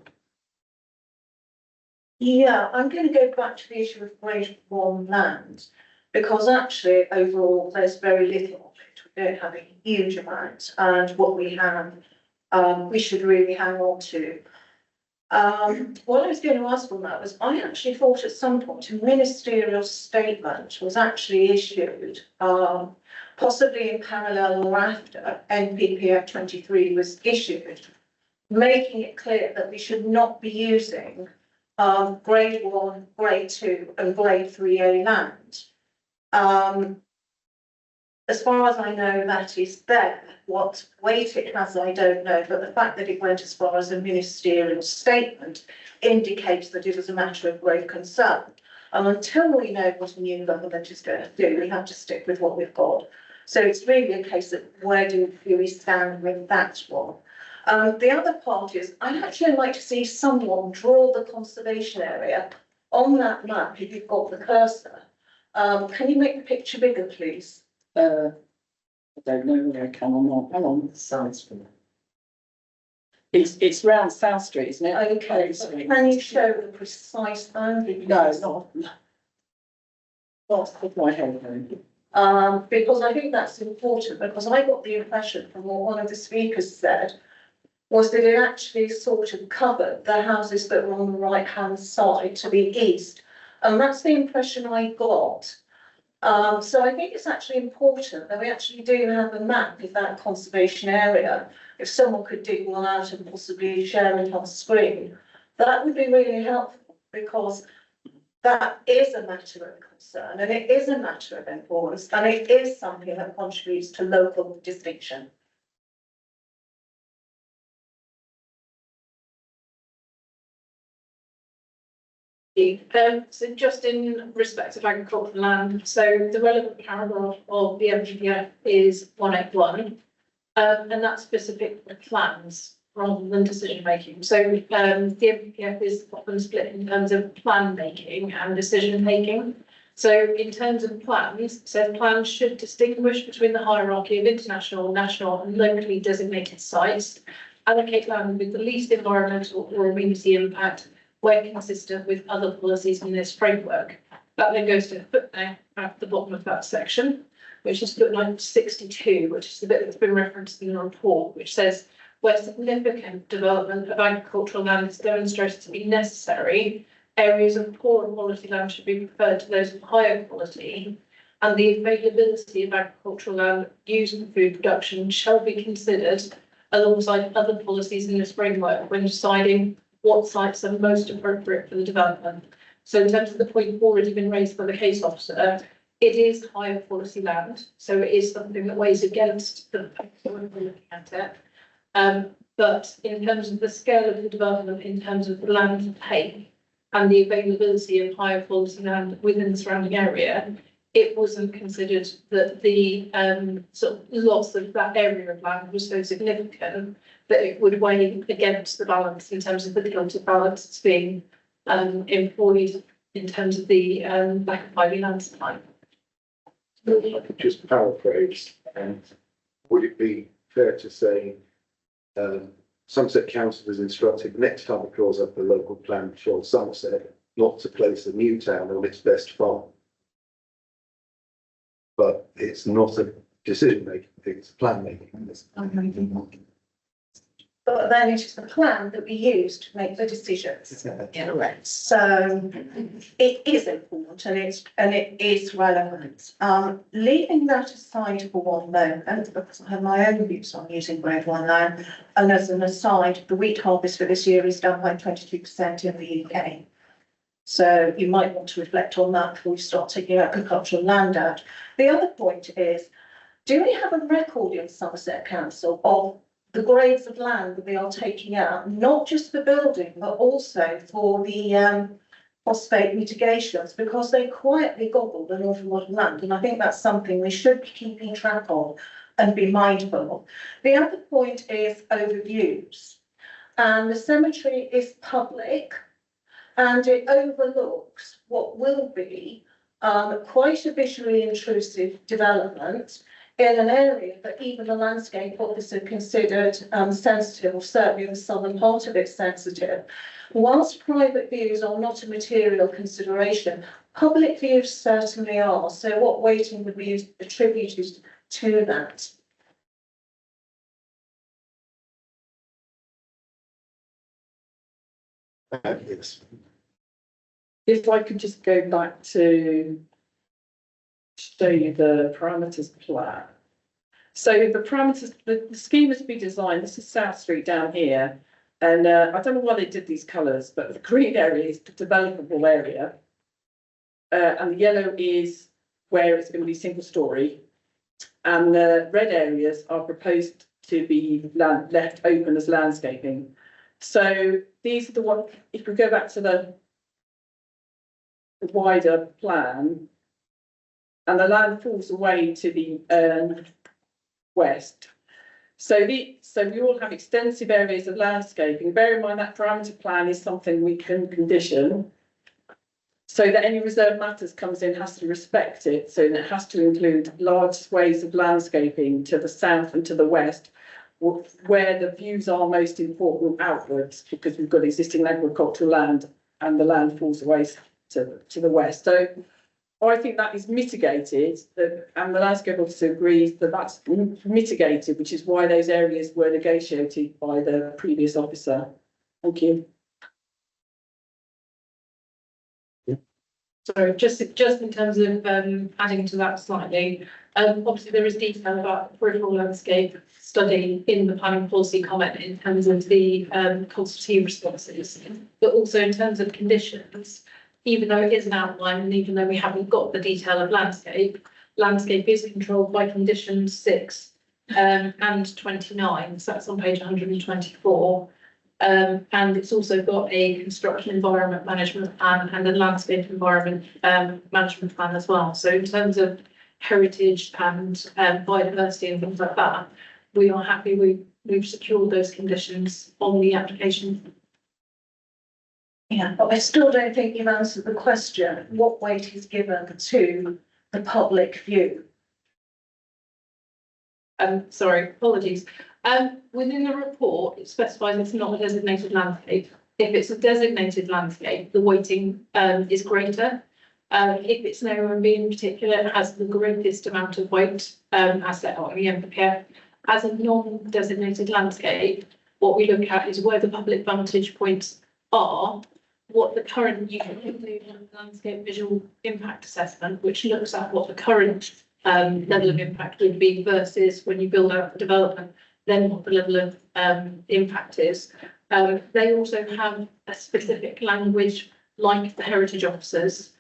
Yeah, I'm going to go back to the issue of grade 1 land, because actually overall there's very little of it. We don't have a huge amount, and what we have, we should really hang on to. What I was going to ask on that was, I actually thought at some point a ministerial statement was actually issued, possibly in parallel or after NPPF 23 was issued, making it clear that we should not be using grade 1, grade 2 and grade 3A land. As far as I know, that is there. What weight it has, I don't know, but the fact that it went as far as a ministerial statement indicates that it was a matter of grave concern. And until we know what a new government is going to do, we have to stick with what we've got. So it's really a case of where do we stand with that one. The other part is, I'd actually like to see someone draw the conservation area on that map if you've got the cursor. Can you make the picture bigger, please? I don't know whether I can or not. Hang on. It's round South Street, isn't it? Okay, so can you show the precise boundary? No, not off my head. Because I think that's important, because I got the impression from what one of the speakers said was that it actually sort of covered the houses that were on the right-hand side to the east. And that's the impression I got. So I think it's actually important that we actually do have a map of that conservation area. If someone could dig one out and possibly share it on screen, that would be really helpful, because that is a matter of concern and it is a matter of importance, and it is something that contributes to local distinction. So just in respect of agricultural land, so the relevant paragraph of the NPPF is 181, and that's specific for plans rather than decision making. So the NPPF is often split in terms of plan making and decision making. So in terms of plans, it says plans should distinguish between the hierarchy of international, national and locally designated sites, allocate land with the least environmental or amenity impact where consistent with other policies in this framework. That then goes to a footnote at the bottom of that section, which is footnote 62, which is the bit that's been referenced in the report, which says where significant development of agricultural land is demonstrated to be necessary, areas of poorer quality land should be preferred to those of higher quality, and the availability of agricultural land used for food production shall be considered alongside other policies in this framework when deciding what sites are most appropriate for the development. So in terms of the point already been raised by the case officer, It is higher quality land, so it is something that weighs against the when we're looking at it. But in terms of the scale of the development, in terms of the land take and the availability of higher quality land within the surrounding area, it wasn't considered that the sort of loss of that area of land was so significant that it would weigh against the balance in terms of the relative balance that's being employed in terms of the lack of highly land supply. If I could just paraphrase, would it be fair to say Somerset Council was instructed next time it draws up a local plan for Somerset not to place a new town on its best farm? But it's not a decision making, it's plan making. But then it is the plan that we use to make the decisions. Correct. So it is important and it is relevant. Leaving that aside for one moment, because I have my own views on using grade 1 land, and as an aside, the wheat harvest for this year is down by 22% in the UK. So you might want to reflect on that before you start taking agricultural land out. The other point is, do we have a record in Somerset Council of the grades of land that we are taking out, not just for building, but also for the phosphate mitigations, because they quietly gobbled an awful lot of land. And I think that's something we should be keeping track of and be mindful of. The other point is overviews. And the cemetery is public and it overlooks what will be quite a visually intrusive development in an area that even the landscape officer considered sensitive, or certainly the southern part of it sensitive. Whilst private views are not a material consideration, public views certainly are. So what weighting would be attributed to that? Yes. If I could just go back to show you the parameters plan. So the parameters, the scheme has been designed, this is South Street down here. And I don't know why they did these colours, but the green area is the developable area. And the yellow is where it's going to be single story. And the red areas are proposed to be left open as landscaping. So these are the ones, if we go back to the wider plan, and the land falls away to the west. So we all have extensive areas of landscaping. Bear in mind that parameter plan is something we can condition, so that any reserve matters comes in has to respect it. So that it has to include large swathes of landscaping to the south and to the west, where the views are most important outwards, because we've got existing agricultural land and the land falls away to the west. So I think that is mitigated, and the landscape officer agrees that that's mitigated, which is why those areas were negotiated by the previous officer. Thank you. So just in terms of adding to that slightly, obviously there is detail about the peripheral landscape study in the planning policy comment in terms of the consultee responses, but also in terms of conditions. Even though it is an outline and even though we haven't got the detail of landscape is controlled by conditions 6 and 29. So that's on page 124. And it's also got a construction environment management plan and a landscape environment management plan as well. So in terms of heritage and biodiversity and things like that, we are happy we've secured those conditions on the application. Yeah, but I still don't think you've answered the question, what weight is given to the public view? Sorry, apologies. Within the report, it specifies it's not a designated landscape. If it's a designated landscape, the weighting is greater. If it's an OMB in particular, it has the greatest amount of weight as set out in the NPPF. As a non-designated landscape, what we look at is where the public vantage points are, what the current landscape visual impact assessment, which looks at what the current level of impact would be versus when you build out the development, then what the level of impact is. They also have a specific language like the heritage officers.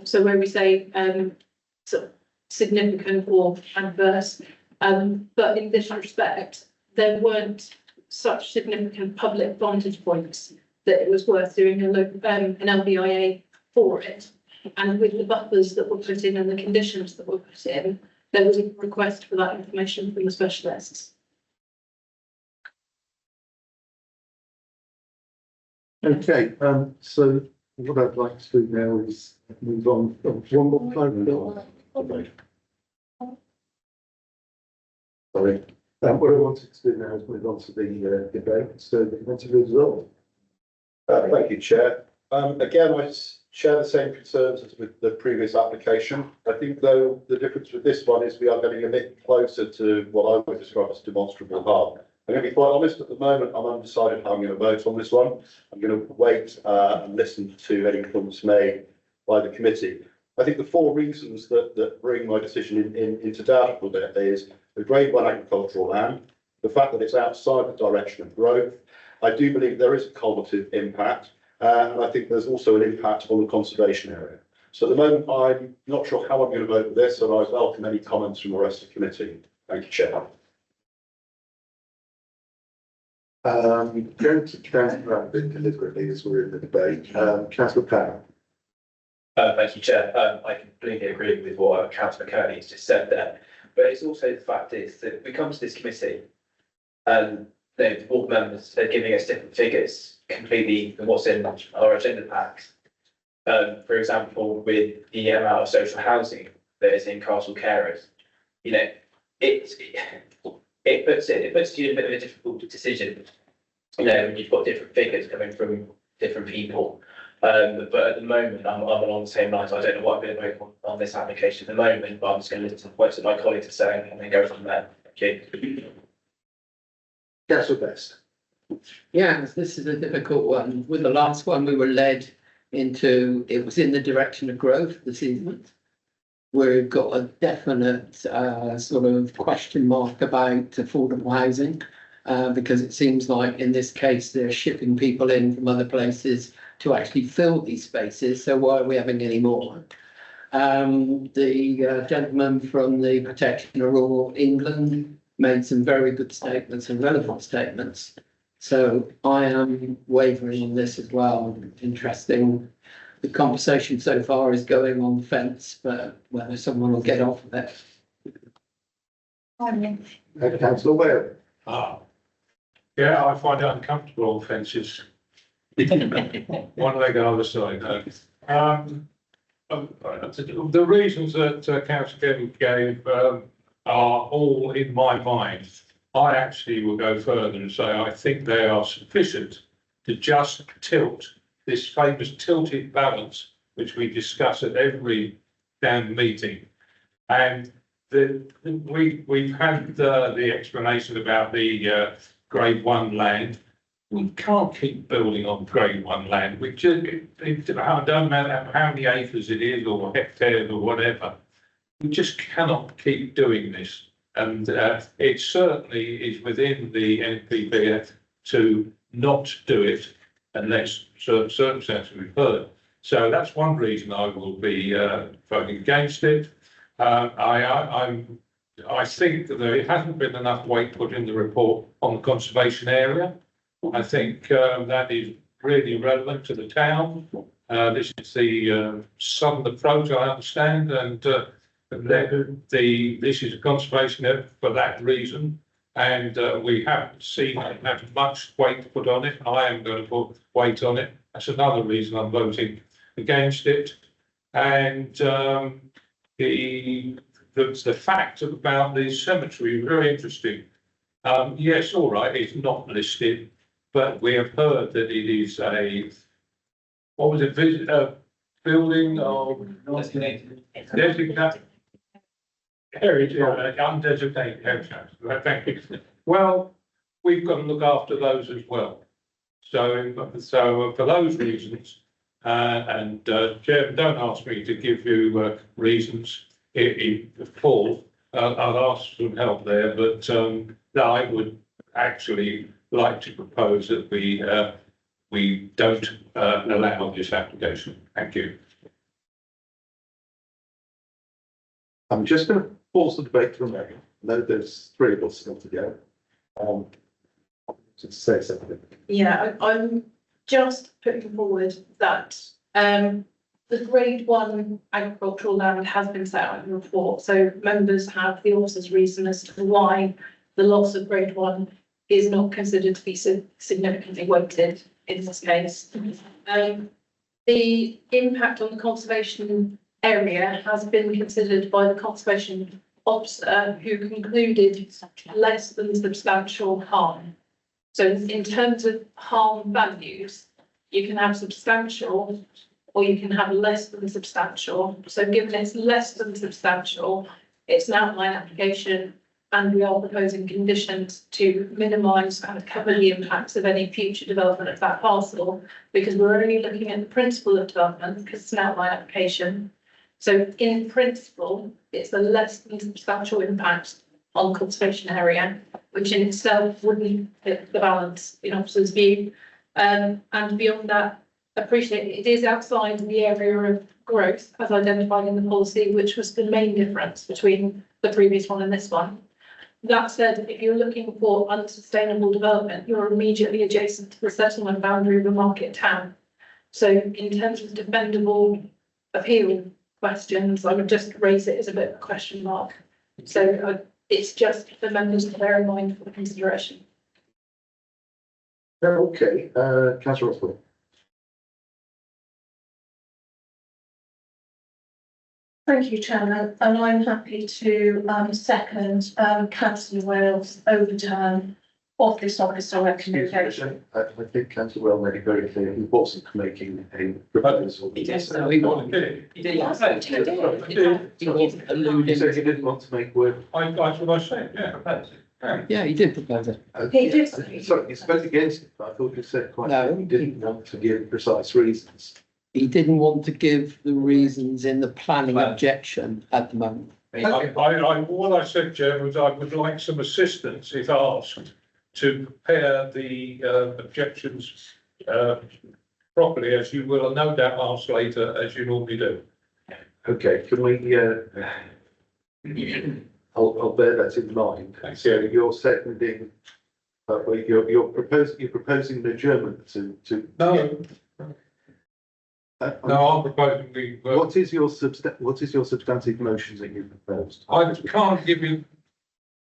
So where we say sort of significant or adverse. But in this respect, there weren't such significant public vantage points that it was worth doing an LBIA for it. And with the buffers that were put in and the conditions that were put in, there was a request for that information from the specialists. Okay, so what I'd like to do now is move on. One more time, Bill. Sorry. What I wanted to do now is move on to the debate. So, want to resolve? Thank you, Chair. Again, I share the same concerns as with the previous application. I think, though, the difference with this one is we are getting a bit closer to what I would describe as demonstrable harm. I'm going to be quite honest, at the moment, I'm undecided how I'm going to vote on this one. I'm going to wait and listen to any comments made by the committee. I think the four reasons that bring my decision into doubt a little bit is the grade 1 agricultural land, the fact that it's outside the direction of growth. I do believe there is a cumulative impact, and I think there's also an impact on the conservation area. So at the moment, I'm not sure how I'm going to vote with this, and I welcome any comments from the rest of the committee. Thank you, Chair. Going to count around a bit deliberately as we're in the debate. Councillor Power. Thank you, Chair. I completely agree with what Councillor Kearney has just said there. But it's also the fact is that we come to this committee and the board members are giving us different figures completely than what's in our agenda packs. For example, with the amount of social housing that is in Castle Carers, you know, it puts you in a bit of a difficult decision, you know, when you've got different figures coming from different people. But at the moment, I'm along the same lines. I don't know what I'm going to vote on this application at the moment, but I'm just going to listen to what my colleagues are saying and then go from there. Thank you. Councillor Best. Yeah, this is a difficult one. With the last one, we were led into, it was in the direction of growth this evening. We've got a definite sort of question mark about affordable housing, because it seems like in this case, they're shipping people in from other places to actually fill these spaces. So why are we having any more? The gentleman from the Protection of Rural England made some very good statements and relevant statements. So I am wavering on this as well. Interesting. The conversation so far is going on the fence, but whether someone will get off of it. Councillor Ware. Yeah, I find it uncomfortable on fences. One leg on the other side. The reasons that Councillor Kevin gave are all in my mind. I actually will go further and say I think they are sufficient to just tilt this famous tilted balance, which we discuss at every damn meeting. And we've had the explanation about the grade 1 land. We can't keep building on grade 1 land. We just, it don't matter how many acres it is or hectares or whatever. We just cannot keep doing this. And it certainly is within the NPPF to not do it unless certain circumstances we've heard. So that's one reason I will be voting against it. I think that there hasn't been enough weight put in the report on the conservation area. I think that is really relevant to the town. This is the southern approach, I understand, and this is a conservation area for that reason. And we haven't seen that much weight put on it. I am going to put weight on it. That's another reason I'm voting against it. And the fact about the cemetery is very interesting. Yes, all right, it's not listed, but we have heard that it is a, what was it, building of designated heritage, undesignated heritage. Thank you. Well, we've got to look after those as well. So for those reasons, and Chairman, don't ask me to give you reasons in full. I'll ask some help there, but I would actually like to propose that we don't allow this application. Thank you. I'm just going to pause the debate for a moment. I know there's three of us still to go. To say something. Yeah, I'm just putting forward that the grade one agricultural land has been set out in the report, so members have the author's reason as to why the loss of grade one is not considered to be significantly weighted in this case. The impact on the conservation area has been considered by the conservation officer, who concluded less than substantial harm. So in terms of harm values, you can have substantial or you can have less than substantial. So given it's less than substantial, it's an outline application, and we are proposing conditions to minimise and cover the impacts of any future development of that parcel, because we're only looking at the principle of development because it's an outline application. So in principle, it's a less than substantial impact on the conservation area, which in itself wouldn't fit the balance in officer's view. And beyond that, appreciate it is outside the area of growth as identified in the policy, which was the main difference between the previous one and this one. That said, if you're looking for unsustainable development, you're immediately adjacent to the settlement boundary of a market town. So in terms of defendable appeal questions, I would just raise it as a bit of a question mark. So it's just for members to bear in mind for the consideration. Okay, Councillor Rothwell. Thank you, Chairman, and I'm happy to second Councillor Wales' overturn of this officer recommendation. I think Councillor Well made it very clear he wasn't making a proposal. He did. No, he wasn't. He did. He wasn't alluding. He said he didn't want to make word. That's what I said, yeah. Yeah, he did propose it. He did. Sorry, he spoke against it, but I thought you said quite. No. He didn't want to give precise reasons. He didn't want to give the reasons in the planning objection at the moment. What I said, Chair, was I would like some assistance if asked to prepare the objections properly, as you will no doubt ask later, as you normally do. Okay, can we, I'll bear that in mind. So you're seconding, you're proposing an adjournment to. No. No, I'm proposing the. What is your substantive motion that you proposed? I can't give you,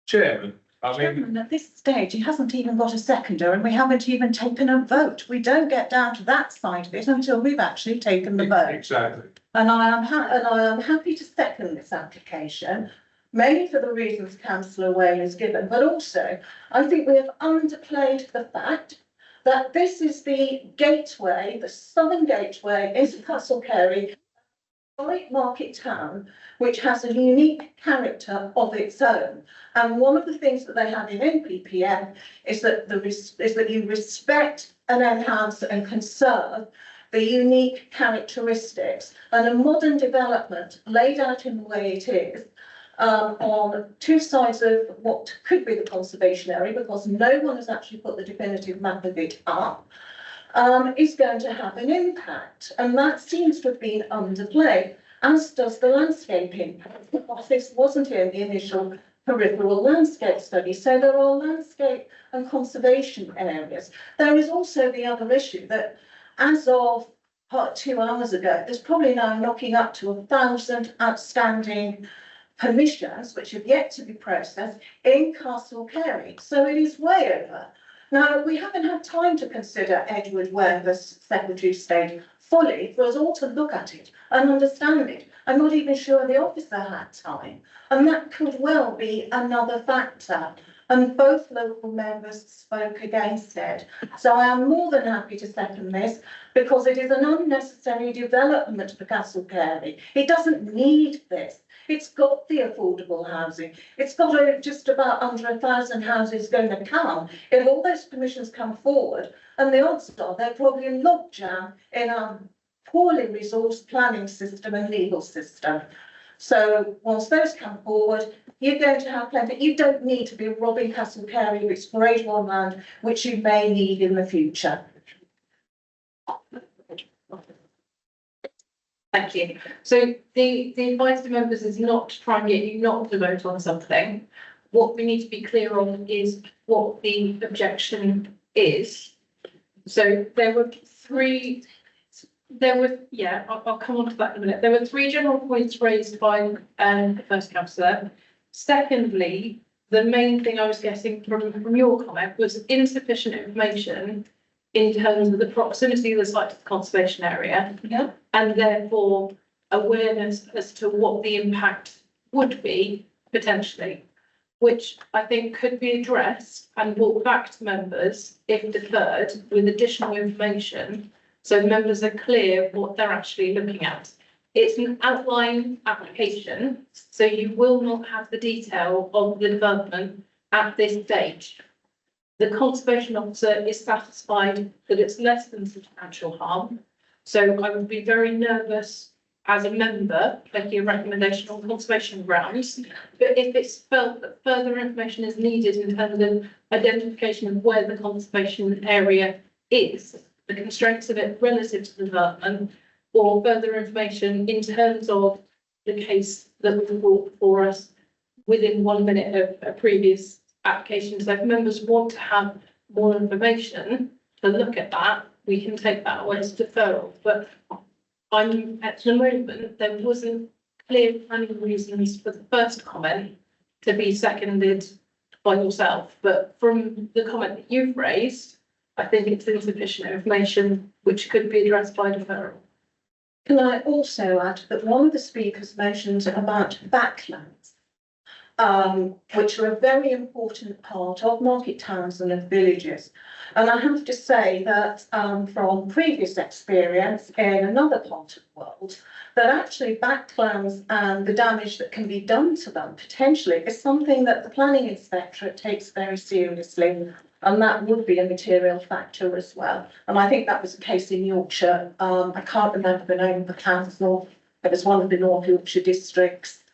Chairman, I mean. Chairman, at this stage, he hasn't even got a seconder and we haven't even taken a vote. We don't get down to that side of it until we've actually taken the vote. Exactly. And I am happy to second this application, mainly for the reasons Councillor Wayne has given, but also I think we have underplayed the fact that this is the gateway, the southern gateway into Castle Carey, historic market town, which has a unique character of its own. And one of the things that they have in NPPF is that you respect and enhance and conserve the unique characteristics. And a modern development laid out in the way it is, on two sides of what could be the conservation area, because no one has actually put the definitive map of it up, is going to have an impact. And that seems to have been underplayed, as does the landscape impact, because this wasn't in the initial peripheral landscape study. So there are landscape and conservation areas. There is also the other issue that as of 2 hours ago, there's probably now knocking up to 1,000 outstanding permissions which have yet to be processed in Castle Carey. So it is way over. Now, we haven't had time to consider Edward Ware, the Secretary of State, fully for us all to look at it and understand it. I'm not even sure the officer had time. And that could well be another factor. And both local members spoke against it. So I am more than happy to second this because it is an unnecessary development for Castle Carey. It doesn't need this. It's got the affordable housing. It's got just about under 1,000 houses going to come if all those permissions come forward. And the odds are they're probably a logjam in our poorly resourced planning system and legal system. So once those come forward, you're going to have plenty. You don't need to be robbing Castle Carey of its grade one land, which you may need in the future. Thank you. So the advice to members is not to try and get you not to vote on something. What we need to be clear on is what the objection is. So I'll come on to that in a minute. There were three general points raised by the first councillor. Secondly, the main thing I was getting from your comment was insufficient information in terms of the proximity of the site to the conservation area. Yeah. And therefore awareness as to what the impact would be potentially, which I think could be addressed and brought back to members if deferred with additional information, so members are clear what they're actually looking at. It's an outline application, so you will not have the detail of the development at this stage. The conservation officer is satisfied that it's less than substantial harm. So I would be very nervous as a member making a recommendation on conservation grounds. But if it's felt that further information is needed in terms of identification of where the conservation area is, the constraints of it relative to the development, or further information in terms of the case that was brought before us within 1 minute of a previous application. So if members want to have more information to look at that, we can take that away as deferral. But at the moment, there wasn't clear planning reasons for the first comment to be seconded by yourself. But from the comment that you've raised, I think it's insufficient information which could be addressed by deferral. Can I also add that one of the speakers mentioned about backlands, which are a very important part of market towns and of villages. And I have to say that from previous experience in another part of the world, that actually backlands and the damage that can be done to them potentially is something that the planning inspectorate takes very seriously. And that would be a material factor as well. And I think that was the case in Yorkshire. I can't remember the name of the council. It was one of the North Yorkshire districts.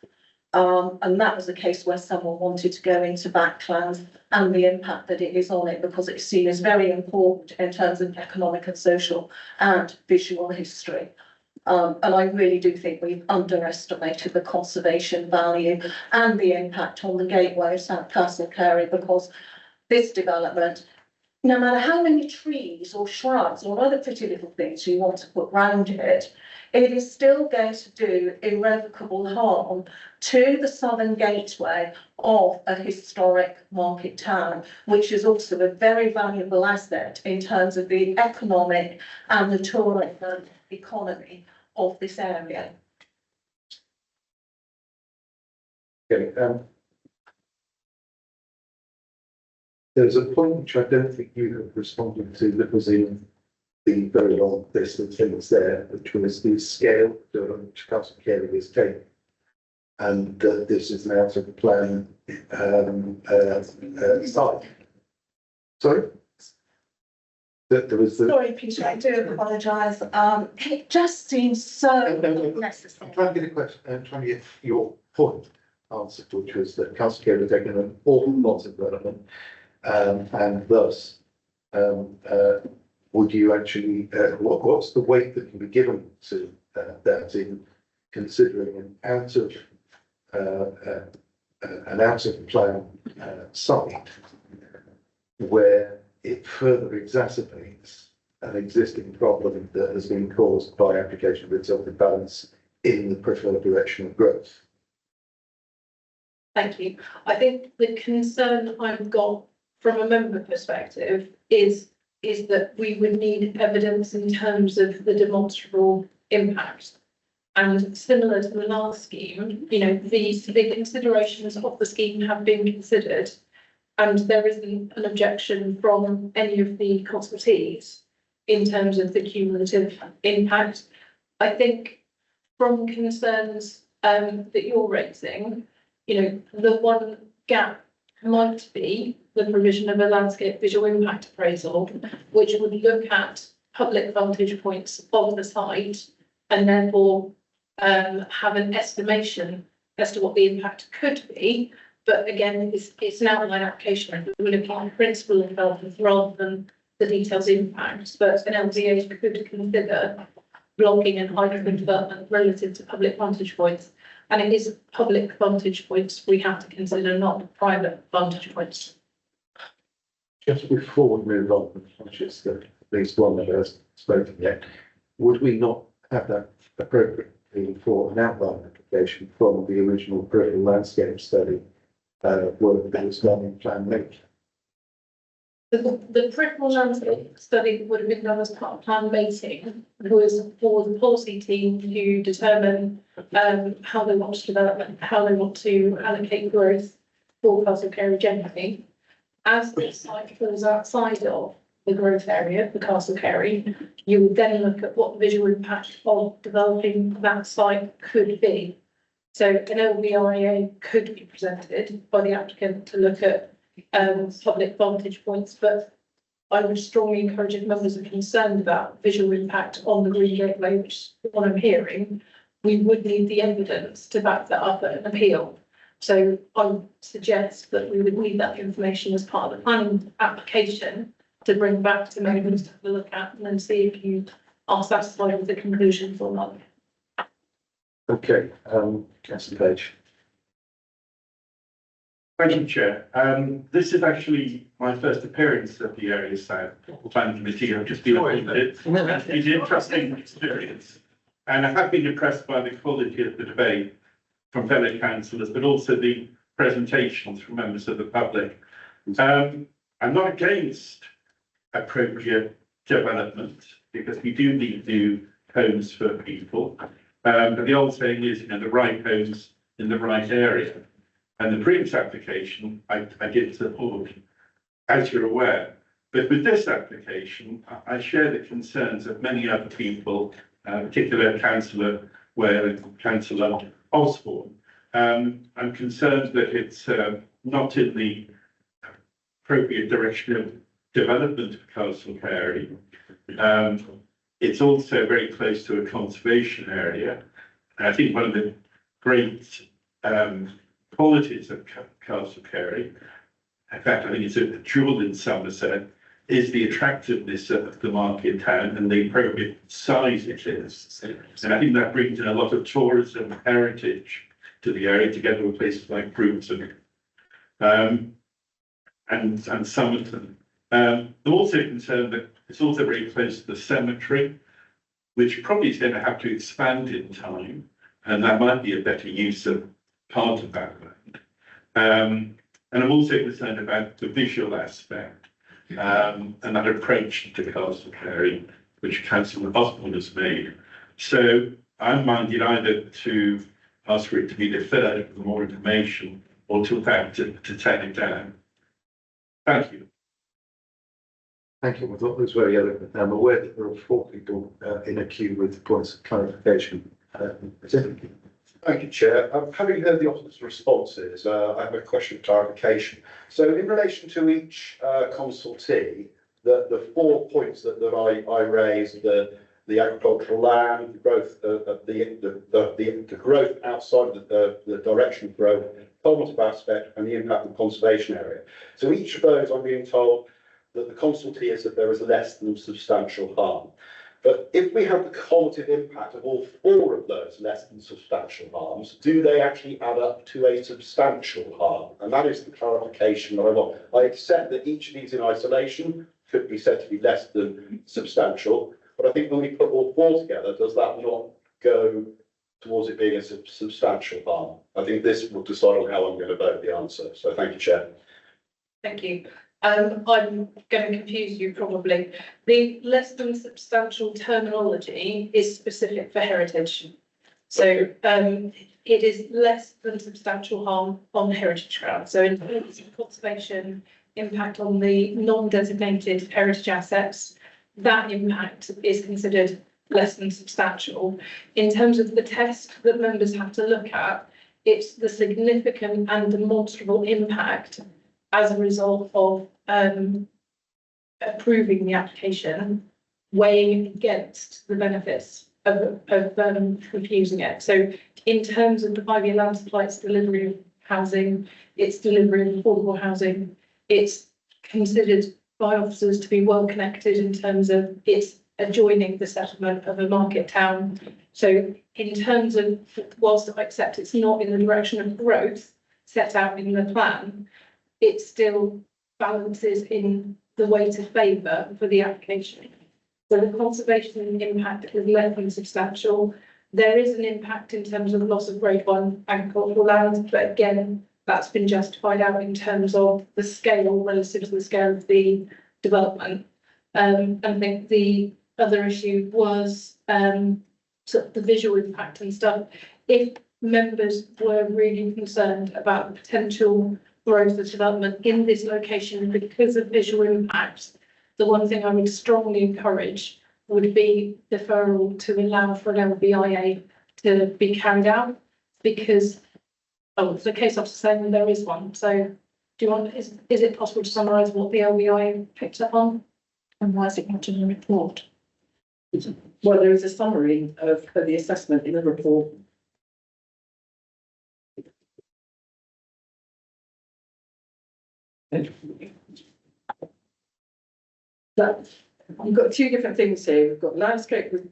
And that was a case where someone wanted to go into backlands and the impact that it is on it, because it's seen as very important in terms of economic and social and visual history. And I really do think we've underestimated the conservation value and the impact on the gateway of South Castle Carey, because this development, no matter how many trees or shrubs or other pretty little things you want to put round it, it is still going to do irrevocable harm to the southern gateway of a historic market town, which is also a very valuable asset in terms of the economic and the tourism economy of this area. Okay, there's a point which I don't think you have responded to that was in the very long list of things there, which was the scale to which Castle Carey is taken. And this is an out of plan site. Sorry? That there was the. Sorry, Peter, I do apologise. It just seems so necessary. I'm trying to get a question, I'm trying to get your point answered, which was that Castle Carey has taken an awful lot of development. And thus, would you actually, what's the weight that can be given to that in considering an out of plan site where it further exacerbates an existing problem that has been caused by application of relative balance in the preferred direction of growth? Thank you. I think the concern I've got from a member perspective is that we would need evidence in terms of the demonstrable impact. And similar to the last scheme, you know, the considerations of the scheme have been considered, and there isn't an objection from any of the consultees in terms of the cumulative impact. I think from concerns that you're raising, you know, the one gap might be the provision of a landscape visual impact appraisal, which would look at public vantage points of the site and therefore have an estimation as to what the impact could be. But again, it's an outline application. We're looking at principle development rather than the details impacts. But an LDA could consider blocking and hydrogen development relative to public vantage points. And it is public vantage points we have to consider, not private vantage points. Just before we move on, conscious that at least one of us spoken yet, would we not have that appropriately for an outline application from the original peripheral landscape study work that was done in Plan Link? The peripheral landscape study that would have been done as part of plan meeting was for the policy team to determine how they want to develop and how they want to allocate growth for Castle Carey generally. As the site falls outside of the growth area for Castle Carey, you would then look at what the visual impact of developing that site could be. So an LVRAA could be presented by the applicant to look at public vantage points, but I would strongly encourage if members are concerned about visual impact on the Green Gateway, which is what I'm hearing, we would need the evidence to back that up at an appeal. So I would suggest that we would need that information as part of the planning application to bring back to members to have a look at and then see if you are satisfied with the conclusions or not. Okay, Councillor Page. Thank you, Chair. This is actually my first appearance at the Area South Planning Committee. I've just been appointed. It's an interesting experience. And I have been impressed by the quality of the debate from fellow councillors, but also the presentations from members of the public. I'm not against appropriate development because we do need new homes for people. But the old saying is, you know, the right homes in the right area. And the previous application, I did support, as you're aware. But with this application, I share the concerns of many other people, particularly Councillor Ware and Councillor Osborne. I'm concerned that it's not in the appropriate direction of development of Castle Carey. It's also very close to a conservation area. And I think one of the great qualities of Castle Carey, in fact, I think it's a jewel in Somerset, is the attractiveness of the market town and the appropriate size it is. And I think that brings in a lot of tourism heritage to the area, together with places like Bruton and Somerton. I'm also concerned that it's also very close to the cemetery, which probably is going to have to expand in time, and that might be a better use of part of that land. And I'm also concerned about the visual aspect and that approach to Castle Carey, which Councillor Osborne has made. So I'm minded either to ask for it to be deferred for more information or to take it down. Thank you. Thank you. I thought this was very eloquent. I'm aware that there are 4 people in a queue with points of clarification. Thank you, Chair. Having heard the officer's responses, I have a question of clarification. So in relation to each consultee, the 4 points that I raised, the agricultural land, the growth, the growth outside of the direction of growth, cognitive aspect, and the impact of the conservation area. So each of those, I'm being told that the consultee is that there is less than substantial harm. But if we have the cognitive impact of all 4 of those less than substantial harms, do they actually add up to a substantial harm? And that is the clarification that I want. I accept that each of these in isolation could be said to be less than substantial, but I think when we put all 4 together, does that not go towards it being a substantial harm? I think this will decide on how I'm going to vote the answer. So thank you, Chair. Thank you. I'm going to confuse you probably. The less than substantial terminology is specific for heritage. So it is less than substantial harm on heritage ground. So in terms of conservation impact on the non-designated heritage assets, that impact is considered less than substantial. In terms of the test that members have to look at, it's the significant and demonstrable impact as a result of approving the application, weighing against the benefits of refusing it. So in terms of the 5-year land supply, it's delivery of housing, it's delivery of affordable housing, it's considered by officers to be well connected in terms of its adjoining the settlement of a market town. So in terms of, whilst I accept it's not in the direction of growth set out in the plan, it still balances in the weighted favour for the application. So the conservation impact is less than substantial. There is an impact in terms of loss of grade 1 agricultural land, but again, that's been justified out in terms of the scale relative to the scale of the development. And I think the other issue was sort of the visual impact and stuff. If members were really concerned about the potential growth of development in this location because of visual impact, the one thing I would strongly encourage would be deferral to allow for an LBIA to be carried out, because the case officer saying there is one. So do you want, is it possible to summarise what the LBIA picked up on? And why is it not in the report? Well, there is a summary of the assessment in the report. That, you've got two different things here. We've got landscape with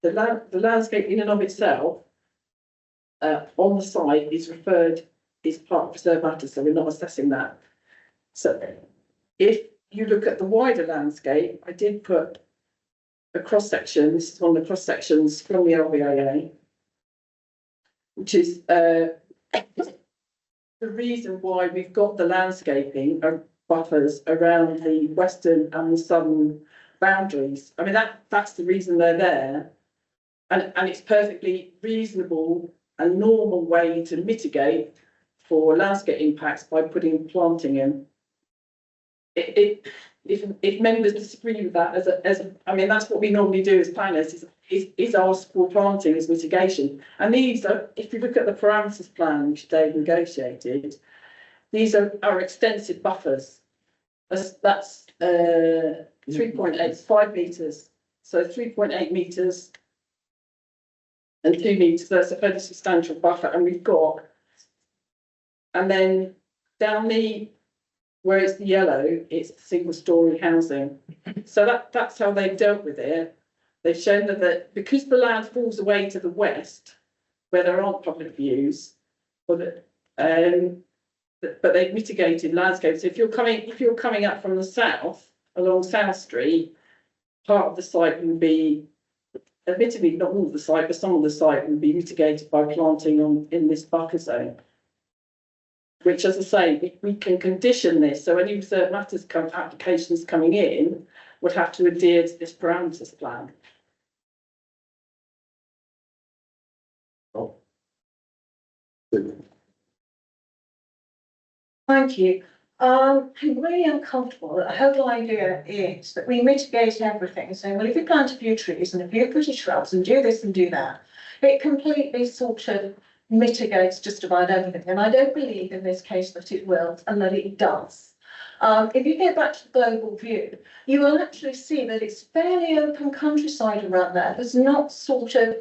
the landscape in and of itself on the site is referred, is part of reserve matter, so we're not assessing that. So if you look at the wider landscape, I did put a cross section. This is one of the cross sections from the LBIA, which is the reason why we've got the landscaping buffers around the western and the southern boundaries. I mean, that's the reason they're there. And it's perfectly reasonable and normal way to mitigate for landscape impacts by putting planting in. If members disagree with that, I mean, that's what we normally do as planners, is ask for planting as mitigation. And these are, if you look at the parameters plan which Dave negotiated, these are extensive buffers. That's 3.85 metres. So 3.8 metres and 2 metres, that's a fairly substantial buffer. And we've got, and then down where it's the yellow, it's single story housing. So that's how they've dealt with it. They've shown that because the land falls away to the west, where there aren't public views, but they've mitigated landscapes. So if you're coming up from the south along South Street, part of the site will be, admittedly not all of the site, but some of the site will be mitigated by planting in this buffer zone. Which, as I say, we can condition this. So any reserve matters applications coming in would have to adhere to this parameters plan. Thank you. I'm really uncomfortable that the whole idea is that we mitigate everything. So, well, if you plant a few trees and a few pretty shrubs and do this and do that, it completely sort of mitigates just about everything. And I don't believe in this case that it will and that it does. If you get back to the global view, you will actually see that it's fairly open countryside around there. There's not sort of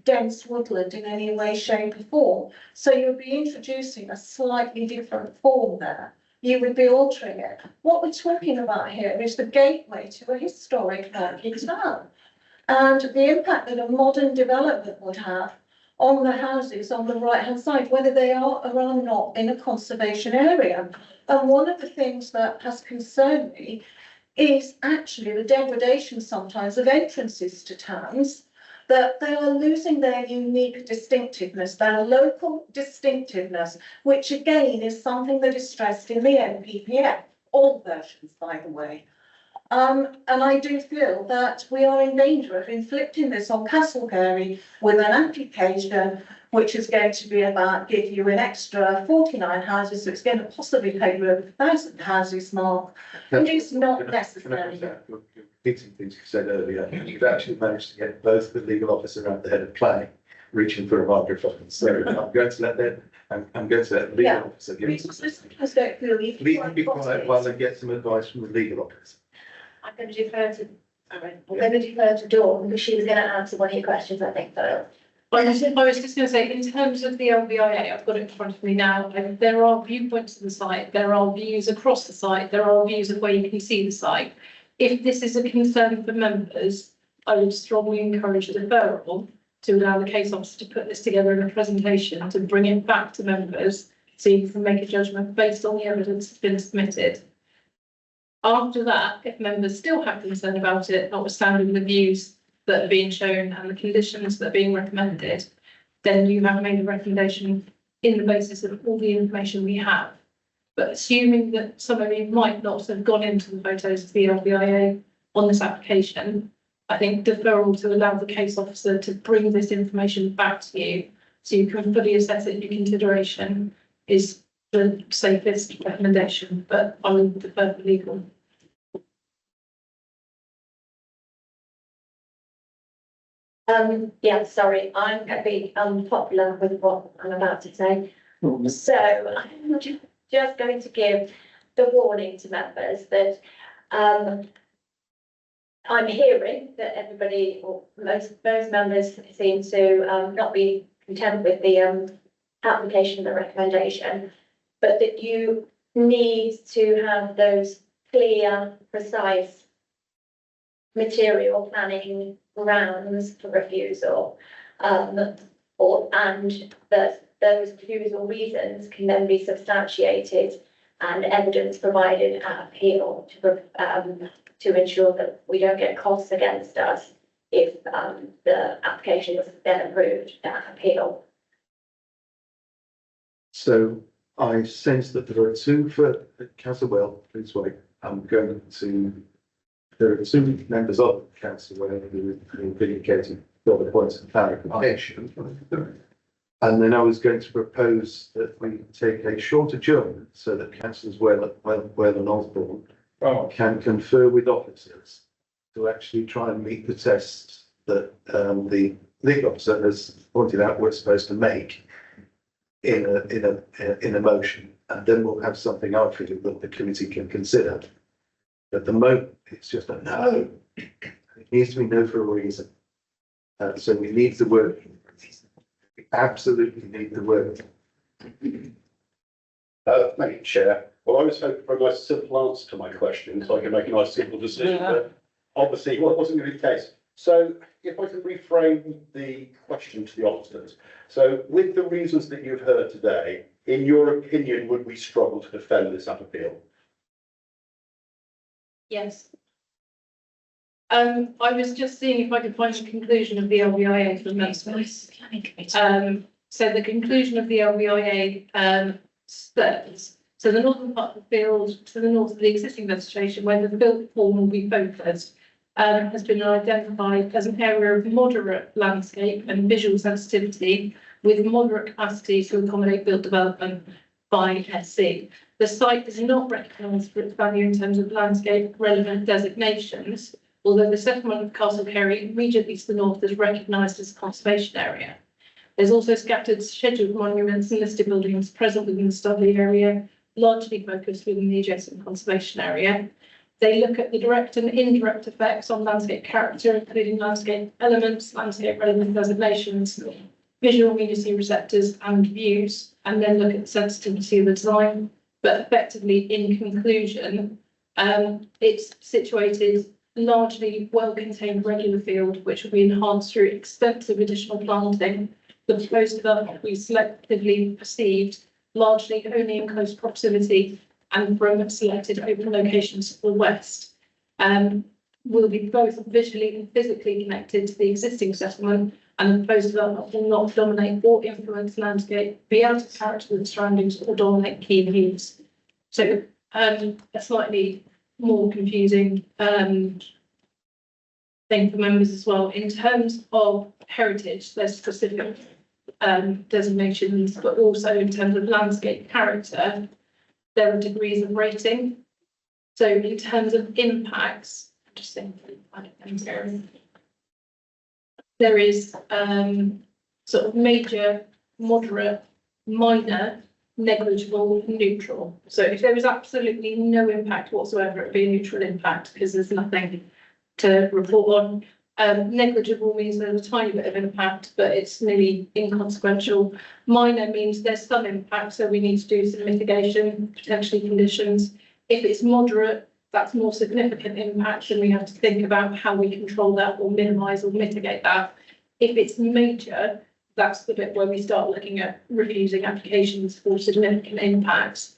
dense woodland in any way, shape or form. So you'll be introducing a slightly different form there. You would be altering it. What we're talking about here is the gateway to a historic market town and the impact that a modern development would have on the houses on the right-hand side, whether they are or are not in a conservation area. And one of the things that has concerned me is actually the degradation sometimes of entrances to towns, that they are losing their unique distinctiveness, their local distinctiveness, which again is something that is stressed in the NPPF, all versions, by the way. And I do feel that we are in danger of inflicting this on Castleberry with an application which is going to be about give you an extra 49 houses, so it's going to possibly pay you over 1,000 houses mark, and it's not necessary. Repeating things you said earlier, you've actually managed to get both the legal officer and the head of planning reaching for a microphone. So I'm going to let them, I'm going to let the legal officer give us. Please don't feel you. Please be quiet while they get some advice from the legal officer. I'm going to defer to, I'm going to defer to Dawn because she was going to answer one of your questions, I think, so. I was just going to say, in terms of the LBIA, I've got it in front of me now. There are viewpoints of the site, there are views across the site, there are views of where you can see the site. If this is a concern for members, I would strongly encourage deferral to allow the case officer to put this together in a presentation to bring it back to members so you can make a judgment based on the evidence that's been submitted. After that, if members still have concern about it, notwithstanding the views that are being shown and the conditions that are being recommended, then you have made a recommendation in the basis of all the information we have. But assuming that some of you might not have gone into the photos of the LBIA on this application, I think deferral to allow the case officer to bring this information back to you so you can fully assess it in your consideration is the safest recommendation, but I will defer to legal. Yeah, sorry, I'm going to be unpopular with what I'm about to say. So I'm just going to give the warning to members that I'm hearing that everybody, or most members seem to not be content with the application of the recommendation, but that you need to have those clear, precise material planning grounds for refusal, and that those refusal reasons can then be substantiated and evidence provided at appeal to ensure that we don't get costs against us if the application is then approved at appeal. So I sense that there are two for Councillor Will, please wait. There are two members of Council who have indicated further points of clarification. And then I was going to propose that we take a short adjournment so that Councillors Whale and Osborne can confer with officers to actually try and meet the tests that the legal officer has pointed out we're supposed to make in a motion. And then we'll have something I feel that the committee can consider. At the moment, it's just a no. It needs to be no for a reason. So we need the word. We absolutely need the word. Thank you, Chair. Well, I was hoping for a nice simple answer to my question, so I can make a nice simple decision, but obviously, well, it wasn't going to be the case. So if I can reframe the question to the officers. So with the reasons that you've heard today, in your opinion, would we struggle to defend this up appeal? Yes. I was just seeing if I could find the conclusion of the LBIA for the so the conclusion of the LBIA states, so the northern part of the field to the north of the existing vegetation where the built form will be focused has been identified as an area of moderate landscape and visual sensitivity with moderate capacity to accommodate built development by SC. The site is not recognised for its value in terms of landscape relevant designations, although the settlement of Castle Carey immediately to the north is recognised as a conservation area. There's also scattered scheduled monuments and listed buildings present within the study area, largely focused within the adjacent conservation area. They look at the direct and indirect effects on landscape character, including landscape elements, landscape relevant designations, visual immediacy receptors and views, and then look at the sensitivity of the design. But effectively, in conclusion, it's situated largely well-contained regular field, which will be enhanced through extensive additional planting. The proposed development we selectively perceived largely only in close proximity and from selected open locations to the west. Will be both visually and physically connected to the existing settlement, and the proposed development will not dominate or influence landscape, be out of character with the surroundings, or dominate key views. So a slightly more confusing thing for members as well. In terms of heritage, there's specific designations, but also in terms of landscape character, there are degrees of rating. So in terms of impacts, just thinking, there is sort of major, moderate, minor, negligible, neutral. So if there was absolutely no impact whatsoever, it would be a neutral impact because there's nothing to report on. Negligible means there's a tiny bit of impact, but it's nearly inconsequential. Minor means there's some impact, so we need to do some mitigation, potentially conditions. If it's moderate, that's more significant impact, and we have to think about how we control that or minimise or mitigate that. If it's major, that's the bit where we start looking at refusing applications for significant impacts.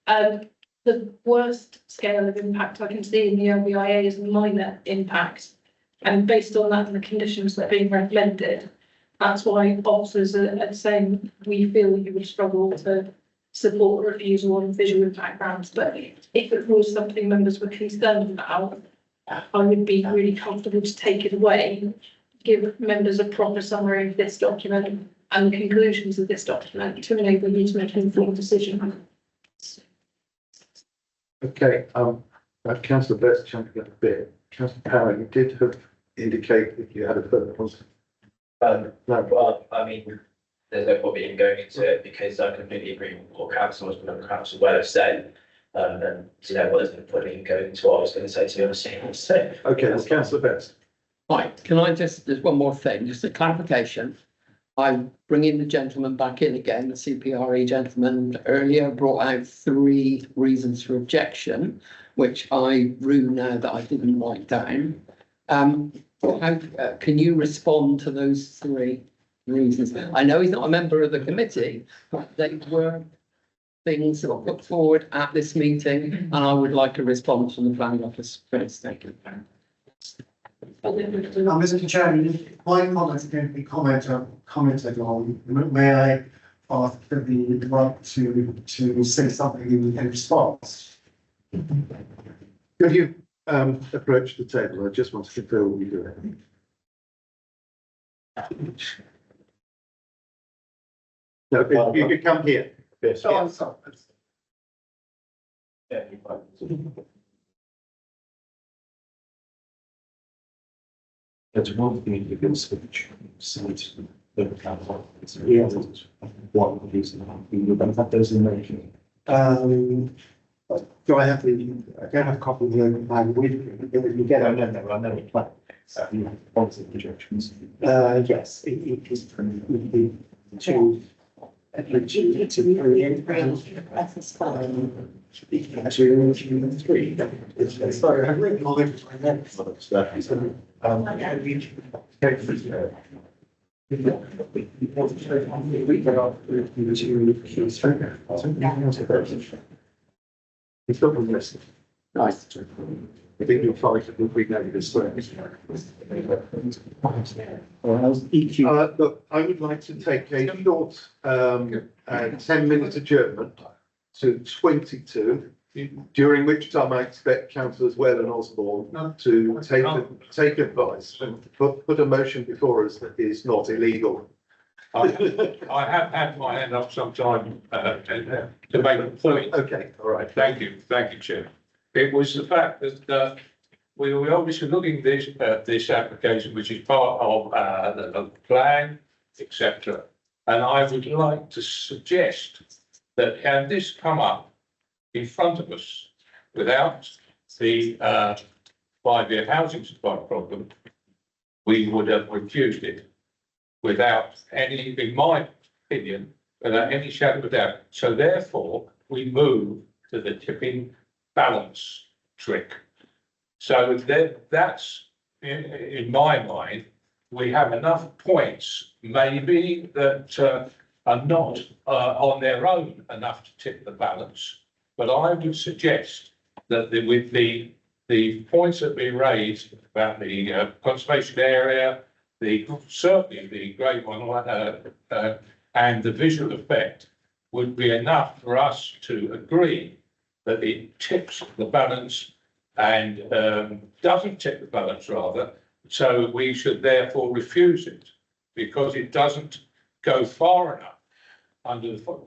The worst scale of impact I can see in the LBIA is minor impact. And based on that and the conditions that are being recommended, that's why officers are saying we feel you would struggle to support a refusal on visual impact grounds. But if it was something members were concerned about, I would be really comfortable to take it away, give members a proper summary of this document and the conclusions of this document to enable you to make an informed decision. Okay, councillor Best jumping up a bit. Councillor Power, you did have indicate that you had a further point. No, well, I mean, there's no point in going into it because I completely agree with what council was, what council well have said. And you know, what there's no point in going into what I was going to say to be honest. So, okay, that's councillor Best. Right, can I just, there's one more thing, just a clarification. I'm bringing the gentleman back in again, the CPRE gentleman earlier brought out 3 reasons for objection, which I rue now that I didn't write down. How can you respond to those 3 reasons? I know he's not a member of the committee, but they were things that were put forward at this meeting, and I would like a response from the planning office first. Thank you. Mr. Chairman, if my comments are going to be commented on, may I ask for the right to say something in response? Could you approach the table? I just want to confirm what you're doing. No, you could come here. Yes. That's one thing you can switch. What is you don't have those in motion. Do I have the, I don't have a copy of the plan with me, you get it? I know the plan. You have positive projections. Yes, it is from the two. Sorry, I've written all over my notes. It's not on this. Nice. I think you'll find that we know this way. Look, I would like to take a short 10-minute adjournment to 22, during which time I expect councillors Well and Osborne to take advice and put a motion before us that is not illegal. I have had my hand up sometime to make a point. Okay, all right. Thank you, Chair. It was the fact that we were obviously looking at this application, which is part of the plan, etc. And I would like to suggest that had this come up in front of us without the 5-year housing supply problem, we would have refused it without any, in my opinion, without any shadow of a doubt. So therefore, we move to the tipping balance trick. So that's, in my mind, we have enough points, maybe that are not on their own enough to tip the balance. But I would suggest that with the points that we raised about the conservation area, certainly the grade 1 and the visual effect would be enough for us to agree that it tips the balance and doesn't tip the balance rather. So we should therefore refuse it because it doesn't go far enough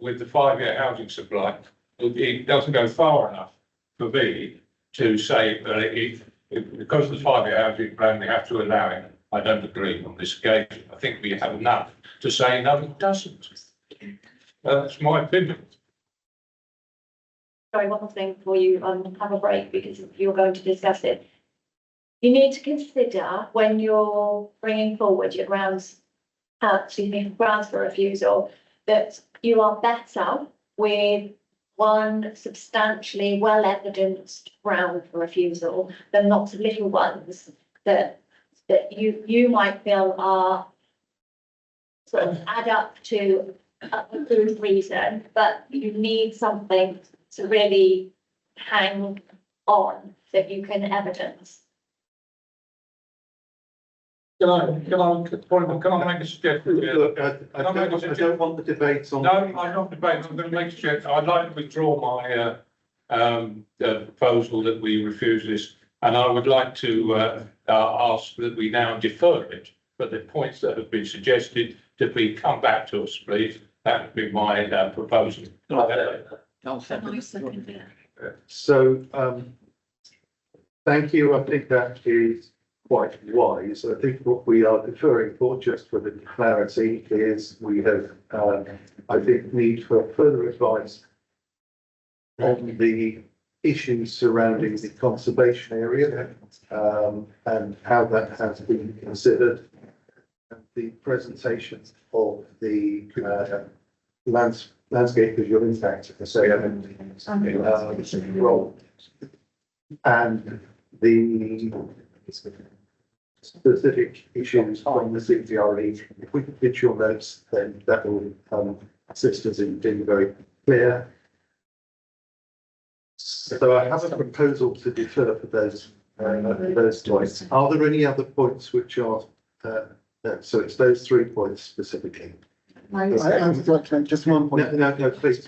with the 5-year housing supply. It doesn't go far enough for me to say that because of the 5-year housing plan, we have to allow it. I don't agree on this occasion. I think we have enough to say no, it doesn't. That's my opinion. Sorry, one more thing before you have a break because you're going to discuss it. You need to consider when you're bringing forward your grounds for refusal that you are better with one substantially well evidenced ground for refusal than lots of little ones that you might feel are sort of add up to a good reason, but you need something to really hang on that you can evidence. Can I make a suggestion? Look, I don't want the debates on. No, I'm not debating, I'm going to make a suggestion. I'd like to withdraw my proposal that we refuse this. And I would like to ask that we now defer it, but the points that have been suggested to be come back to us, please. That would be my proposal. So, thank you. I think that is quite wise. I think what we are deferring for, just for the clarity, is we have, I think, need for further advice on the issues surrounding the conservation area, and how that has been considered. And the presentation of the landscape visual impact assessment role, and the specific issues from the CPRE. If we can get your notes, then that will assist us in being very clear. So I have a proposal to defer for those points. Are there any other points which are, so it's those 3 points specifically? I would like to make just one point. No, please.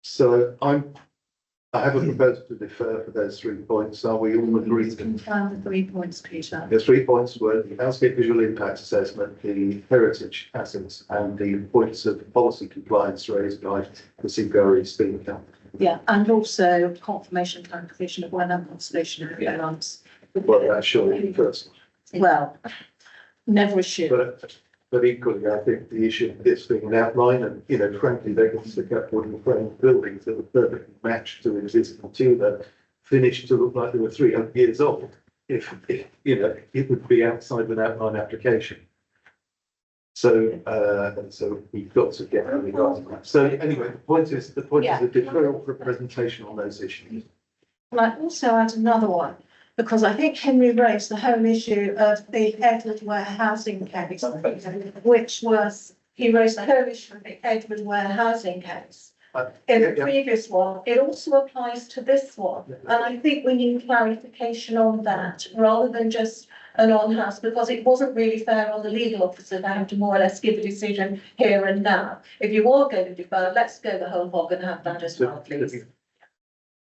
So I have a proposal to defer for those 3 points. Are we all agreed? Confirm the 3 points, Peter. The 3 points were the landscape visual impact assessment, the heritage assets, and the points of policy compliance raised by the CPRE speaker. Yeah, and also confirmation clarification of when and conservation of lands. Well, that's surely first. Well, never assume. But equally, I think the issue of this being an outline, and, you know, frankly, they can stick up wooden frame buildings that were perfectly matched to existing timber, finished to look like they were 300 years old. If you know, it would be outside of an outline application. So, so we've got to get early on that. So anyway, the point is the deferral for a presentation on those issues. And I also add another one, because I think Henry raised the whole issue of the Edward Ware housing case, which was, he raised the whole issue of the Edward Ware housing case. In the previous one, it also applies to this one. And I think we need clarification on that, rather than just an on-house, because it wasn't really fair on the legal officer to have to more or less give a decision here and now. If you are going to defer, let's go the whole hog and have that as well, please.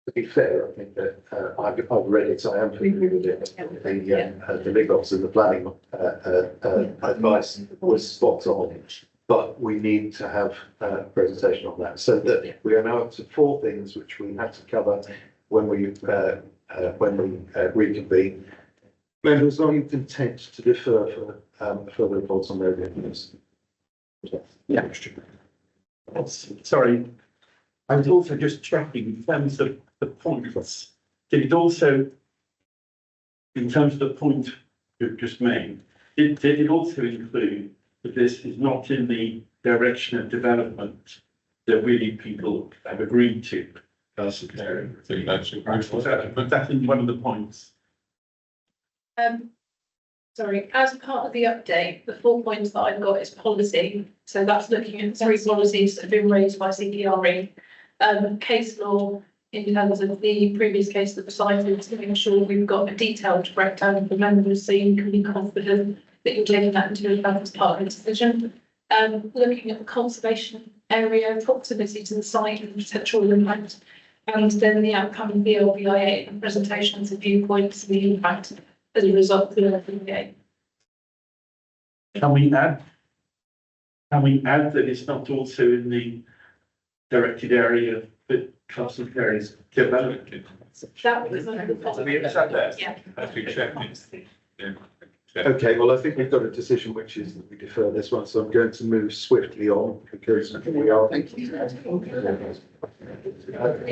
To be fair, I think that I've read it, I am familiar with it. The legal officer and the planning advice was spot on, but we need to have a presentation on that. So that we are now up to 4 things which we had to cover when we reconvene. Members, are you content to defer for further reports on those areas? Yeah. Sorry, I was also just checking in terms of the points. Did it also, in terms of the point you've just made, did it also include that this is not in the direction of development that really people have agreed to? That's okay. I think that's But that's in one of the points. Sorry, as part of the update, the 4 points that I've got is policy. So that's looking at 3 policies that have been raised by CPRE. Case law in terms of the previous case that was cited, to make sure we've got a detailed breakdown of the members, so you can be confident that you're taking that into account as part of the decision. Looking at the conservation area, proximity to the site and potential impact, and then the outcome of the LBIA and presentations and viewpoints of the impact as a result of the LBIA. Can we add that it's not also in the directed area that Castle Perry's developed? That was under the policy. Yeah. That's accepted. Yeah. Okay, well, I think we've got a decision which is that we defer this one, so I'm going to move swiftly on because we are. Thank you.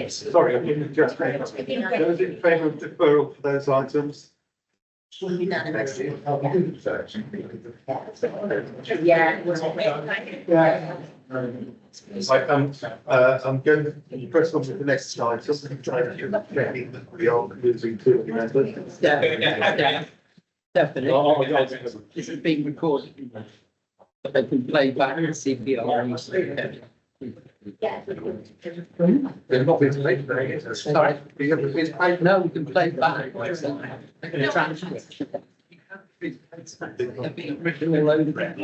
Sorry, I didn't just. Those in favour of deferral for those items? Unanimous. Right, I'm going to press on with the next slide, just to try to checking that we are losing two members. Yeah, definitely. This is being recorded. But they can play back the CPR. They're not being played today, is it? Sorry? It's played. No, we can play back. The transcript. They're being written all over it.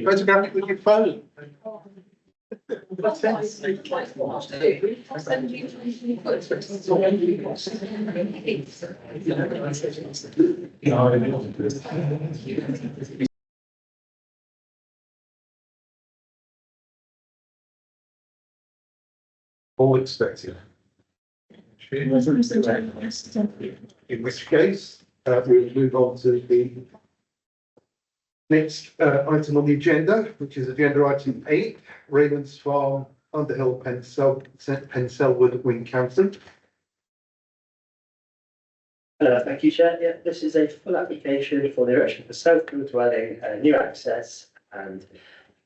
Photograph it with your phone. All expected. In which case, we'll move on to the next item on the agenda, which is agenda item 8, Raymond's Farm, Underhill, Penselwood, Wincanton. Thank you, Chair. Yeah, this is a full application for the erection of a self-built dwelling, new access, and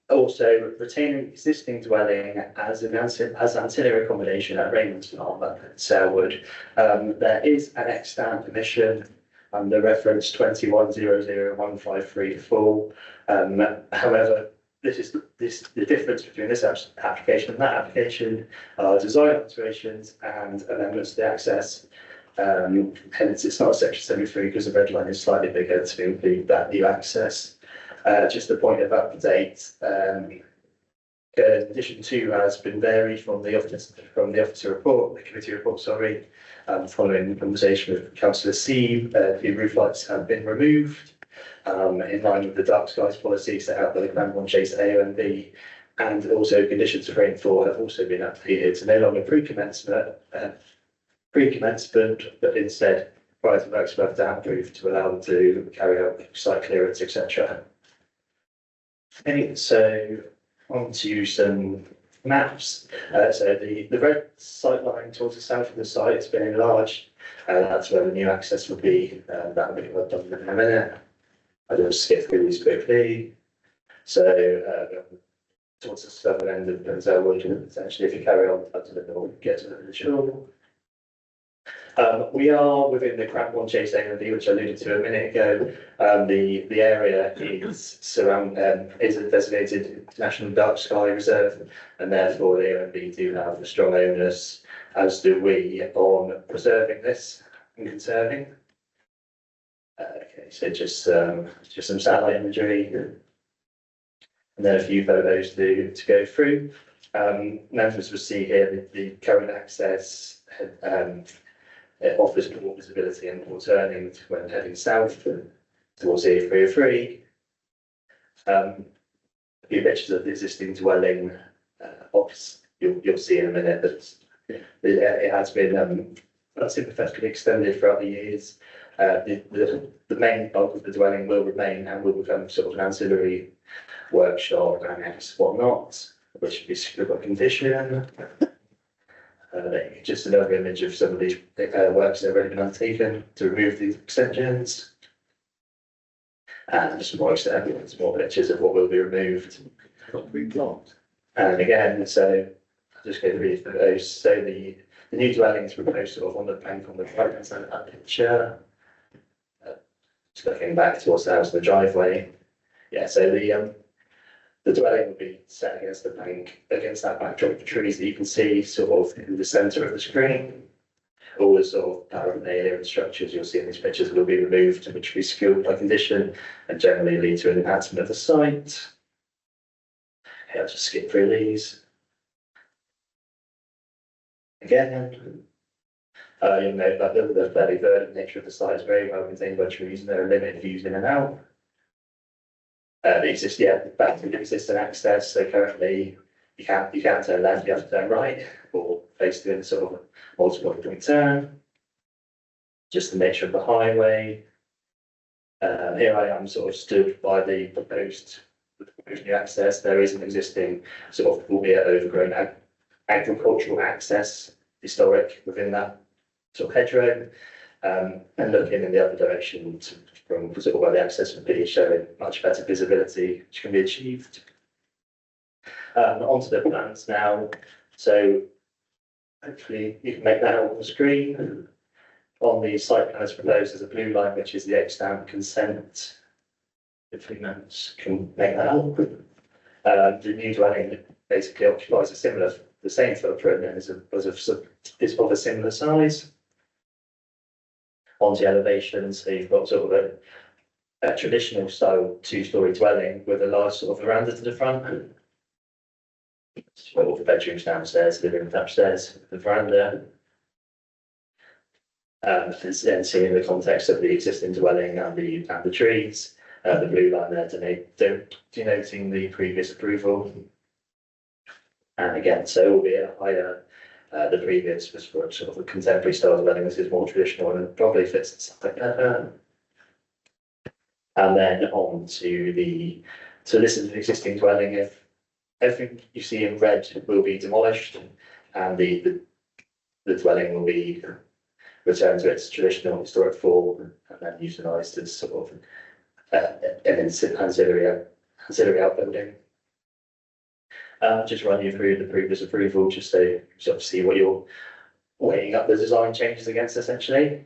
also retaining existing dwelling as ancillary accommodation at Raymond's Farm at Selwood. There is an extant permission under reference 21001534. However, the difference between this application and that application are design alterations and amendments to the access. Hence, it's not a section 73 because the red line is slightly bigger to include that new access. Just a point of update. Condition 2 has been varied from the committee report, sorry. Following the conversation with Councillor C, the roof lights have been removed in line with the dark skies policy set out by the Cranbourne Chase AONB, and also conditions of rainfall have also been updated to no longer pre-commencement, but instead prior to works above dam proof to allow them to carry out site clearance, etc. Okay, so on to some maps. So the red sight line towards the south of the site has been enlarged. That's where the new access will be. That will be what I've done in a minute. I'll just skip through these quickly. So towards the southern end of Penselwood, potentially if you carry on to the north, get to the shore. We are within the Cranbourne Chase AONB, which I alluded to a minute ago. The area is is a designated National Dark Sky Reserve, and therefore the AONB do have a strong onus, as do we, on preserving this and conserving. Okay, so just some satellite imagery, and then a few photos to go through. Members will see here the current access. It offers more visibility and more turning when heading south towards the A303. A few pictures of the existing dwelling. You'll see in a minute that it has been sympathetically extended throughout the years. The main bulk of the dwelling will remain and will become sort of an ancillary workshop, annex, whatnot, which should be secured by condition. Just another image of some of these works that have already been undertaken to remove these extensions. And just more pictures of what will be removed. And again, so I'll just go through those. So the new dwellings proposed sort of on the bank on the right hand side of that picture. Just looking back towards the house and the driveway. Yeah, so the dwelling will be set against the bank, against that backdrop of trees that you can see sort of in the centre of the screen. All the sort of paraphernalia and structures you'll see in these pictures will be removed, which will be secured by condition and generally lead to an enhancement of the site. Okay, I'll just skip through these. Again, you'll note that the fairly verdant nature of the site is very well contained by trees and there are limited views in and out. Back to the existing access. So currently, you can't turn left, you have to turn right, or face doing sort of multiple point turn. Just the nature of the highway. Here I am, sort of stood by the proposed new access. There is an existing sort of, albeit overgrown agricultural access, historic within that sort of hedgerow. And looking in the other direction from sort of where the access would be, showing much better visibility, which can be achieved. Onto the plans now. So hopefully you can make that out on the screen. On the site plan as proposed, there's a blue line, which is the extant consent. Hopefully members can make that out. The new dwelling basically occupies the same footprint and is of a similar size. Onto elevation, so you've got sort of a traditional style 2-story dwelling with a large sort of veranda to the front. All the bedrooms downstairs, living room upstairs, the veranda. And seeing the context of the existing dwelling and the trees, the blue line there denoting the previous approval. And again, so albeit higher, the previous was for sort of a contemporary style dwelling. This is more traditional and probably fits something better. And then on to so this is an existing dwelling. If everything you see in red will be demolished, and the dwelling will be returned to its traditional historic form, and then utilised as sort of an ancillary outbuilding. Just run you through the previous approval, just so you sort of see what you're weighing up the design changes against, essentially.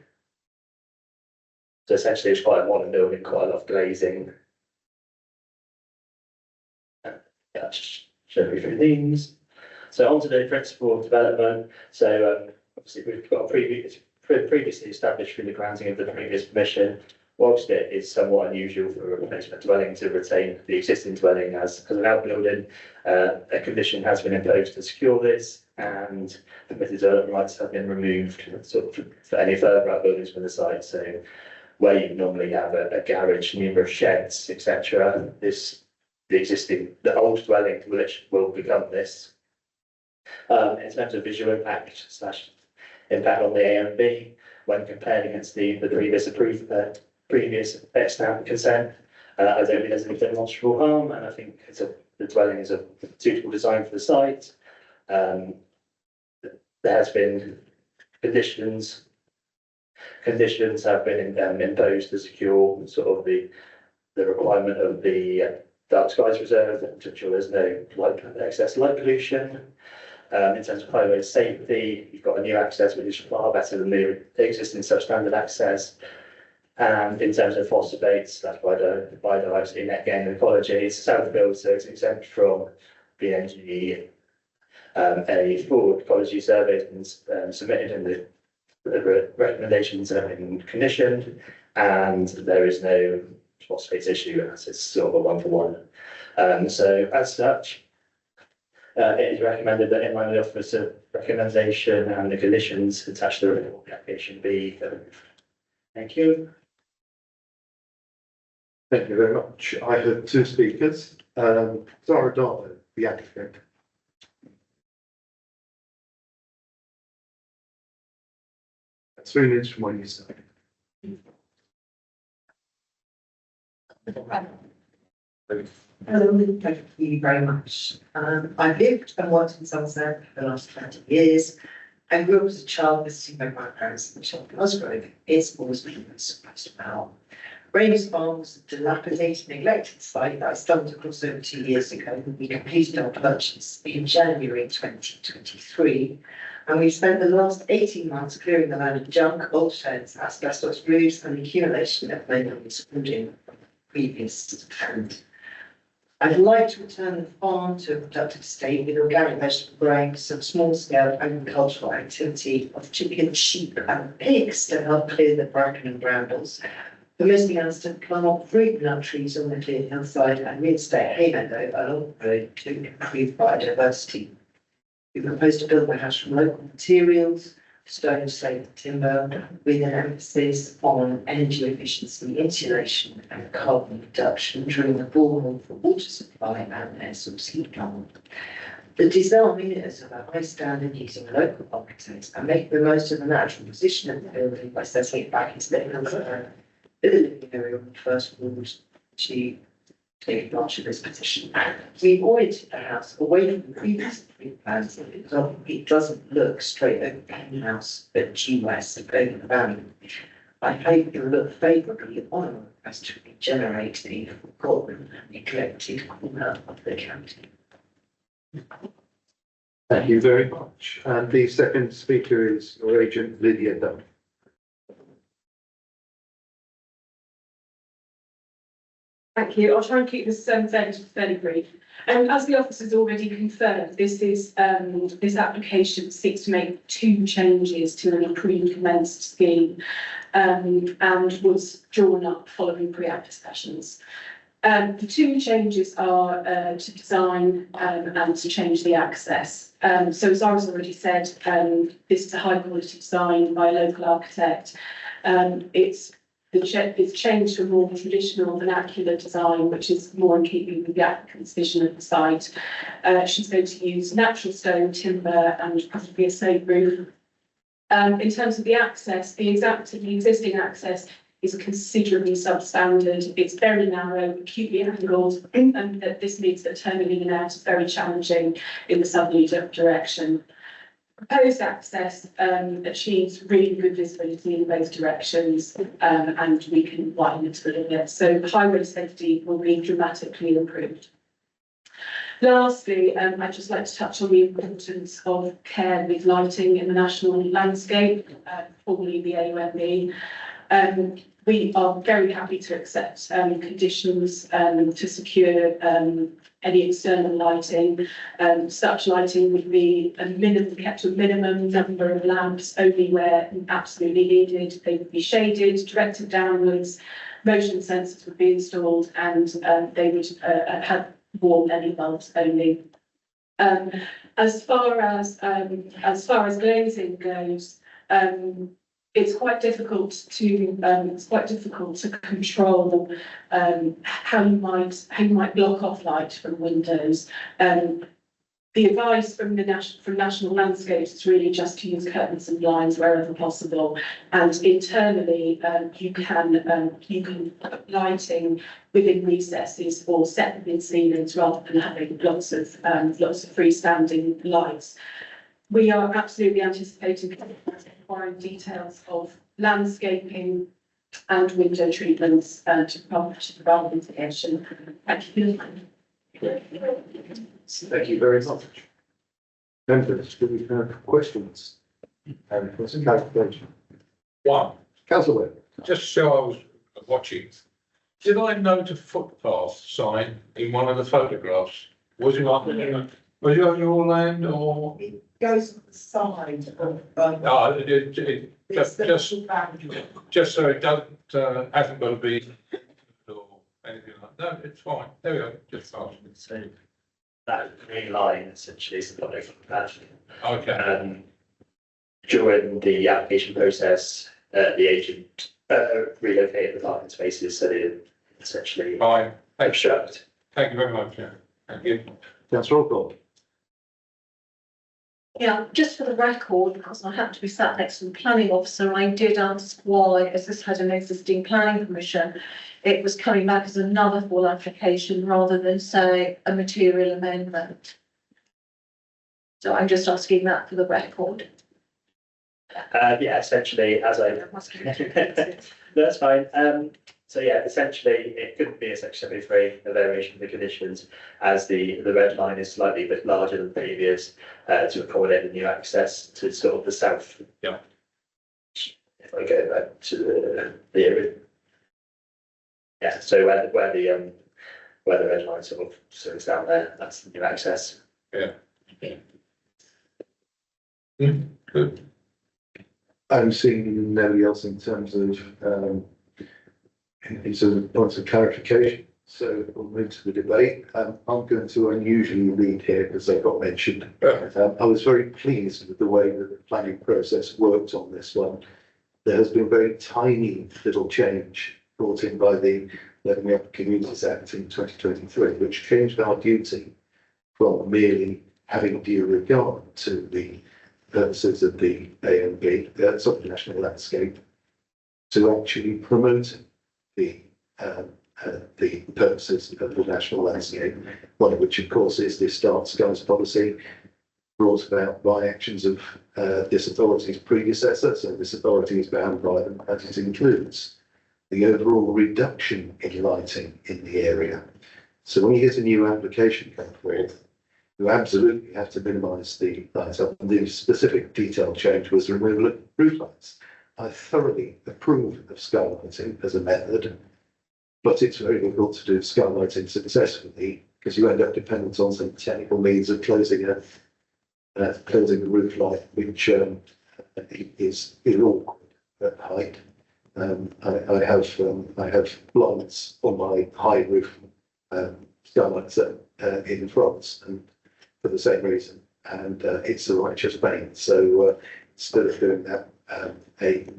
So essentially, it's quite a modern building, quite a lot of glazing. Just show you through these. So onto the principle of development. So obviously, we've got previously established through the granting of the previous permission. Whilst it is somewhat unusual for a replacement dwelling to retain the existing dwelling as an outbuilding, a condition has been imposed to secure this, and permitted development rights have been removed sort of for any further outbuildings from the site. So where you normally have a garage, numerous sheds, etc., the old dwelling will become this. In terms of visual impact / impact on the AMB, when compared against the previous extant consent, I don't think there's any demonstrable harm, and I think the dwelling is a suitable design for the site. There has been conditions have been imposed to secure sort of the requirement of the dark skies reserve, to ensure there's no excess light pollution. In terms of highway safety, you've got a new access which is far better than the existing substandard access. And in terms of phosphates, that's biodiversity, net gain, and ecology. It's self-built, so it's exempt from BNG. A full ecology survey has been submitted, and the recommendations have been conditioned, and there is no phosphates issue, as it's sort of a one-for-one. So as such, it is recommended that in line with the officer recommendation and the conditions attached to the application be approved. Thank you. Thank you very much. I have two speakers. Zara Darlow, the applicant. That's 3 minutes from when you start. Hello, thank you very much. I've lived and worked in Somerset for the last 20 years. I grew up as a child visiting my grandparents in Cheltenham Grove. It's always been surprised about. Rains Farm was a dilapidated, neglected site that I stumbled across over 2 years ago. We completed our purchase in January 2023, and we spent the last 18 months clearing the land of junk, old sheds, asbestos roofs, and the accumulation of maintenance building previous and I'd like to return the farm to a productive state with organic vegetable growing, some small-scale agricultural activity of chicken, sheep, and pigs to help clear the bracken and brambles. Permitting us to climb up fruit nut trees on the clear hillside and reinstate hay meadow along the road to improve biodiversity. We propose to build the house from local materials, stone, slate, timber, with an emphasis on energy efficiency, insulation, and carbon reduction during the borehole for water supply and air source heat pump. The design is of a high standard using local architects and making the most of the natural position of the building by setting it back into the living area on the first floor to take advantage of this position. We oriented the house away from the previous plans. It doesn't look straight over the house, but due west of over the valley. I hope it will look favourably on our request to regenerate the forgotten and neglected corner of the county. Thank you very much. And the second speaker is your agent, Lydia Dunn. Thank you. I'll try and keep this fairly brief. As the officers already confirmed, this application seeks to make 2 changes to an pre-commenced scheme and was drawn up following pre-app discussions. The 2 changes are to design and to change the access. So as Iris already said, this is a high quality design by a local architect. It's changed to a more traditional vernacular design, which is more in keeping with the applicant's vision of the site. She's going to use natural stone, timber, and possibly a slate roof. In terms of the access, the existing access is considerably substandard. It's very narrow, acutely angled, and this means that turning in and out is very challenging in the southerly direction. Proposed access achieves really good visibility in both directions, and we can widen it a little bit. So highway safety will be dramatically improved. Lastly, I'd just like to touch on the importance of care with lighting in the national landscape, formerly the AUMB. We are very happy to accept conditions to secure any external lighting. Such lighting would be kept to a minimum number of lamps, only where absolutely needed. They would be shaded, directed downwards, motion sensors would be installed, and they would have warm LED bulbs only. As far as glazing goes, it's quite difficult to control how you might block off light from windows. The advice from National Landscapes is really just to use curtains and blinds wherever possible, and internally you can put lighting within recesses or set them in ceilings rather than having lots of freestanding lights. We are absolutely anticipating acquiring details of landscaping and window treatments to provide mitigation. Thank you. Thank you very much. Members, do we have questions? And for some clarification. One, Councillor Webb. just so I was watching, did I note a footpath sign in one of the photographs? Was it on your land or? Goes on the side of, No, just so it doesn't, hasn't got to be or anything like that. No, it's fine. There we go, just asking. So that green line essentially is the public footpath. Okay. During the application process, the agent relocated the parking spaces so they essentially Fine. obstruct. Thank you very much, yeah. Thank you. Councillor Alcott. Yeah, just for the record, because I happen to be sat next to the planning officer, I did ask why, as this had an existing planning permission, it was coming back as another full application rather than, say, a material amendment. So I'm just asking that for the record. Yeah, essentially, as I. That's fine. So yeah, essentially, it couldn't be a section 73, a variation of the conditions, as the red line is slightly a bit larger than previous, to accommodate the new access to sort of the south. Yeah. If I go back to the area. Yeah, so where the red line sort of down there, that's the new access. Yeah. Good. I'm seeing nobody else in terms of points of clarification. So we'll move to the debate. I'm going to unusually lead here because they got mentioned. I was very pleased with the way that the planning process worked on this one. There has been a very tiny little change brought in by the Levelling Up Communities Act in 2023, which changed our duty from merely having due regard to the purposes of the AMB, sort of national landscape, to actually promoting the the purposes of the national landscape, one of which, of course, is this Dark Skies policy brought about by actions of this authority's predecessor. So this authority is bound by them, and it includes the overall reduction in lighting in the area. So when you get a new application come forth, you absolutely have to minimise the light up. And the specific detail change was the removal of roof lights. I thoroughly approve of skylighting as a method, but it's very difficult to do skylighting successfully because you end up dependent on some technical means of closing a roof light, which is awkward at height. I have blinds on my high roof skylights in France, and for the same reason, and it's a righteous pain. So instead of doing that, they've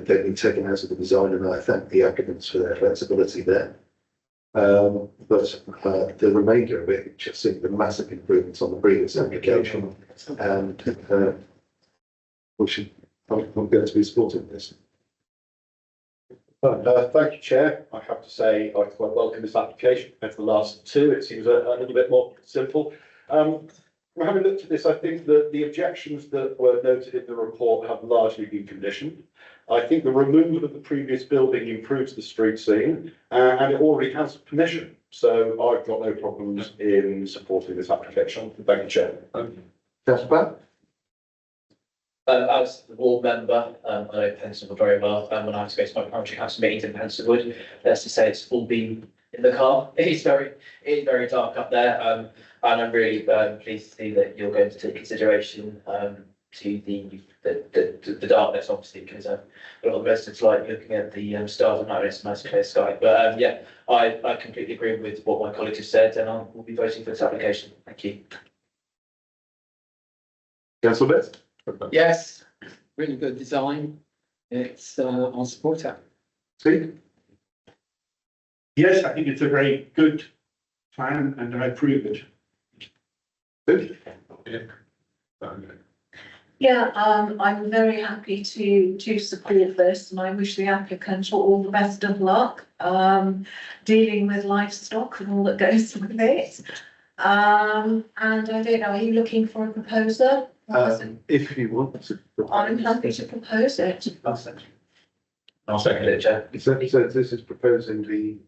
been taken out of the design, and I thank the applicants for their flexibility there. But the remainder of it, just seeing the massive improvements on the previous application, and I'm going to be supporting this. Thank you, Chair. I have to say, I quite welcome this application. Compared to the last two, it seems a little bit more simple. Having looked at this, I think that the objections that were noted in the report have largely been conditioned. I think the removal of the previous building improves the street scene, and it already has permission. So I've got no problems in supporting this application. Thank you, Chair. Jasper? As the ward member, I know Pentonville very well. When I have to go to my parish council meetings in Pentonville, let's just say it's all been in the car. It's very dark up there, and I'm really pleased to see that you're going to take consideration to the darkness, obviously, because a lot of residents like looking at the stars at night. It's a nice clear sky. But yeah, I completely agree with what my colleague has said, and I will be voting for this application. Thank you. Councillor Best? Yes, really good design. It's, I'll support it. Steve? Yes, I think it's a very good plan and I approve it. Good. Yeah, I'm very happy to support this, and I wish the applicant all the best of luck dealing with livestock and all that goes with it. And I don't know, are you looking for a proposer? If you want to. I'm happy to propose it. I'll second it, Chair. So this is proposing the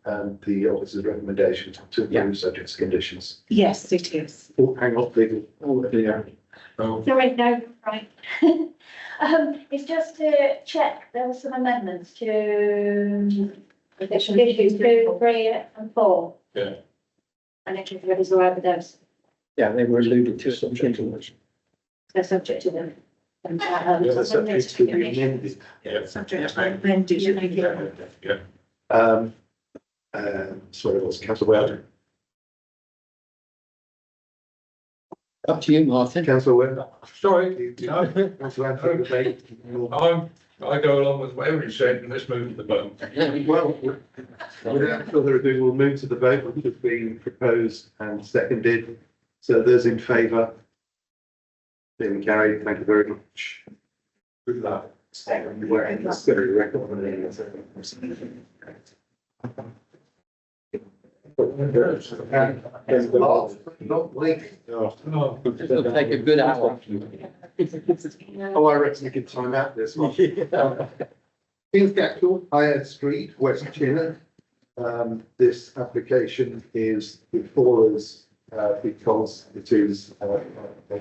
officer's recommendation to approve subject to conditions. Yes, it is. Oh, hang on, legal. Oh, yeah. Oh. Sorry, no, right. It's just to check, there were some amendments to issues 2, 3 and 4. Yeah. And if everybody's all right with those, Yeah, they were alluded to subject to. they're subject to them. And, Yeah, subject to the amended. Yeah. Subject to amended. Sorry, it was Councillor Weld. Up to you, Martin. Councillor Weld. Sorry, Councillor Anthony. I go along with whatever you said, and let's move to the vote. Well, without further ado, we'll move to the vote, which has been proposed and seconded. So those in favour? Being carried, thank you very much. Good luck. Wearing this very record. Not late. It'll take a good hour. Oh, I reckon we can time out this one. King's Gackel, Higher Street, West Chinnock. This application is before us because it is a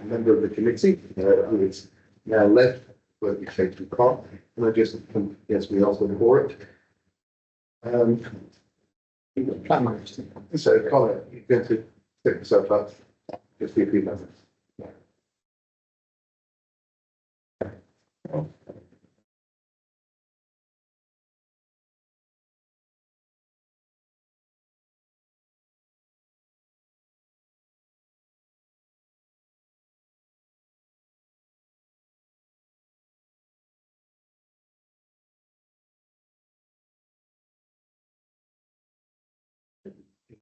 member of the committee who is now left working safety park. And I just, yes, we asked them for it. So Colin, you're going to pick yourself up just for a few minutes.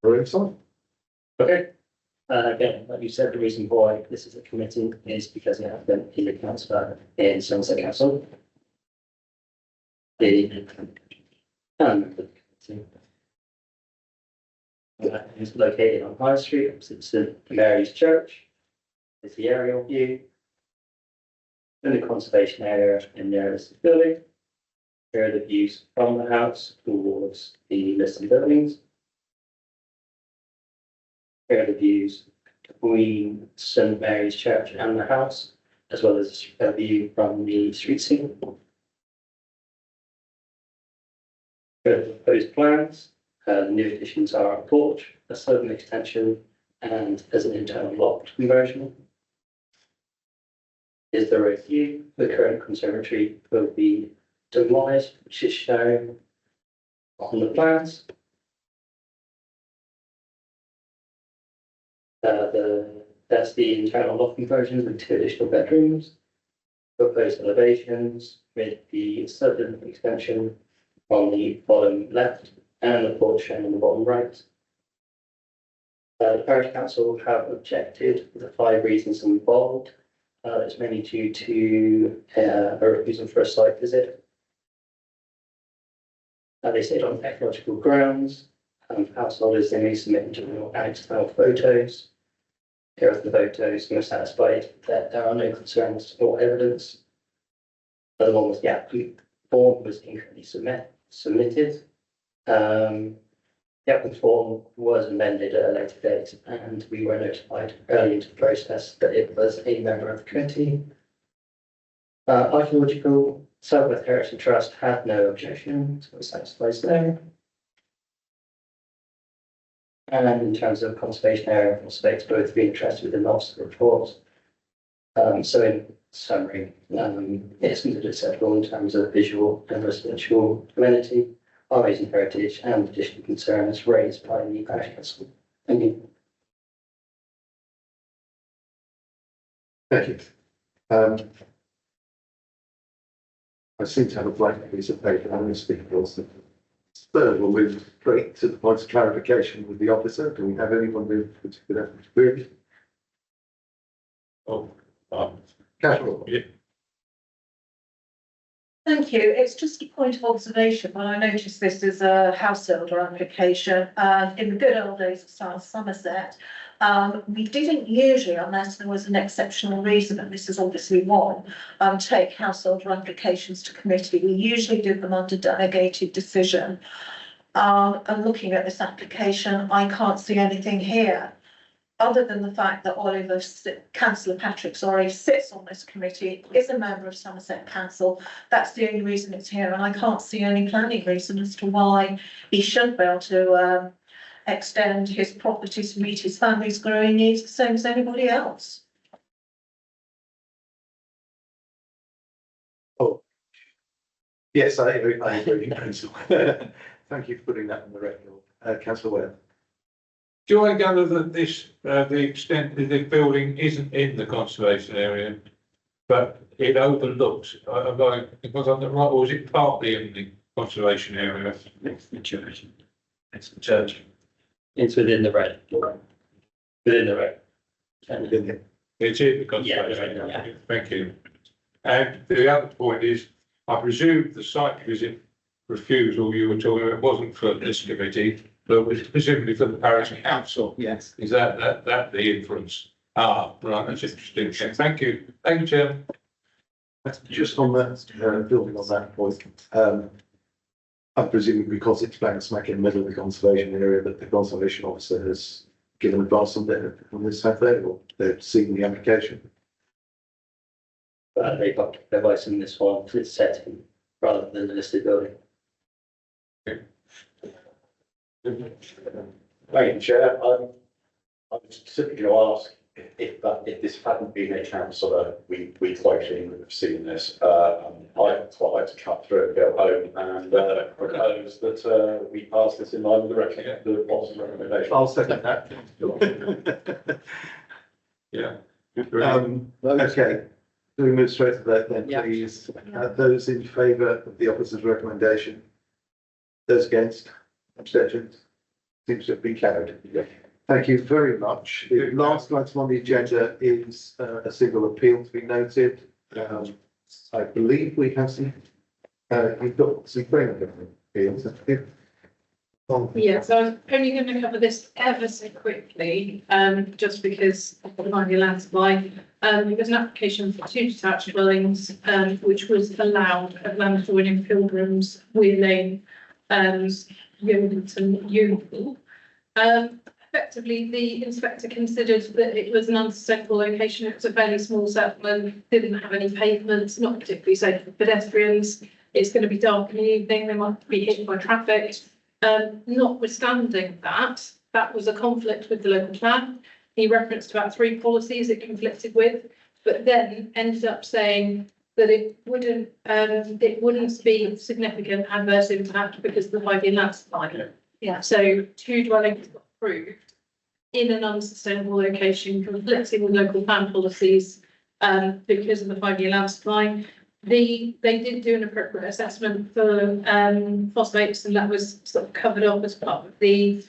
Very exciting. Okay. Again, like you said, the reason why this is a committee is because it has been in the councillor in Somerset Council. The committee. It's located on High Street, opposite St Mary's Church. It's the aerial view. In the conservation area in the listed building. Here are the views from the house towards the listed buildings. Here are the views between St Mary's Church and the house, as well as a view from the street scene. Here are the proposed plans. The new additions are a porch, a southern extension, and as an internal loft conversion. Is the road view. The current conservatory will be demolished, which is shown on the plans. That's the internal loft conversion with 2 additional bedrooms. Proposed elevations with the southern extension on the bottom left and the porch shown on the bottom right. The parish council have objected with the 5 reasons involved. It's mainly due to a refusal for a site visit. They said on ecological grounds, householders they may submit internal and external photos. Here are the photos, and we're satisfied that there are no concerns or evidence. The one was the applicant form was incorrectly submitted. The applicant form was amended at a later date, and we were notified early into the process that it was a member of the committee. Archaeological South West Heritage Trust had no objection, so it satisfies there. And in terms of conservation area, I expect both be interested with the loss report. So in summary, it's considered acceptable in terms of visual and residential amenity, highways and heritage, and additional concerns raised by the parish council. Thank you. Thank you. I seem to have a blank piece of paper. I'm going to speak also. Third, we'll move straight to the points of clarification with the officer. Do we have anyone with particular queries? Casual. Yeah. Thank you. It's just a point of observation. When I noticed this is a householder application, in the good old days of South Somerset, we didn't usually, unless there was an exceptional reason, and this is obviously one, take householder applications to committee. We usually did them under delegated decision. And looking at this application, I can't see anything here, other than the fact that Oliver, Councillor Patrick, sorry, sits on this committee, is a member of Somerset Council. That's the only reason it's here, and I can't see any planning reason as to why he should be able to extend his property to meet his family's growing needs the same as anybody else. Oh, yes, I agree, Council. Thank you for putting that on the record. Councillor Webb. Do I gather that this, the extent of the building isn't in the conservation area, but it overlooks, because I'm the right, or is it partly in the conservation area? It's the church. It's the church. It's within the red. Within the red. It's in the conservation area. Yeah. Thank you. And the other point is, I presume the site visit refusal you were talking about wasn't for this committee, but was presumably for the parish council. Yes. Is that the inference? Ah, right, that's interesting. Thank you. Thank you, Chairman. Just on that, building on that point, I'm presuming because it's bang smack in the middle of the conservation area that the conservation officer has given advice on this Saturday, or they've seen the application. They got advice in this one for its setting rather than the listed building. Thank you, Chair. I'm specifically going to ask if this hadn't been a councillor, we quite clearly would have seen this. I'd quite like to cut through and go home and propose that we pass this in line with the recommendation. I'll second that. Yeah. Okay. Do we move straight to that then, please? Those in favour of the officer's recommendation? Those against? Abstentions? Seems to have been carried. Thank you very much. The last item on the agenda is a single appeal to be noted. I believe we have some, we've got some framework appeals. Yeah, so I was only going to cover this ever so quickly, just because I've got my land supply. There's an application for 2 detached dwellings, which was allowed at land joining Pilgrims, Weir Lane, Yeomanton, Yeovil. Effectively, the inspector considered that it was an unsustainable location. It was a fairly small settlement, didn't have any pavements, not particularly safe for pedestrians. It's going to be dark in the evening, they might be hit by traffic. Notwithstanding that, that was a conflict with the local plan. He referenced about 3 policies it conflicted with, but then ended up saying that it wouldn't be significant adverse impact because of the 5-year land supply. Yeah. So 2 dwellings got approved in an unsustainable location, conflicting with local plan policies because of the 5-year land supply. They did do an appropriate assessment for phosphates, and that was sort of covered off as part of the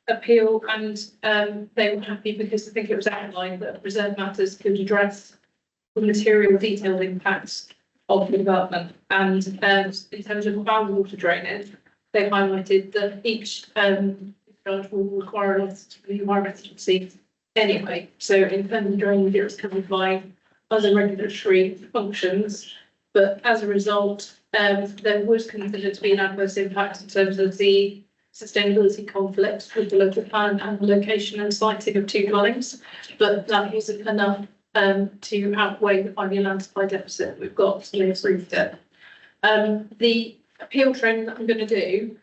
appeal, and they were happy because I think it was outlined that reserve matters could address the material detailed impacts of the development. And in terms of groundwater drainage, they highlighted that each discharge will require a lot of environmental agency anyway. So in terms of drainage, it was covered by other regulatory functions. But as a result, there was considered to be an adverse impact in terms of the sustainability conflicts with the local plan and the location and siting of 2 dwellings. But that wasn't enough to outweigh the 5-year land supply deficit we've got, so we approved it. The appeal training that I'm going to do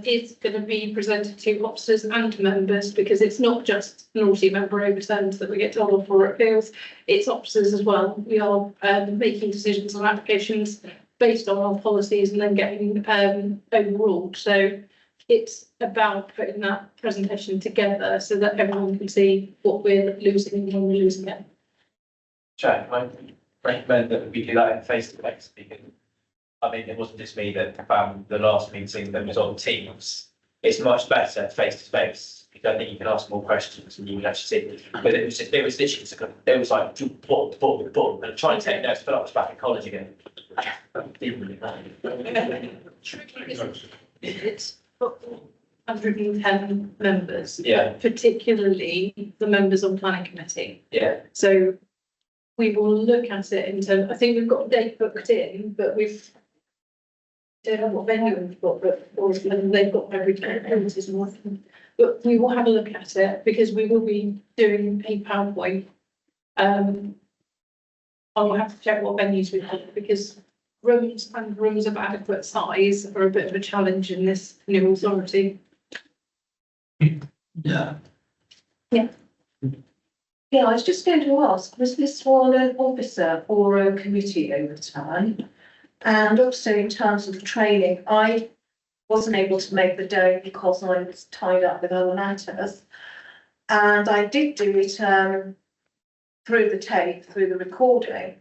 is going to be presented to officers and members, because it's not just naughty member overturns that we get told for appeals, it's officers as well. We are making decisions on applications based on our policies and then getting overruled. So it's about putting that presentation together so that everyone can see what we're losing and when we're losing it. Chair, I recommend that we do that in face-to-face, because I mean, it wasn't just me that found the last meeting that was on Teams. It's much better face-to-face, because I think you can ask more questions and you can actually see. But it was literally, it was like, boom, and trying to take notes, but I was back in college again. It's 110 members. Yeah. Particularly the members on planning committee. Yeah. So we will look at it in terms, I think we've got a date booked in, but don't know what venue we've got, but they've got every appearances and everything. But we will have a look at it, because we will be doing a PowerPoint. I will have to check what venues we've got, because rooms of adequate size are a bit of a challenge in this new authority. Yeah. Yeah. Yeah, I was just going to ask, was this one an officer or a committee overturn? And also in terms of the training, I wasn't able to make the day because I was tied up with other matters. And I did do it through the tape, through the recording,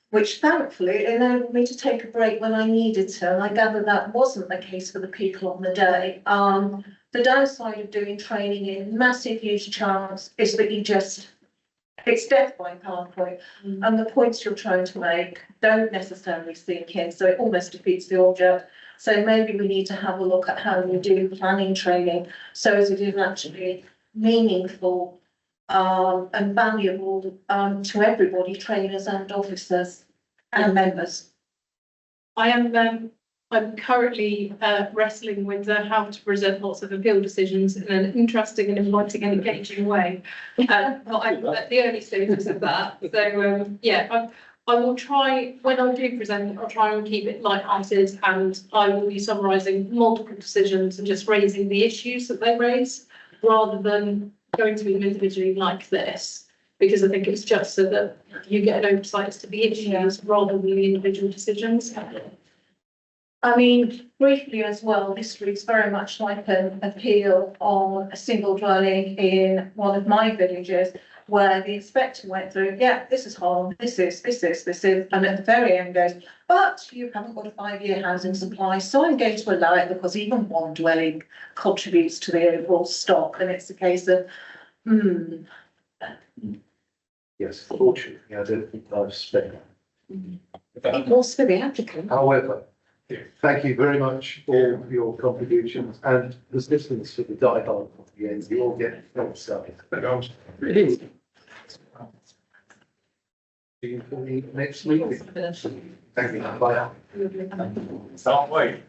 which thankfully enabled me to take a break when I needed to. And I gather that wasn't the case for the people on the day. The downside of doing training in massive, huge chunks is that it's death by PowerPoint, and the points you're trying to make don't necessarily sink in, so it almost defeats the object. So maybe we need to have a look at how we do planning training so as it is actually meaningful and valuable to everybody, trainers and officers and members. I'm currently wrestling with how to present lots of appeal decisions in an interesting and inviting and engaging way. But I'm at the early stages of that. So yeah, I will try, when I do present, I'll try and keep it light-hearted, and I will be summarising multiple decisions and just raising the issues that they raise, rather than going to them individually like this, because I think it's just so that you get an oversight to the issues rather than the individual decisions. I mean, briefly as well, this reads very much like an appeal on a single dwelling in one of my villages, where the inspector went through, yeah, this is harm, this is, and at the very end goes, but you haven't got a 5-year housing supply, so I'm going to allow it because even one dwelling contributes to the overall stock, and it's a case of, Yes, fortunately, I don't think I've spent. it was for the applicant. However, Thank you very much for your contributions and the assistance for the dialogue at the end. You all get help started. Really? See you for the next meeting. Thank you. Bye. Can't wait.